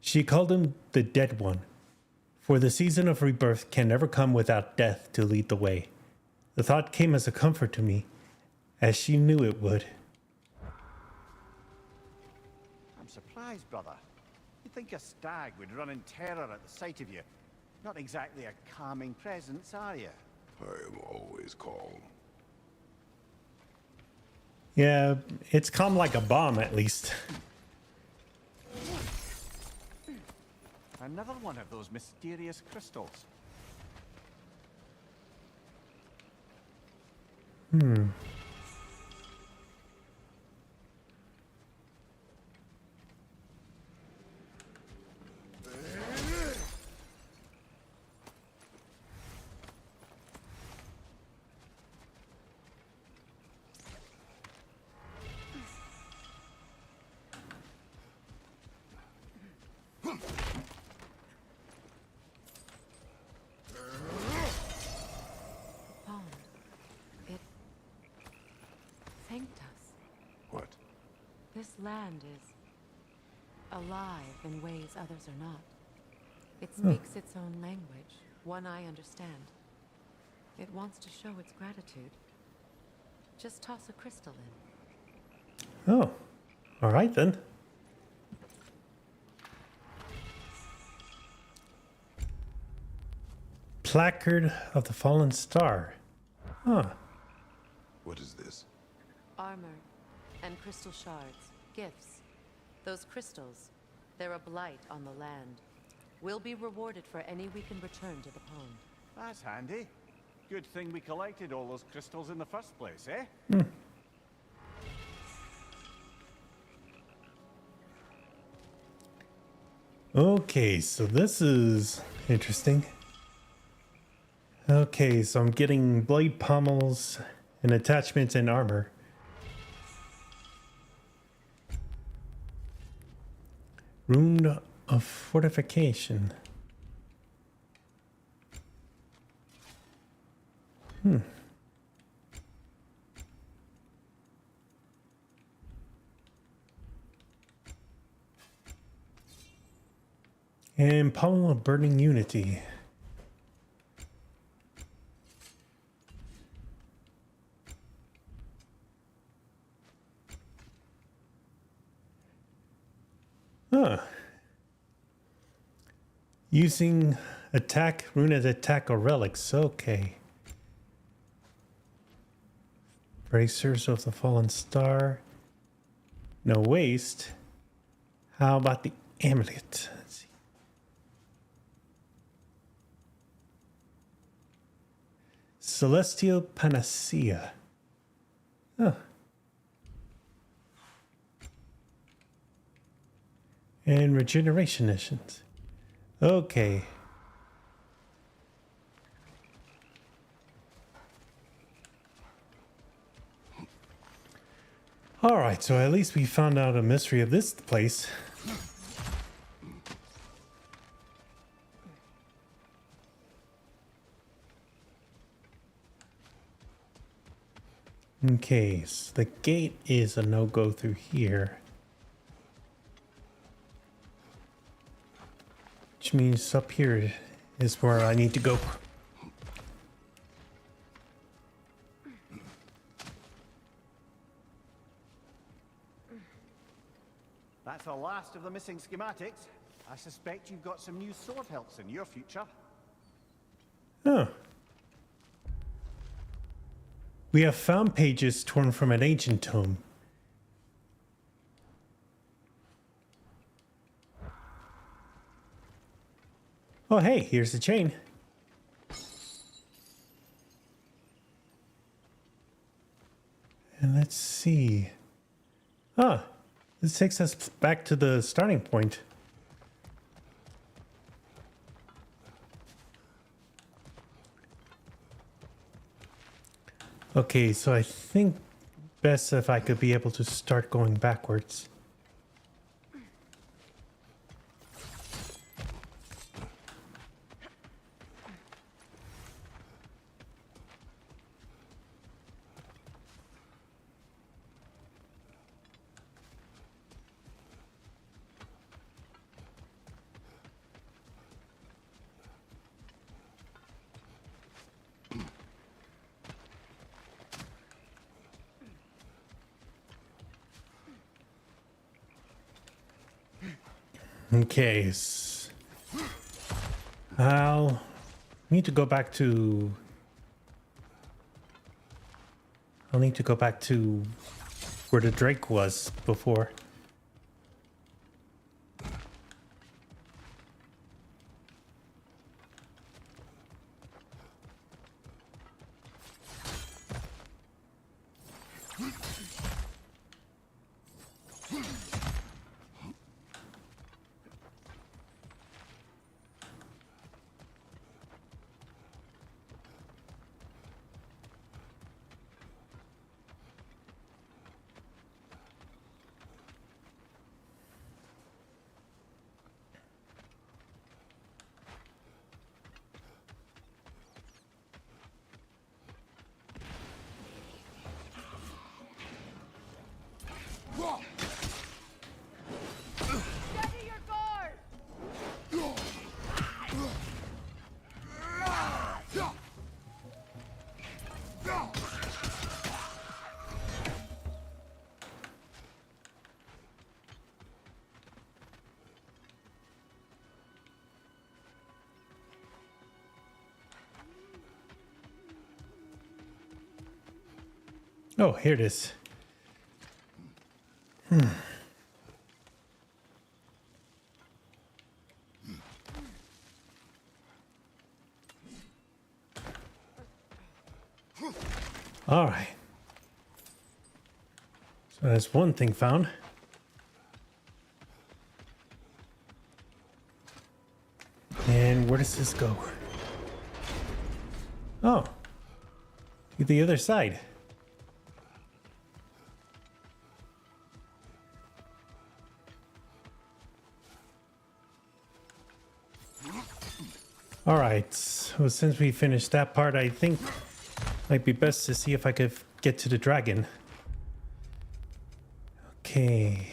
She called him the dead one, for the season of rebirth can never come without death to lead the way. The thought came as a comfort to me, as she knew it would. I'm surprised, brother. You'd think a stag would run in terror at the sight of you. Not exactly a calming presence, are you? I am always calm. Yeah, it's calm like a bomb at least. Another one of those mysterious crystals. Poem. It thanked us. What? This land is alive in ways others are not. It speaks its own language, one I understand. It wants to show its gratitude. Just toss a crystal in. Oh, all right then. placard of the fallen star. Huh. What is this? Armor and crystal shards, gifts. Those crystals, they're a blight on the land. We'll be rewarded for any we can return to the pond. That's handy. Good thing we collected all those crystals in the first place, eh? Okay, so this is interesting. Okay, so I'm getting blade pommels and attachments and armor. Rune of fortification. And pommel of burning unity. Huh. Using attack, rune as attack or relics. Okay. Bracers of the fallen star. No waste. How about the amulet? Let's see. Celestial panacea. Huh. And regeneration missions. Okay. Alright, so at least we found out a mystery of this place. Okay, so the gate is a no-go through here. Which means up here is where I need to go. That's the last of the missing schematics. I suspect you've got some new sword hilts in your future. Oh. We have found pages torn from an ancient tome. Oh, hey, here's the chain. And let's see. Ah, this takes us back to the starting point. Okay, so I think best if I could be able to start going backwards. Okay, I'll need to go back to... I'll need to go back to where the Drake was before. Oh, here it is. All right. So that's one thing found. And where does this go? Oh, the other side. All right, so since we finished that part, I think it might be best to see if I could get to the dragon. Okay.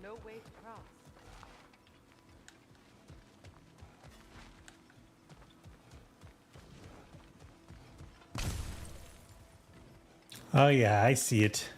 No way to cross. Oh yeah, I see it.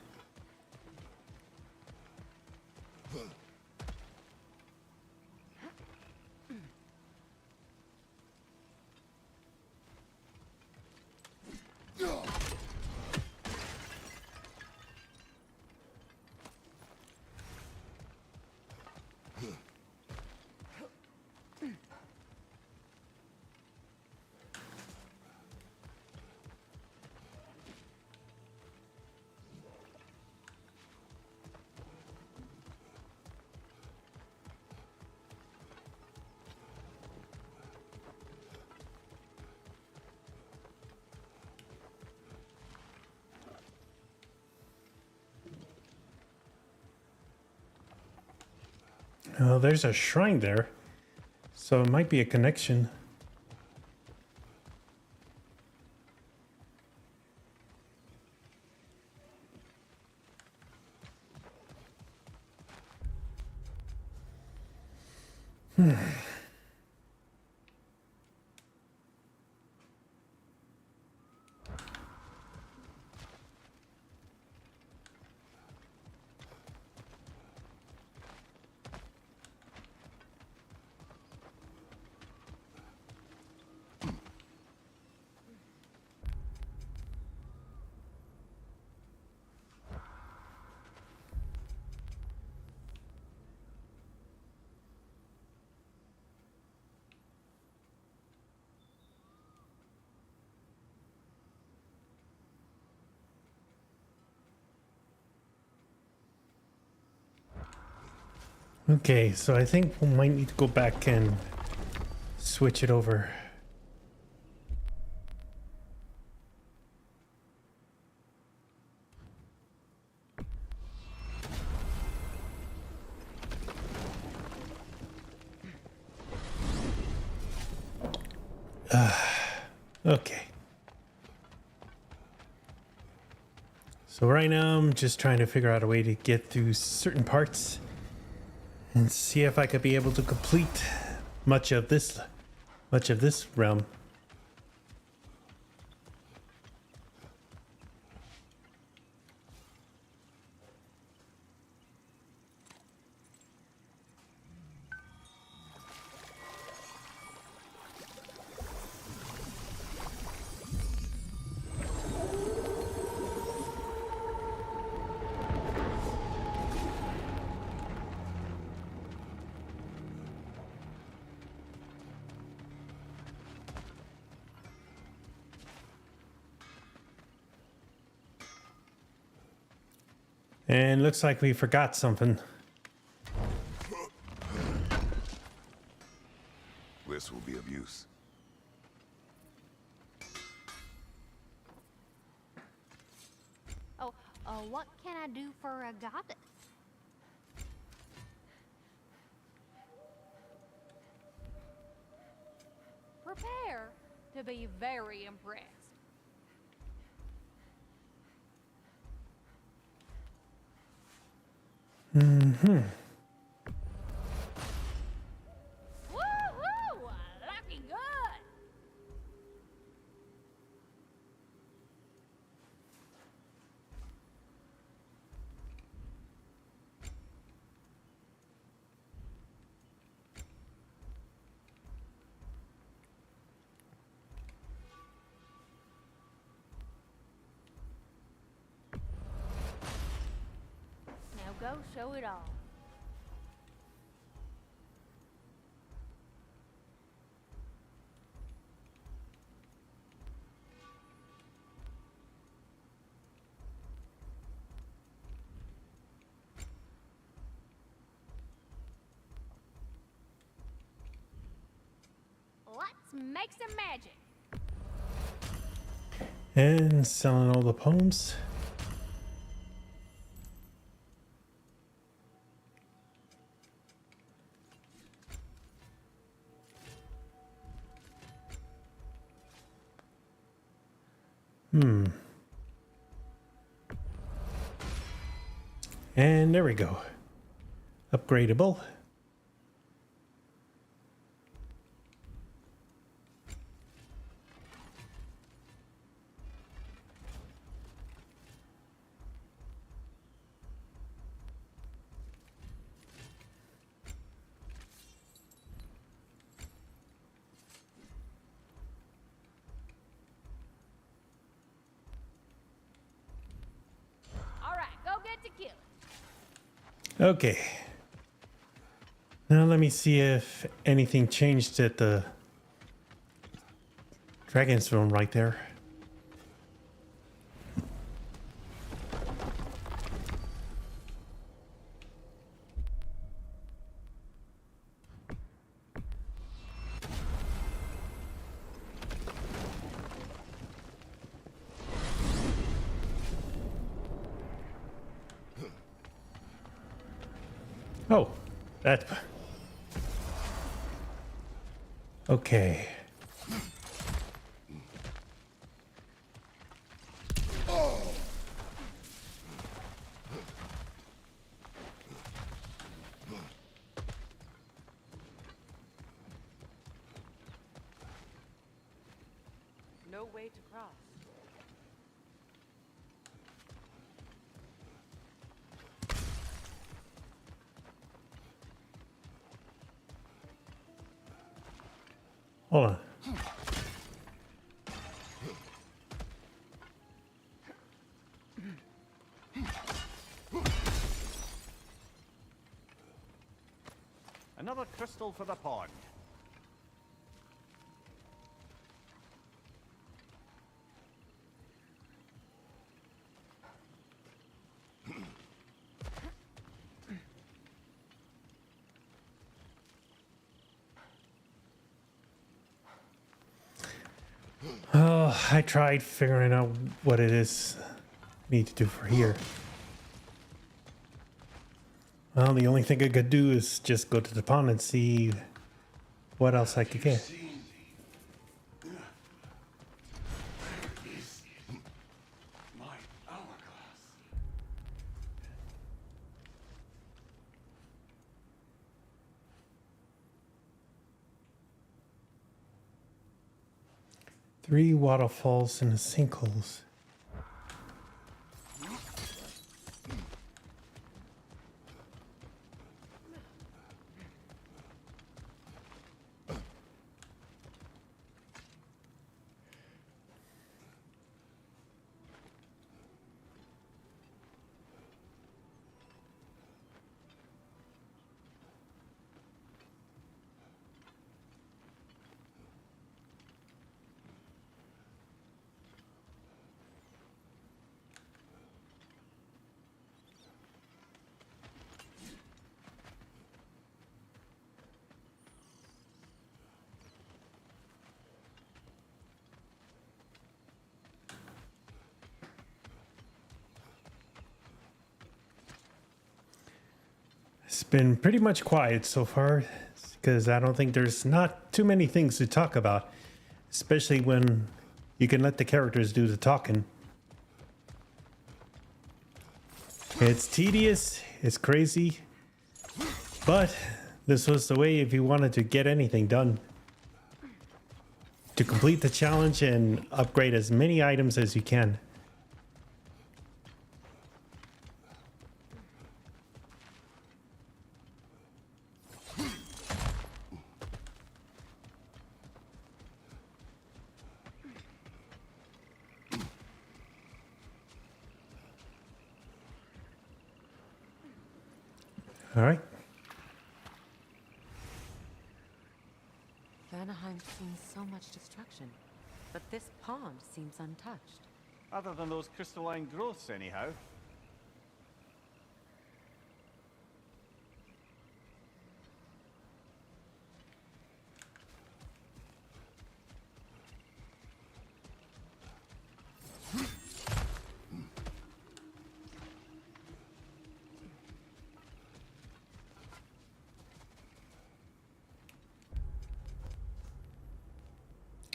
Oh, there's a shrine there, so it might be a connection. Okay, so I think we might need to go back and switch it over. Okay. So right now I'm just trying to figure out a way to get through certain parts and see if I could be able to complete much of this realm. And looks like we forgot something. This will be of use. Oh, what can I do for a goddess? Prepare to be very impressed. Mm-hmm. Woohoo! Looking good. Now go show it all. Let's make some magic. And selling all the poems. And there we go. Upgradable. All right, go get to killing. Okay. Now let me see if anything changed at the Dragon's Throne right there. Oh, that. Okay. No way to cross. Hold on. Another crystal for the pond. Oh, I tried figuring out what it is I need to do for here. Well, the only thing I could do is just go to the pond and see what else I could get. My hourglass. Three waterfalls and the sinkholes. It's been pretty much quiet so far because I don't think there's not too many things to talk about, especially when you can let the characters do the talking. It's tedious, It's crazy. But this was the way if you wanted to get anything done. To complete the challenge and upgrade as many items as you can. All right. Vanaheim's seen so much destruction, but this pond seems untouched. Other than those crystalline growths, anyhow.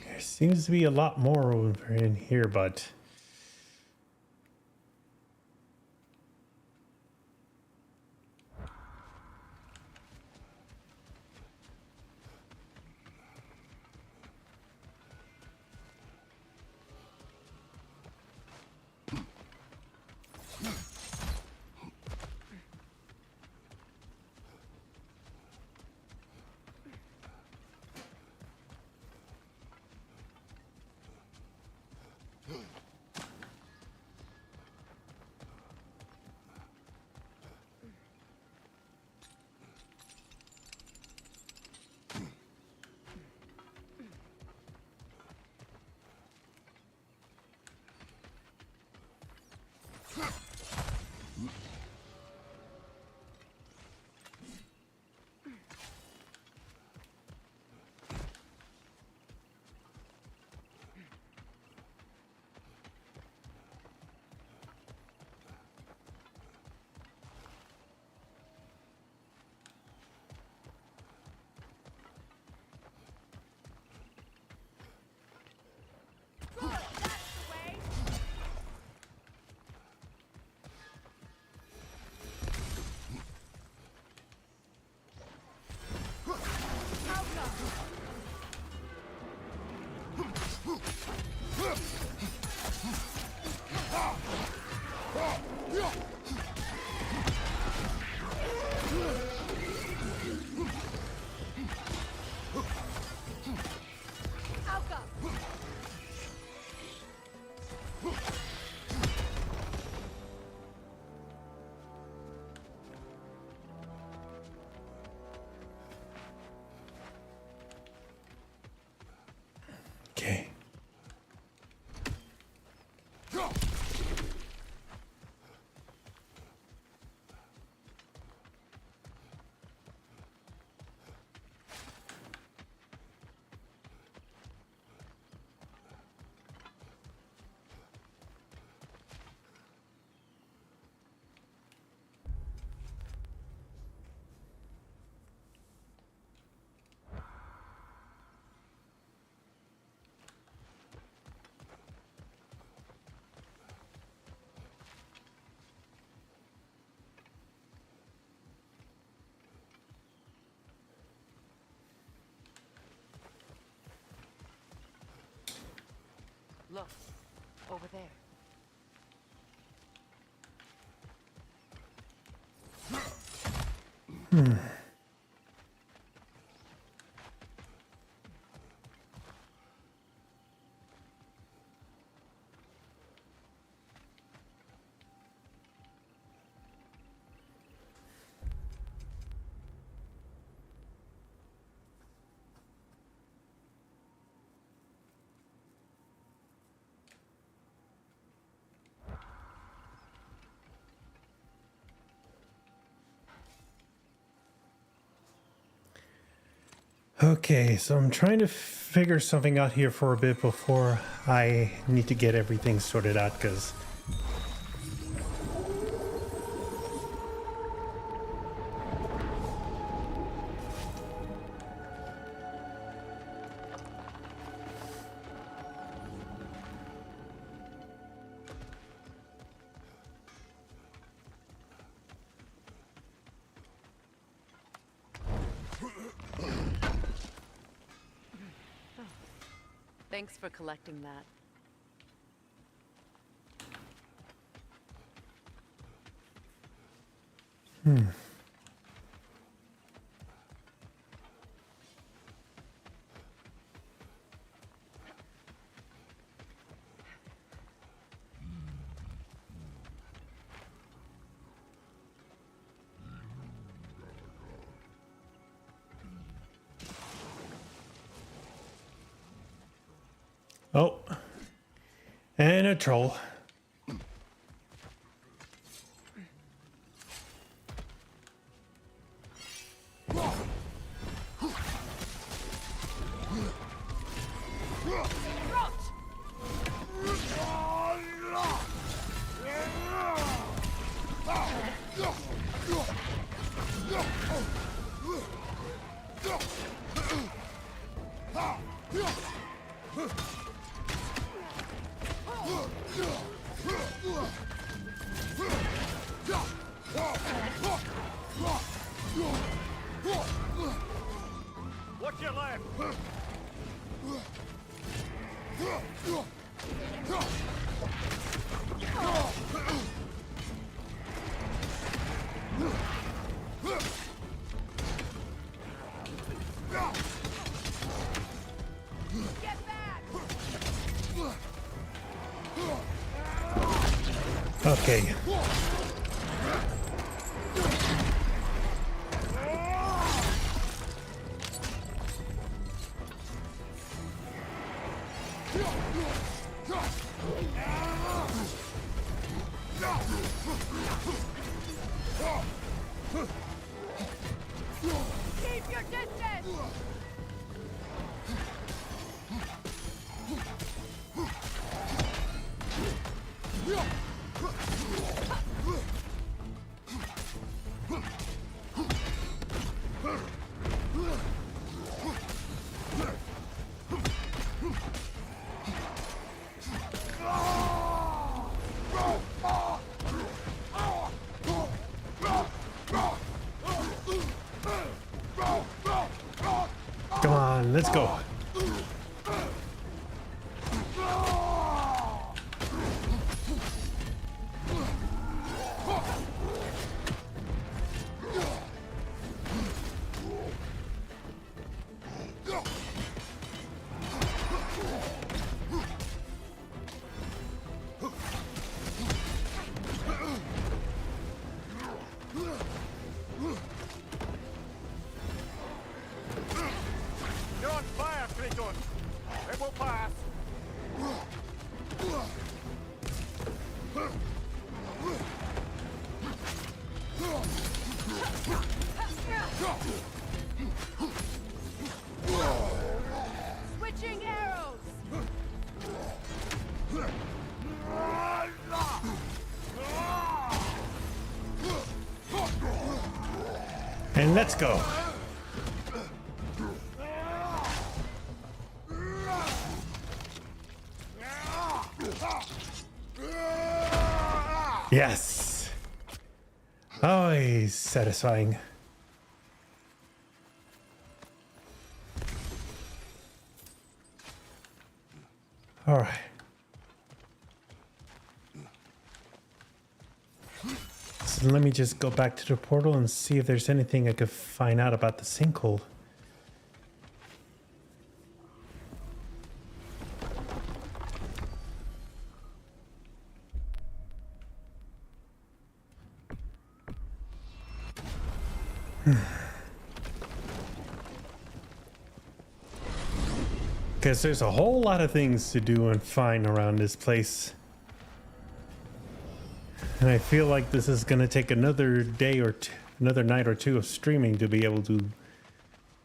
There seems to be a lot more over in here, but okay. Look, over there. Okay, so I'm trying to figure something out here for a bit before I need to get everything sorted out, because Thanks for collecting that. Oh, and a troll. Watch your left! Get back! Okay. Keep your distance! Come on, let's go. You're on fire, Kratos! It will pass! Switching arrows! And let's go. Yes. Always satisfying. All right. So let me just go back to the portal and see if there's anything I could find out about the sinkhole. Because there's a whole lot of things to do and find around this place. And I feel like this is going to take another day or another night or two of streaming to be able to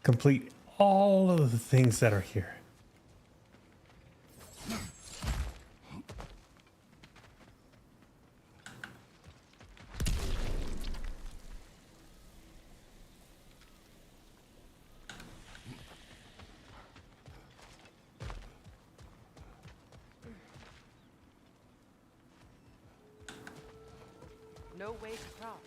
complete all of the things that are here. No way to cross.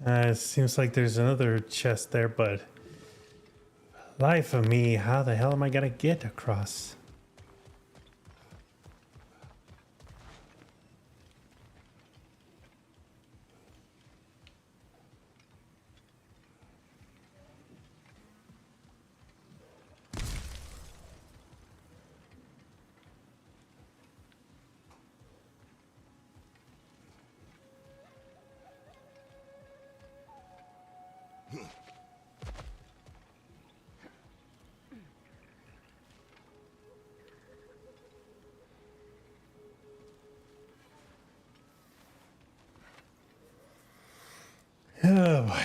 It seems like there's another chest there, but life of me, how the hell am I gonna get across? Oh boy.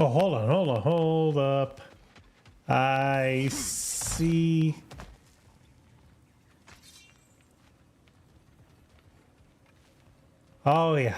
Oh, hold up. I see. Oh, yeah.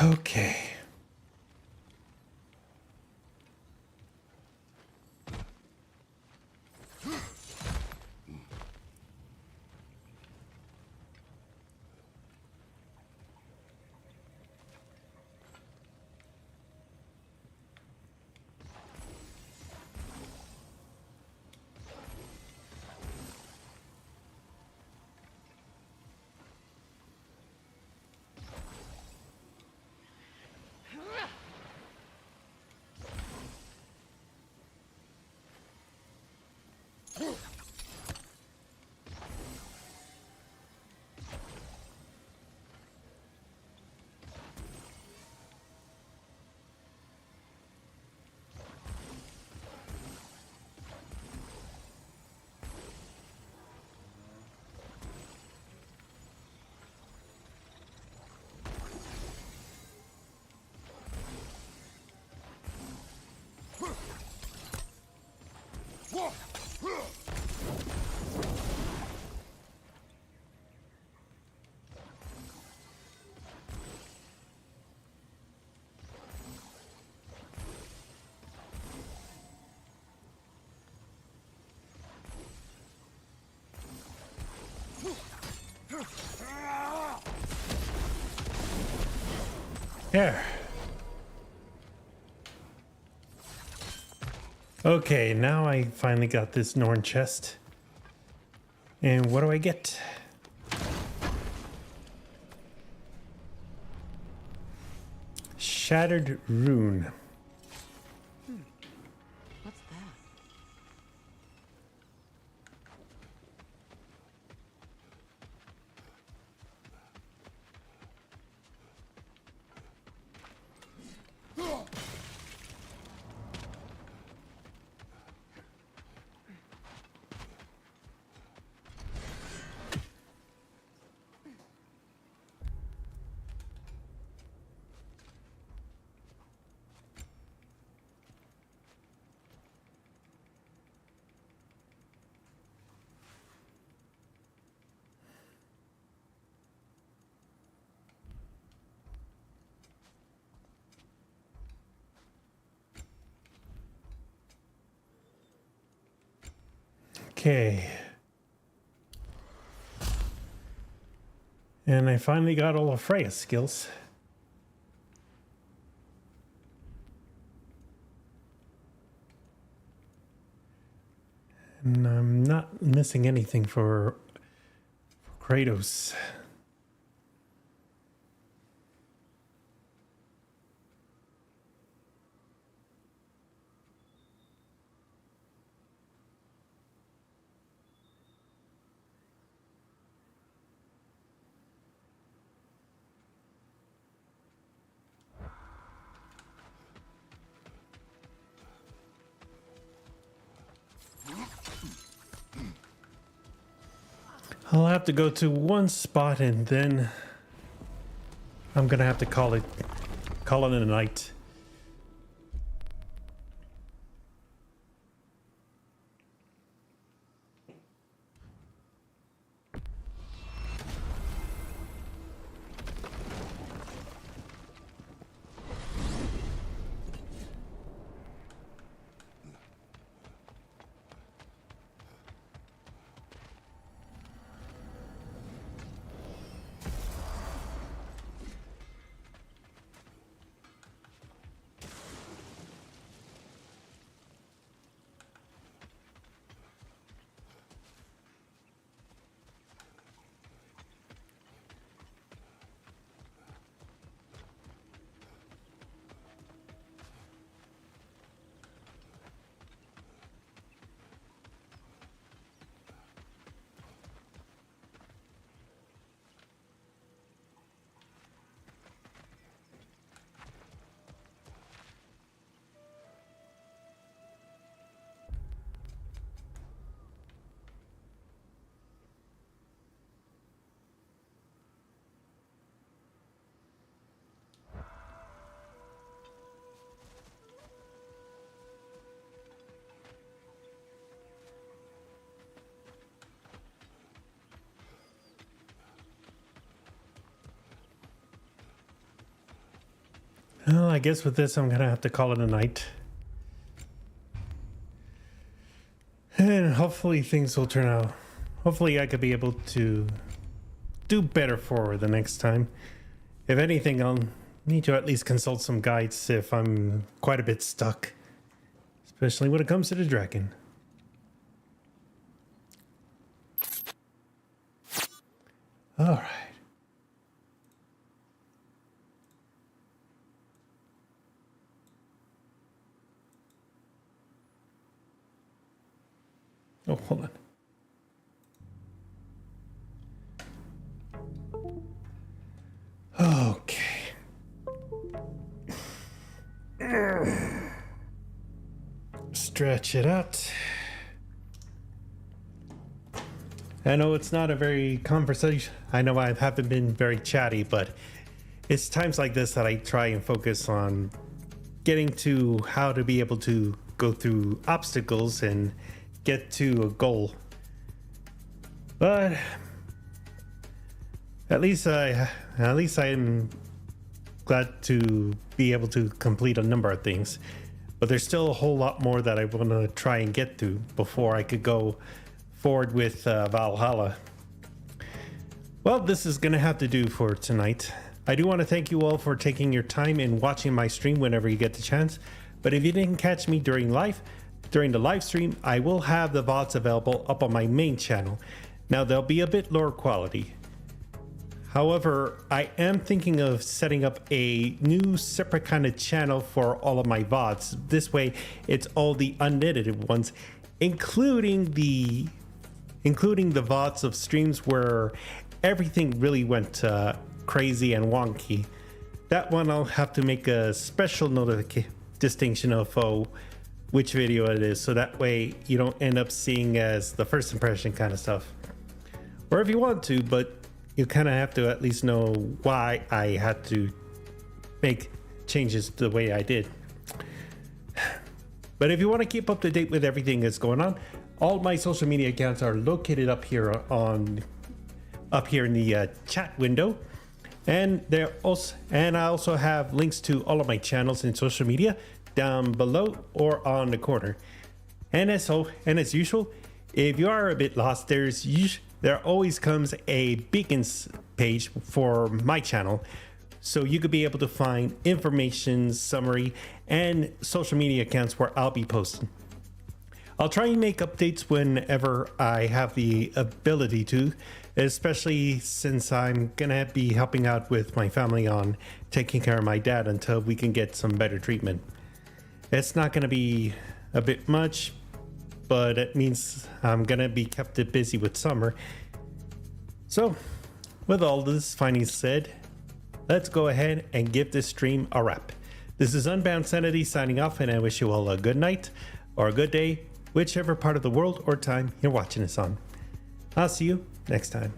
Okay. There. Okay, now I finally got this Norn chest. And what do I get? Shattered rune. What's that? Okay. And I finally got all of Freya's skills. And I'm not missing anything for Kratos. I'll have to go to one spot and then I'm gonna have to call it a night. Well, I guess with this, I'm gonna have to call it a night. And hopefully things will turn out. Hopefully I could be able to do better for the next time. If anything, I'll need to at least consult some guides if I'm quite a bit stuck. Especially when it comes to the dragon. Alright. Oh, hold on. Okay. Stretch it out. I know it's not a very conversation. I know I haven't been very chatty, but it's times like this that I try and focus on getting to how to be able to go through obstacles and get to a goal. But at least I'm glad to be able to complete a number of things. But there's still a whole lot more that I want to try and get through before I could go forward with Valhalla. Well, this is gonna have to do for tonight. I do want to thank you all for taking your time and watching my stream whenever you get the chance. But if you didn't catch me during the live stream, I will have the VODs available up on my main channel. Now they'll be a bit lower quality. However, I am thinking of setting up a new separate kind of channel for all of my VODs. This way, it's all the unedited ones, including the VODs of streams where everything really went crazy and wonky. That one I'll have to make a special distinction of which video it is, so that way you don't end up seeing as the first impression kind of stuff. Or if you want to, but you kind of have to at least know why I had to make changes the way I did. But if you want to keep up to date with everything that's going on, all my social media accounts are located up here in the chat window, and I also have links to all of my channels and social media down below or on the corner. And as usual, if you are a bit lost, there always comes a beacons page for my channel, so you could be able to find information, summary, and social media accounts where I'll be posting. I'll try and make updates whenever I have the ability to, especially since I'm gonna be helping out with my family on taking care of my dad until we can get some better treatment. It's not gonna be a bit much, but it means I'm gonna be kept busy with summer. So, with all this finally said, let's go ahead and give this stream a wrap. This is Unbound Sanity signing off, and I wish you all a good night or a good day, whichever part of the world or time you're watching this on. I'll see you next time.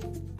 you